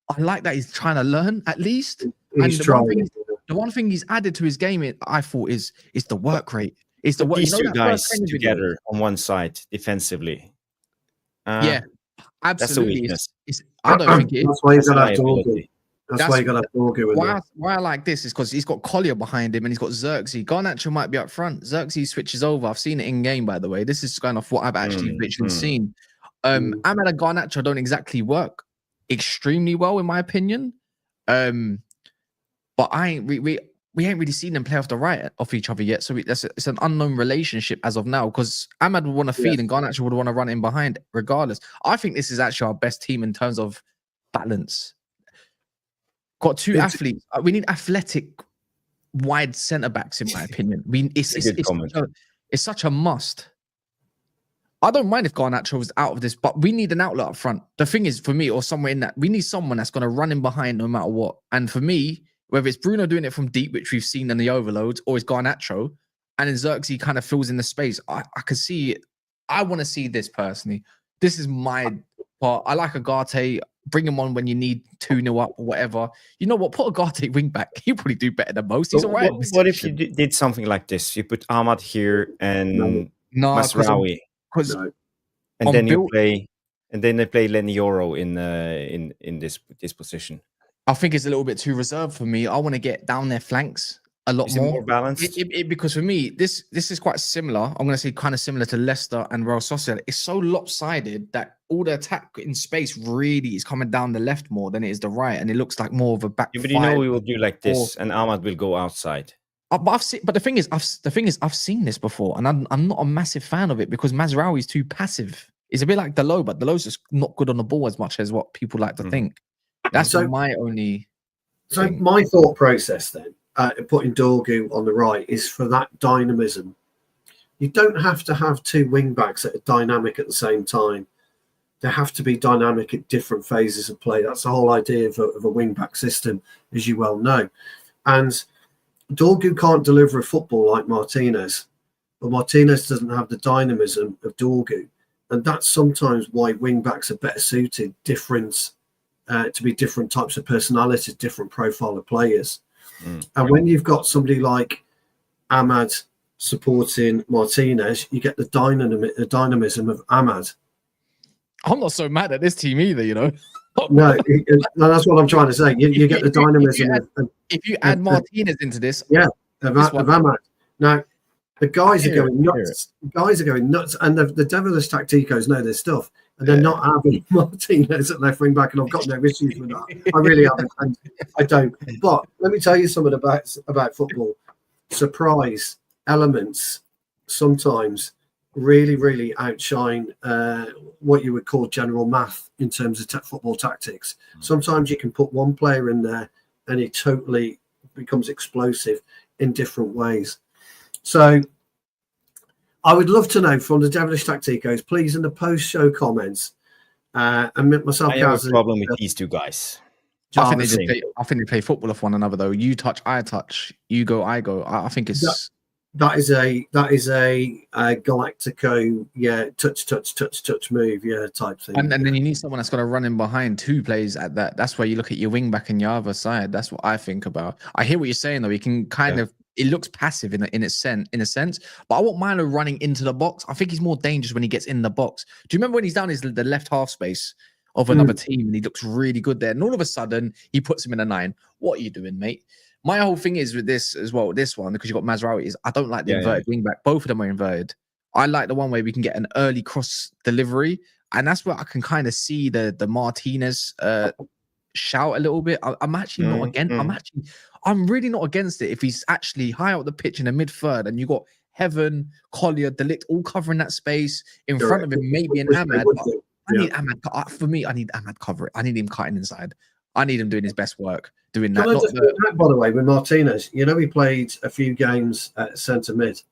I like that he's trying to learn at least. He's trying. The one thing he's added to his game, I thought, is the work rate. It's the work. These two guys together on one side defensively. Yeah, absolutely. I don't think it is. That's why he's got to have That's why you got to have Dorgu in there. Why I like this is because he's got Collier behind him and he's got Xerxes. Garnacho might be up front. Xerxes switches over. I've seen it in game, by the way. This is going off what I've actually literally seen. Amad and Garnacho don't exactly work extremely well, in my opinion. But we ain't really seen them play off the right off each other yet. So it's an unknown relationship as of now because Amad would want to feed and Garnacho would want to run in behind regardless. I think this is actually our best team in terms of balance. Got 2 athletes. We need athletic, wide centre backs, in my opinion. It's such a must. I don't mind if Garnacho was out of this, but we need an outlet up front. The thing is, for me, or somewhere in that, we need someone that's going to run in behind no matter what. And for me, whether it's Bruno doing it from deep, which we've seen in the overloads, or it's Garnacho, and then Xerxes kind of fills in the space, I can see it. I want to see this personally. This is my part. I like Agate. Bring him on when you need 2-0 up or whatever. You know what? Put Agate wing back. He'll probably do better than most. He's all right. What if you did something like this? You put Ahmad here and Masraoui. And then you play, and then they play Lenioro in this position. I think it's a little bit too reserved for me. I want to get down their flanks a lot more balanced. Because for me, this is quite similar. I'm going to say kind of similar to Leicester and Real Sociedad. It's so lopsided that all the attack in space really is coming down the left more than it is the right, and it looks like more of a back. Yeah, but you know we will do like this, and Ahmad will go outside. But the thing is, I've seen this before, and I'm not a massive fan of it because Mazraoui is too passive. It's a bit like Dalot, but Dalot's just not good on the ball as much as what people like to think. That's my only. So my thought process then, putting Dorgu on the right, is for that dynamism. You don't have to have 2 wing backs that are dynamic at the same time. They have to be dynamic at different phases of play. That's the whole idea of a wing back system, as you well know. And Dorgu can't deliver a football like Martinez, but Martinez doesn't have the dynamism of Dorgu. And that's sometimes why wing backs are better suited, to be different types of personalities, different profile of players. And when you've got somebody like Ahmad supporting Martinez, you get the dynamism of Ahmad. I'm not so mad at this team either, you know. No, that's what I'm trying to say. You get the dynamism. If you add Martinez into this, of Ahmad. Now, the guys are going nuts. Guys are going nuts, and the devilish tacticos know their stuff, and they're not having Martinez at left wing back, and I've got no issues with that. I really haven't, and I don't. But let me tell you something about football. Surprise elements sometimes really, really outshine what you would call general math in terms of football tactics. Sometimes you can put one player in there, and it totally becomes explosive in different ways. So I would love to know from the Devilish Tacticos, please, in the post-show comments, and myself, I have a Kaz, problem with these two guys. I think Jarvis, I think they play football off one another though. You touch, I touch. You go, I go. I think it's that is a Galactico, touch move, type thing. and then you need someone that's got to run in behind two plays at that. That's where you look at your wing back and your other side. That's what I think about. I hear what you're saying though. He can kind of, it looks passive in a sense, but I want Milo running into the box. I think he's more dangerous when he gets in the box. Do you remember when he's down the left half space of another team and he looks really good there, and all of a sudden he puts him in a 9? What are you doing, mate? My whole thing is with this as well, this one, because you've got Mazraoui, is I don't like the inverted wing back. Both of them are inverted. I like the one where we can get an early cross delivery, and that's where I can kind of see the Martinez shout a little bit. I'm actually not against. I'm really not against it if he's actually high up the pitch in the mid third, and you got Heaven, Collier, Delict all covering that space in front of him, maybe an Ahmad. I need Ahmad. For me, I need Ahmad cover it. I need him cutting inside. I need him doing his best work doing that. Can I just do that, by the way, with Martinez? You know, he played a few games at centre mid.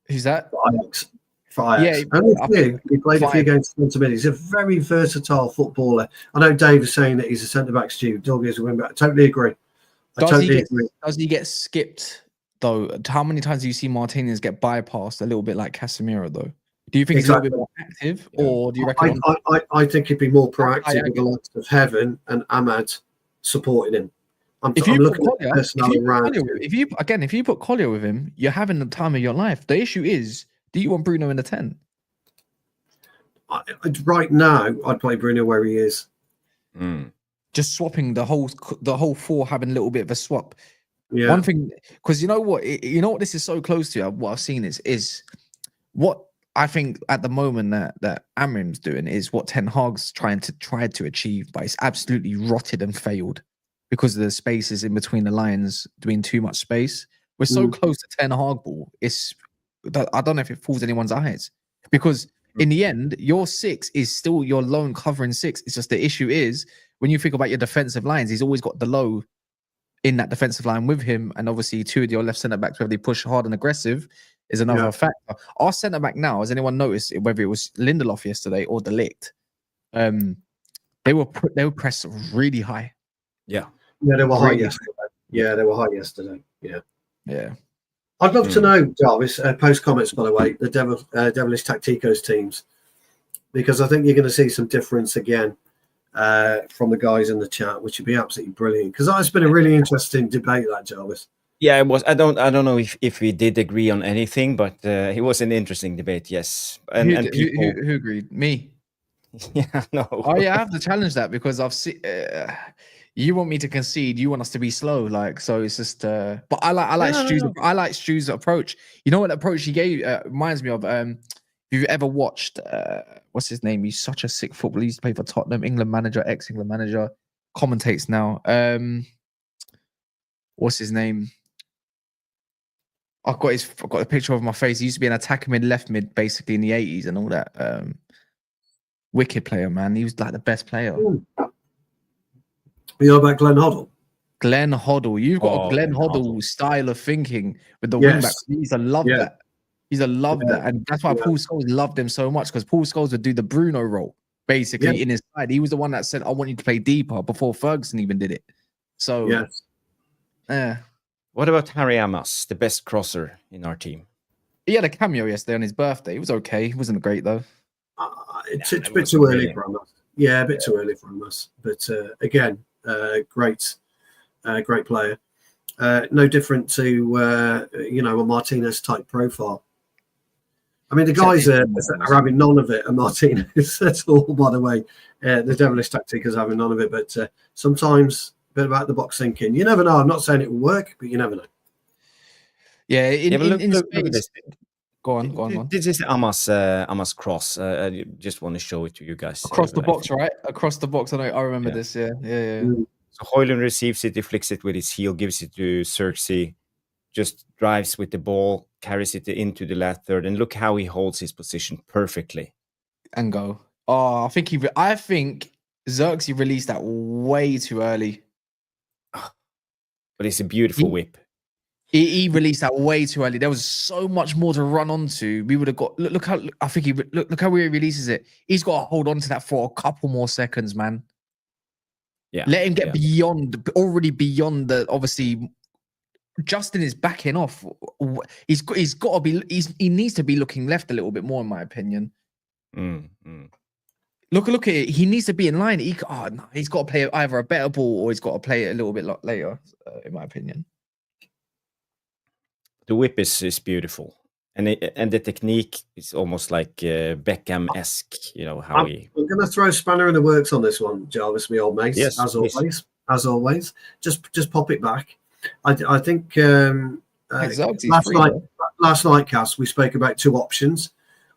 Who's that? For Ajax. Yeah, he played a few games at centre mid. He's a very versatile footballer. I know Dave is saying that he's a centre back, Stu. Dog is a wing back. I totally agree. Does he get skipped though? How many times do you see Martinez get bypassed a little bit like Casemiro though? Do you think he's a little bit more active, or do you reckon? I think he'd be more proactive with the likes of Heaven and Ahmad supporting him. If you put Collier with him, you're having the time of your life. The issue is, do you want Bruno in the 10? Right now, I'd play Bruno where he is. Just swapping the whole 4, having a little bit of a swap. Yeah. One thing, because you know what this is so close to. What I've seen is what I think at the moment that Amorim's doing is what Ten Hag's tried to achieve, but it's absolutely rotted and failed because of the spaces in between the lines, doing too much space. We're so close to Ten Hag ball. I don't know if it fools anyone's eyes, because in the end, your 6 is still your lone covering 6. It's just the issue is when you think about your defensive lines, he's always got the low in that defensive line with him, and obviously 2 of your left centre backs, whether they push hard and aggressive, is another factor. Our centre back now, has anyone noticed whether it was Lindelof yesterday or De Ligt? They were pressed really high. Yeah, they were high yesterday. They were high yesterday. Yeah. I'd love to know, Jarvis, post comments, by the way, the Devilish Tacticos teams, because I think you're going to see some difference again from the guys in the chat, which would be absolutely brilliant. Because that's been a really interesting debate, that, Jarvis. Yeah, it was. I don't know if we did agree on anything, but it was an interesting debate. Yes, and who agreed? Me. Yeah, no. Oh yeah, I have to challenge that because I've seen. You want me to concede. You want us to be slow, so it's just. But I like Stu's. No. I like Stu's approach. You know what approach he gave reminds me of. If you've ever watched, what's his name? He's such a sick footballer. He used to play for Tottenham, ex-England manager, commentates now. What's his name? I've got a picture of my face. He used to be an attacker mid, left mid, basically in the 80s and all that. Wicked player, man. He was like the best player. You know about Glenn Hoddle? Glenn Hoddle. You've got a Glenn Hoddle style of thinking with the wing backs. He's a love that. He's a love that. And that's why Paul Scholes loved him so much, because Paul Scholes would do the Bruno role, basically, in his side. He was the one that said, I want you to play deeper before Ferguson even did it. So, What about Harry Amos, the best crosser in our team? He had a cameo yesterday on his birthday. It was okay. He wasn't great, though. It's a bit too early for us. Yeah, a bit too early for us. But again, great player. No different to a Martinez type profile. I mean, the guys are having none of it, and Martinez, that's all, by the way. The Devilish Tactic is having none of it, but sometimes a bit about the box thinking. You never know. I'm not saying it will work, but you never know. Yeah, in space. Go on. This is Amos cross. I just want to show it to you guys. Across the box, right? Across the box. I remember this. Yeah. So Højlund receives it, he flicks it with his heel, gives it to Xerxes, just drives with the ball, carries it into the last third, and look how he holds his position perfectly. And go. Oh, I think Xerxes released that way too early. But it's a beautiful whip. He released that way too early. There was so much more to run onto. We would have got look how I think look how he releases it. He's got to hold on to that for a couple more seconds, man. Yeah. Let him get already beyond the obviously. Justin is backing off. He's got to be. He needs to be looking left a little bit more, in my opinion. Look at it. He needs to be in line. He's got to play either a better ball or he's got to play it a little bit later, in my opinion. The whip is beautiful, and the technique is almost like Beckham-esque. You know how he. I'm going to throw a spanner in the works on this one, Jarvis, my old mate. Yes, as always. Just pop it back. I think last night, Cass, we spoke about two options.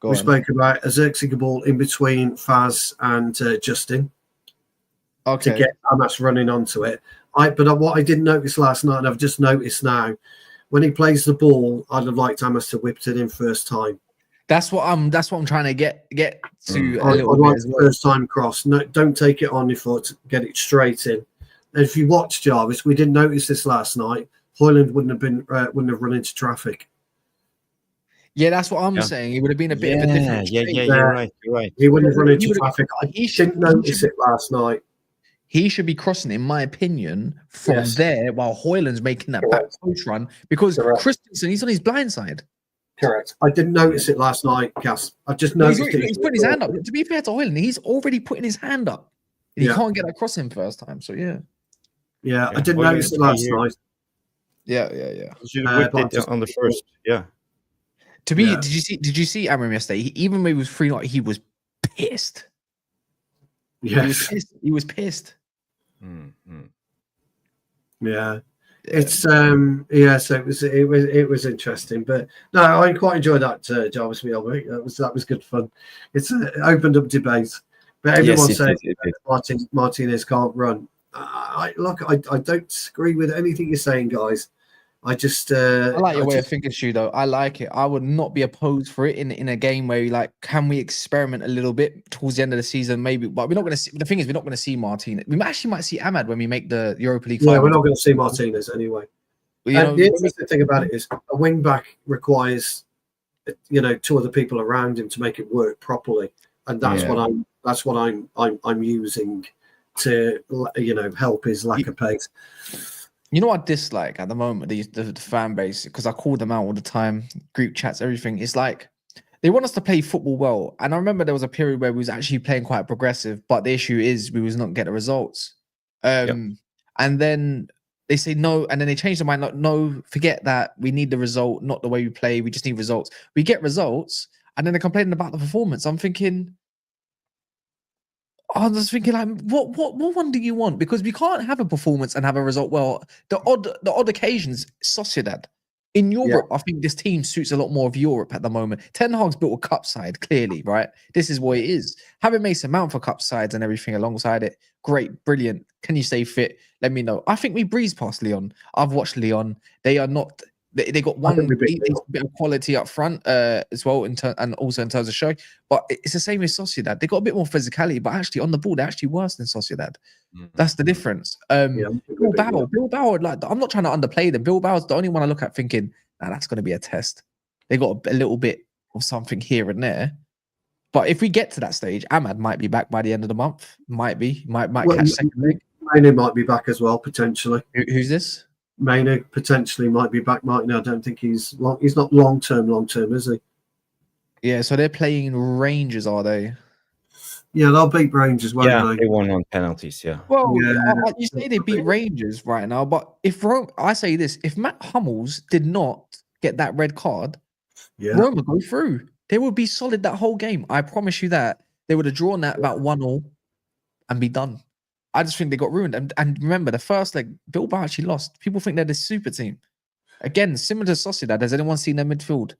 We spoke about a Xerxes ball in between Faz and Justin. Okay. To get Hamas running onto it. But what I didn't notice last night, and I've just noticed now, when he plays the ball, I'd have liked Hamas to whip it in first time. That's what I'm trying to get to a I'd little like bit as well. First time cross. No, don't take it on your foot. Get it straight in. And if you watch Jarvis, we didn't notice this last night. Hoyland wouldn't have run into traffic. Yeah, that's what I'm saying. It would have been a bit of a different. Yeah, you're right. He wouldn't have run into traffic. I didn't notice it last night. He should be crossing, in my opinion, from there while Hoyland's making that back post run because Christensen, he's on his blind side. Correct. I didn't notice it last night, Cass. I just noticed it. He's putting his hand up. To be fair to Hoyland, he's already putting his hand up. He can't get that cross in first time. So yeah, I didn't notice it last night. Yeah. You whipped it on the first. Yeah. Did you see Amorim yesterday? Even when he was 3-0, he was pissed. Yes. He was pissed. Yeah. It's so it was interesting, but no, I quite enjoyed that Jarvis meal. That was good fun. It's opened up debate, but everyone says Martinez can't run. I don't disagree with anything you're saying, guys. I like your way of thinking, Stu, though. I like it. I would not be opposed for it in a game where you can we experiment a little bit towards the end of the season, maybe? But we're not going to see. The thing is, we're not going to see Martinez. We actually might see Ahmad when we make the Europa League final. Yeah, we're not going to see Martinez anyway. The interesting thing about it is a wing back requires, two other people around him to make it work properly, and that's what I'm using to help his lack of pace. You know what I dislike at the moment, the fan base, because I call them out all the time, group chats, everything. It's like they want us to play football well. And I remember there was a period where we was actually playing quite progressive, but the issue is we was not getting results. And then they say no, and then they change their mind. Like, no, forget that. We need the result, not the way we play. We just need results. We get results, and then they're complaining about the performance. I'm just thinking, like, what one do you want? Because we can't have a performance and have a result. Well, the odd occasions, Sociedad. In Europe, I think this team suits a lot more of Europe at the moment. Ten Hag's built a cup side, clearly, right? This is what it is. Having Mason Mount for cup sides and everything alongside it, great, brilliant. Can you stay fit? Let me know. I think we breeze past Lyon. I've watched Lyon. They are not. They got one bit of quality up front as well, and also in terms of showing. But it's the same as Sociedad. They got a bit more physicality, but actually on the ball, they're actually worse than Sociedad. That's the difference. Bilbao, like, I'm not trying to underplay them. Bilbao's the only one I look at thinking, that's going to be a test. They got a little bit of something here and there. But if we get to that stage, Ahmad might be back by the end of the month. Might catch second leg. Mainu might be back as well, potentially. Who's this? Mainu potentially might be back. I don't think he's not long term, is he? Yeah, so they're playing Rangers, are they? Yeah, they'll beat Rangers, won't they? They won on penalties, Well, you say they beat Rangers right now, but I say this, if Matt Hummels did not get that red card, Roma go through. They would be solid that whole game. I promise you that. They would have drawn that about 1-1 and be done. I just think they got ruined. And remember, the first leg, Bilbao actually lost. People think they're the super team. Again, similar to Sociedad, has anyone seen their midfield?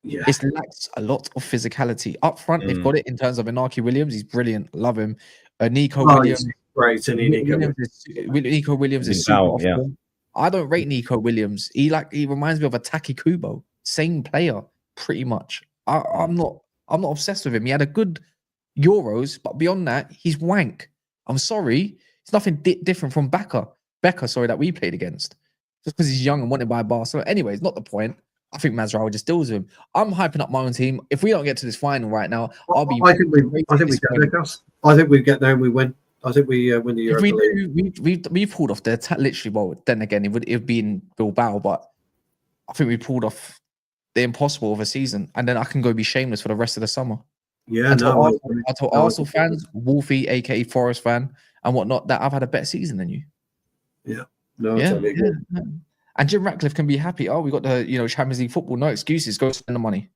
Yeah. It lacks a lot of physicality. Up front, they've got it in terms of Inaki Williams. He's brilliant. Love him. Nico Williams. Great. Nico Williams is super off form. I don't rate Nico Williams. He reminds me of a Taki Kubo. Same player, pretty much. I'm not obsessed with him. He had a good Euros, but beyond that, he's wank. I'm sorry. It's nothing different from Becker, that we played against. just because he's young and wanted by Barcelona. Anyways, not the point. I think Masraoui just deals with him. I'm hyping up my own team. If we don't get to this final right now, I'll be. I think we get there, Gus. I think we get there and we win. I think we win the Europa League. If we've pulled off the literally. Well, then again, it would be in Bilbao, but I think we pulled off the impossible of a season, and then I can go be shameless for the rest of the summer. Yeah, I told Arsenal fans, Wolfie, aka Forest fan, and whatnot, that I've had a better season than you. Yeah, no, totally agree. Yeah. And Jim Ratcliffe can be happy. Oh, we got the Champions League football. No excuses. Go spend the money.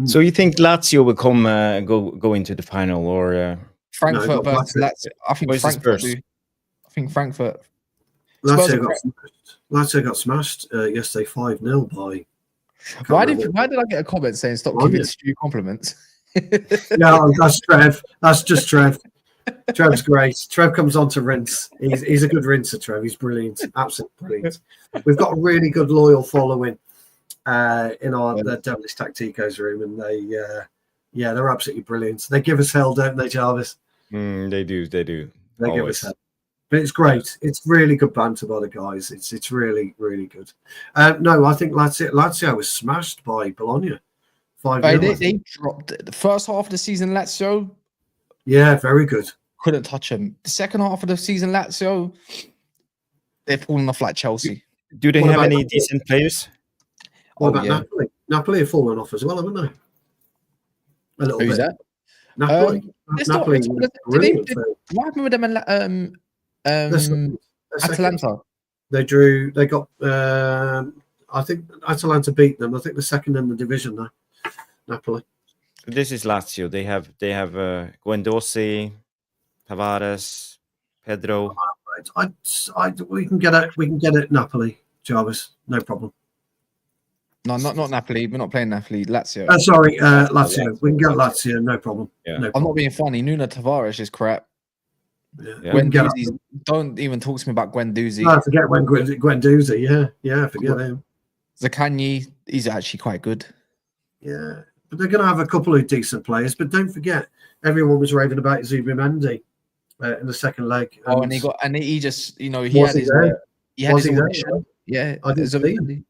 So you think Lazio will come go into the final, or Frankfurt versus Lazio? I think Frankfurt. I think Frankfurt. Lazio got smashed yesterday 5-0 by. Why did I get a comment saying stop giving Stu compliments? No, that's Trev. That's just Trev. Trev's great. Trev comes on to rinse. He's a good rinser, Trev. He's brilliant. Absolutely brilliant. We've got a really good loyal following in the Devilish Tacticos room, and they're absolutely brilliant. They give us hell, don't they, Jarvis? They do. They give us hell. But it's great. It's really good banter by the guys. It's really, really good. No, I think Lazio was smashed by Bologna. 5-0. They dropped the first half of the season, Lazio. Yeah, very good. Couldn't touch them. The second half of the season, Lazio, they're falling off like Chelsea. Do they have any decent players? What about Napoli? Napoli have fallen off as well, haven't they? A little Who's bit. that? Napoli. Napoli. What happened with them in Atalanta? They got. I think Atalanta beat them. I think the second in the division now. Napoli. This is Lazio. They have Guendouzi, Tavares, Pedro. We can get it. Napoli, Jarvis, no problem. No, not Napoli. We're not playing Napoli. Lazio. Sorry, Lazio. We can get Lazio, no problem. Yeah. No problem. I'm not being funny. Nuno Tavares is crap. Yeah. Guendouzi, don't even talk to me about Guendouzi. No, forget Guendouzi. Yeah, forget him. Zaccagni, he's actually quite good. Yeah. But they're going to have a couple of decent players. But don't forget, everyone was raving about Zubimendi in the second leg. And he just, he had his audition. Yeah, Zubimendi.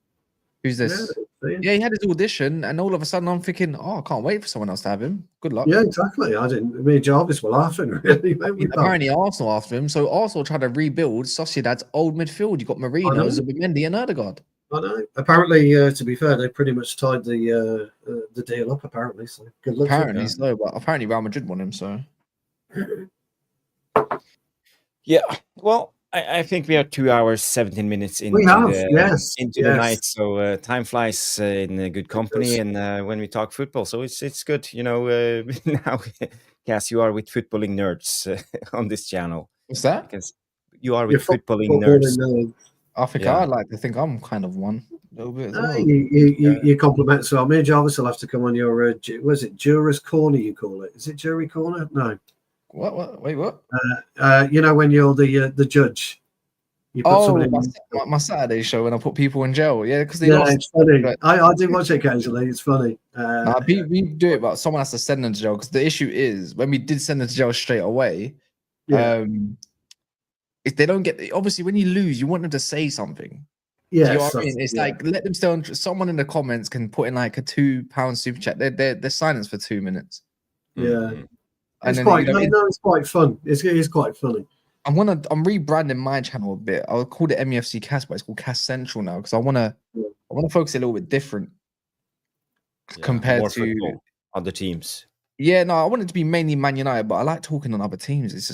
Who's this? Yeah, he had his audition, and all of a sudden I'm thinking, I can't wait for someone else to have him. Good luck. Yeah, exactly. Me and Jarvis were laughing, really. Apparently Arsenal after him. So Arsenal tried to rebuild Sociedad's old midfield. You got Marino, Zubimendi, and Undergone. I know. Apparently, to be fair, they pretty much tied the deal up. Apparently, so good luck. Apparently so, but apparently Real Madrid won him. So, yeah. Well, I think we are 2 hours 17 minutes into the night, so time flies in good company, and when we talk football, so it's good. Now, Cass, you are with footballing nerds on this channel. What's that? Because you are with footballing nerds. I think I'd like to think I'm kind of one a little bit as well. You compliment so me and Jarvis will have to come on your was it Juror's Corner you call it? Is it Jury Corner? No. What? Wait, what? When you're the judge. You put my Saturday show when I put people in jail. Yeah, because they lost. It's funny. I do watch it occasionally. It's funny. We do it, but someone has to send them to jail because the issue is when we did send them to jail straight away. If they don't get, obviously when you lose, you want them to say something. Yeah, you know what I mean? It's like let them stay on. Someone in the comments can put in like a £2 super chat. They're silenced for 2 minutes. Yeah, it's quite fun. It's quite funny. I'm rebranding my channel a bit. I'll call it MEFC Cast, but it's called Cast Central now because I want to focus a little bit different compared to other teams. Yeah, no, I want it to be mainly Man United, but I like talking on other teams. It's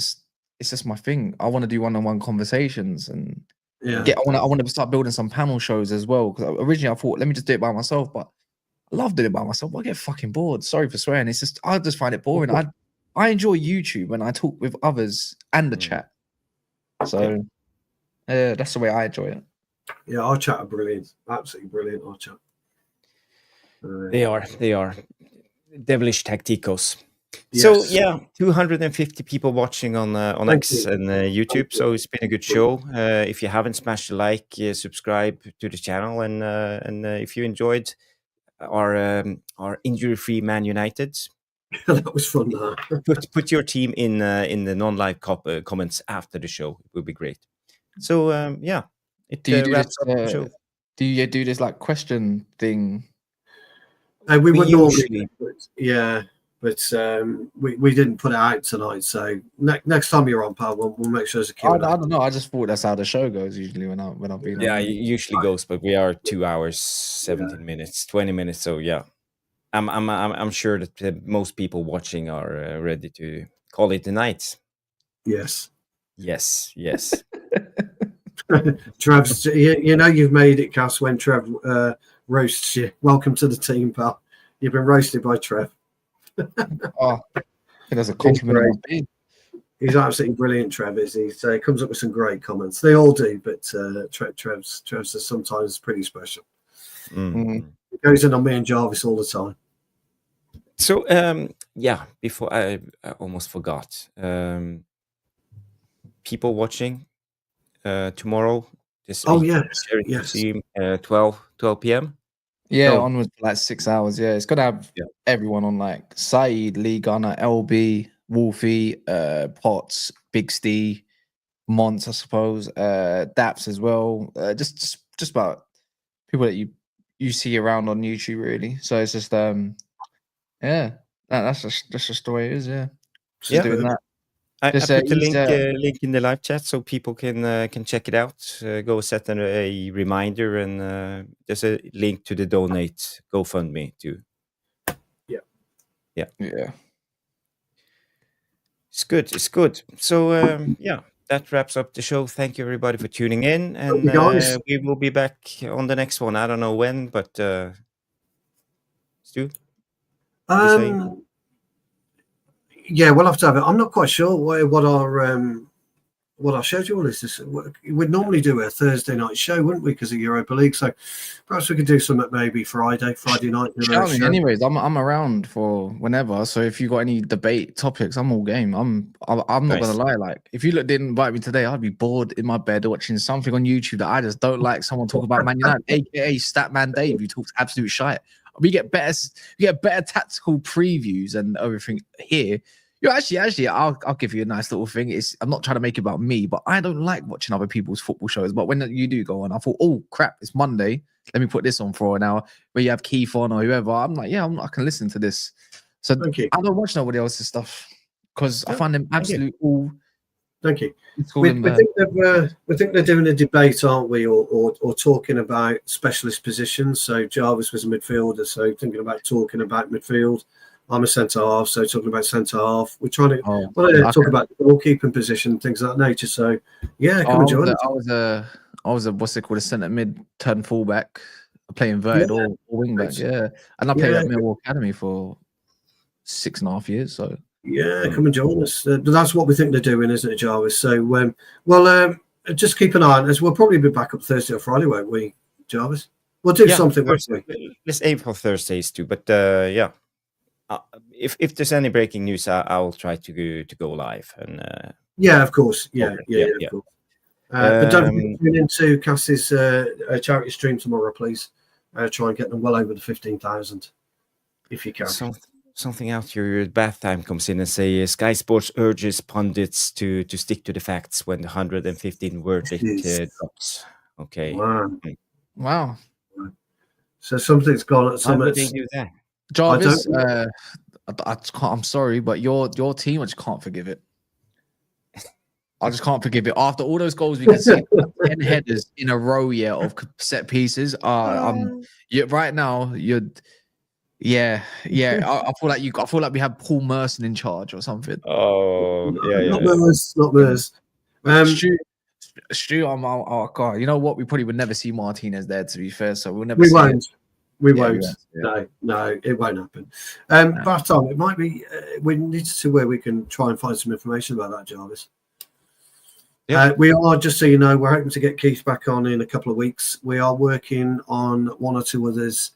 just my thing. I want to do one-on-one conversations and I want to start building some panel shows as well. Because originally I thought, let me just do it by myself, but I love doing it by myself. I get fucking bored. Sorry for swearing. It's just I just find it boring. I enjoy YouTube when I talk with others and the chat. So that's the way I enjoy it. Yeah, our chat are brilliant. Absolutely brilliant. Our chat. They are devilish tacticos. Yes. So 250 people watching on X and YouTube. So it's been a good show. If you haven't smashed a like, subscribe to the channel, and if you enjoyed our injury-free Man United, that was fun. Put your team in the non-live comments after the show. It would be great. So yeah, it Do you do wraps this? up the show. Do you do this like question thing? We would normally, usually but we didn't put it out tonight. So next time you're on, pal, we'll make sure there's a I Q&A. don't know. I just thought that's how the show goes usually when I've been yeah, on. it usually goes, but we are 2 hours 17 minutes 20 minutes, so yeah, I'm sure that most people watching are ready to call it a night. Yes. Yes. Trev's, you know you've made it, Cass, when Trev roasts you. Welcome to the team, pal. You've been roasted by Trev. Oh, there's a compliment. He's absolutely brilliant, Trev. He comes up with some great comments. They all do, but Trev's is sometimes pretty special. Mm. He goes in on me and Jarvis all the time. So yeah, before I almost forgot, people watching tomorrow, this Yes. 12 p.m. Yeah, Oh. onwards for like 6 hours. Yeah, it's gonna have everyone on, like Saeed, Lee Gunner, LB, Wolfie, Potts, Big Steve, Mons, I suppose, Daps as well. Just about people that you see around on YouTube, really. So it's just yeah, that's just the way it is. Yeah, just doing that. I Just, put the he's, link in the live chat so people can check it out. Go set a reminder, and there's a link to the donate GoFundMe too. Yeah. It's good. So yeah, that wraps up the show. Thank you everybody for tuning in, and we will be back on the next one. I don't know when, but Stu, yeah, we'll have to have it. I'm not quite sure what our schedule is. We'd normally do a Thursday night show, wouldn't we, because of Europa League? So perhaps we could do something maybe Friday night. Anyways, I'm around for whenever. So if you got any debate topics, I'm all game. I'm not gonna lie. Like if you didn't invite me today, I'd be bored in my bed watching something on YouTube that I just don't like. Someone talk about Man United, aka Statman Dave, who talks absolute shite. We get better tactical previews and everything here. Actually, I'll give you a nice little thing. I'm not trying to make it about me, but I don't like watching other people's football shows. But when you do go on, I thought, oh crap, it's Monday. Let me put this on for an hour. Where you have Keith on or whoever. I'm like, yeah, I can listen to this. So I don't watch nobody else's stuff because I find them absolute all. Thank you. We think they're doing a debate, aren't we, or talking about specialist positions. So Jarvis was a midfielder, so thinking about talking about midfield. I'm a centre half, so talking about centre half. We're trying to talk about the goalkeeping position, things of that nature. So yeah, come and join us. I was a what's it called, a centre mid turn fullback, playing inverted or wing back. Yeah, and I played at Millwall Academy for 6.5 years. So yeah, come and join us. That's what we think they're doing, isn't it, Jarvis? So just keep an eye on us. We'll probably be back up Thursday or Friday, won't we, Jarvis? We'll do something. Let's aim for Thursdays too. But yeah. If there's any breaking news, I'll try to go live. And yeah, of course, yeah. Of course. But don't forget to tune into Cass's charity stream tomorrow, please. Try and get them well over the 15,000, if you can. Something out your bath time comes in and say Sky Sports urges pundits to stick to the facts when the 115 word drops. Okay. Wow. So something's gone at some. Why would they do that? Jarvis, I'm sorry, but your team, I just can't forgive it. I just can't forgive it. After all those goals we can see, 10 headers in a row, of set pieces. Right now, I feel like we have Paul Merson in charge or something. Oh, not Mers. Stu, God, you know what? We probably would never see Martinez there, to be fair. So we'll never. We won't. We won't. No, it won't happen. But it might be. We need to see where we can try and find some information about that, Jarvis. Yeah. We are, just so you know, we're hoping to get Keith back on in a couple of weeks. We are working on one or two others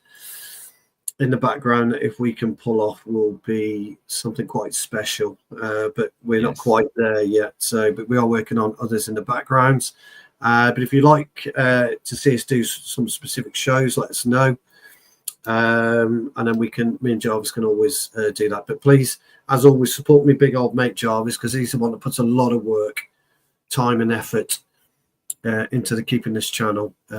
in the background that, if we can pull off, will be something quite special. But we're not quite there yet. But we are working on others in the background. But if you'd like to see us do some specific shows, let us know. And then me and Jarvis can always do that. But please, as always, support me big old mate Jarvis, because he's the one that puts a lot of work, time and effort into the keeping this channel, you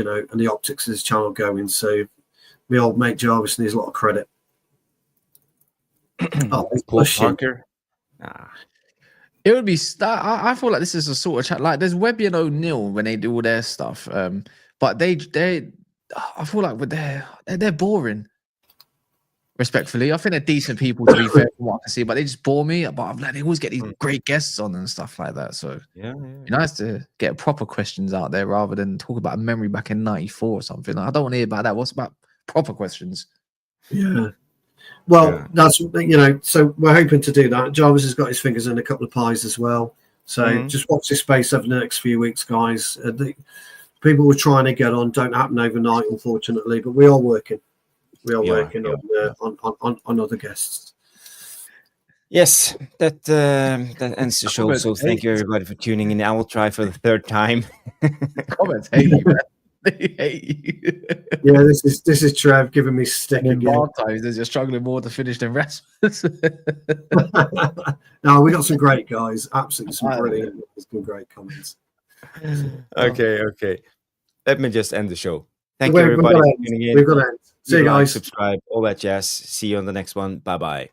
know, and the optics of this channel going. So my old mate Jarvis needs a lot of credit. Oh, he's Paul pushing. Parker. Ah. It would be. I feel like this is a sort of chat. Like there's Webby and O'Neill when they do all their stuff. But they. I feel like they're boring. Respectfully, I think they're decent people to be fair from what I can see, but they just bore me. But I'm like, they always get these great guests on and stuff like that. So Yeah. it's nice to get proper questions out there rather than talk about a memory back in '94 or something. Like, I don't want to hear about that. What's about proper questions? Yeah. Well, Yeah. that's, you know, so we're hoping to do that. Jarvis has got his fingers in a couple of pies as well. So just watch this space over the next few weeks, guys. The people we're trying to get on don't happen overnight, unfortunately, but we are working. We are working on other guests. Yes, that ends the show. So thank you everybody for tuning in. I will try for the third time. Comments hate you, man. They hate you. Yeah, this is Trev giving me stick In again. bar times, they're just struggling more to finish than Rasmus. No, we got some great guys. Absolutely some brilliant, some great comments. Okay. Let me just end the show. Thank you everybody for tuning in. We've got to end. See you guys. Subscribe, all that jazz. See you on the next one. Bye-bye.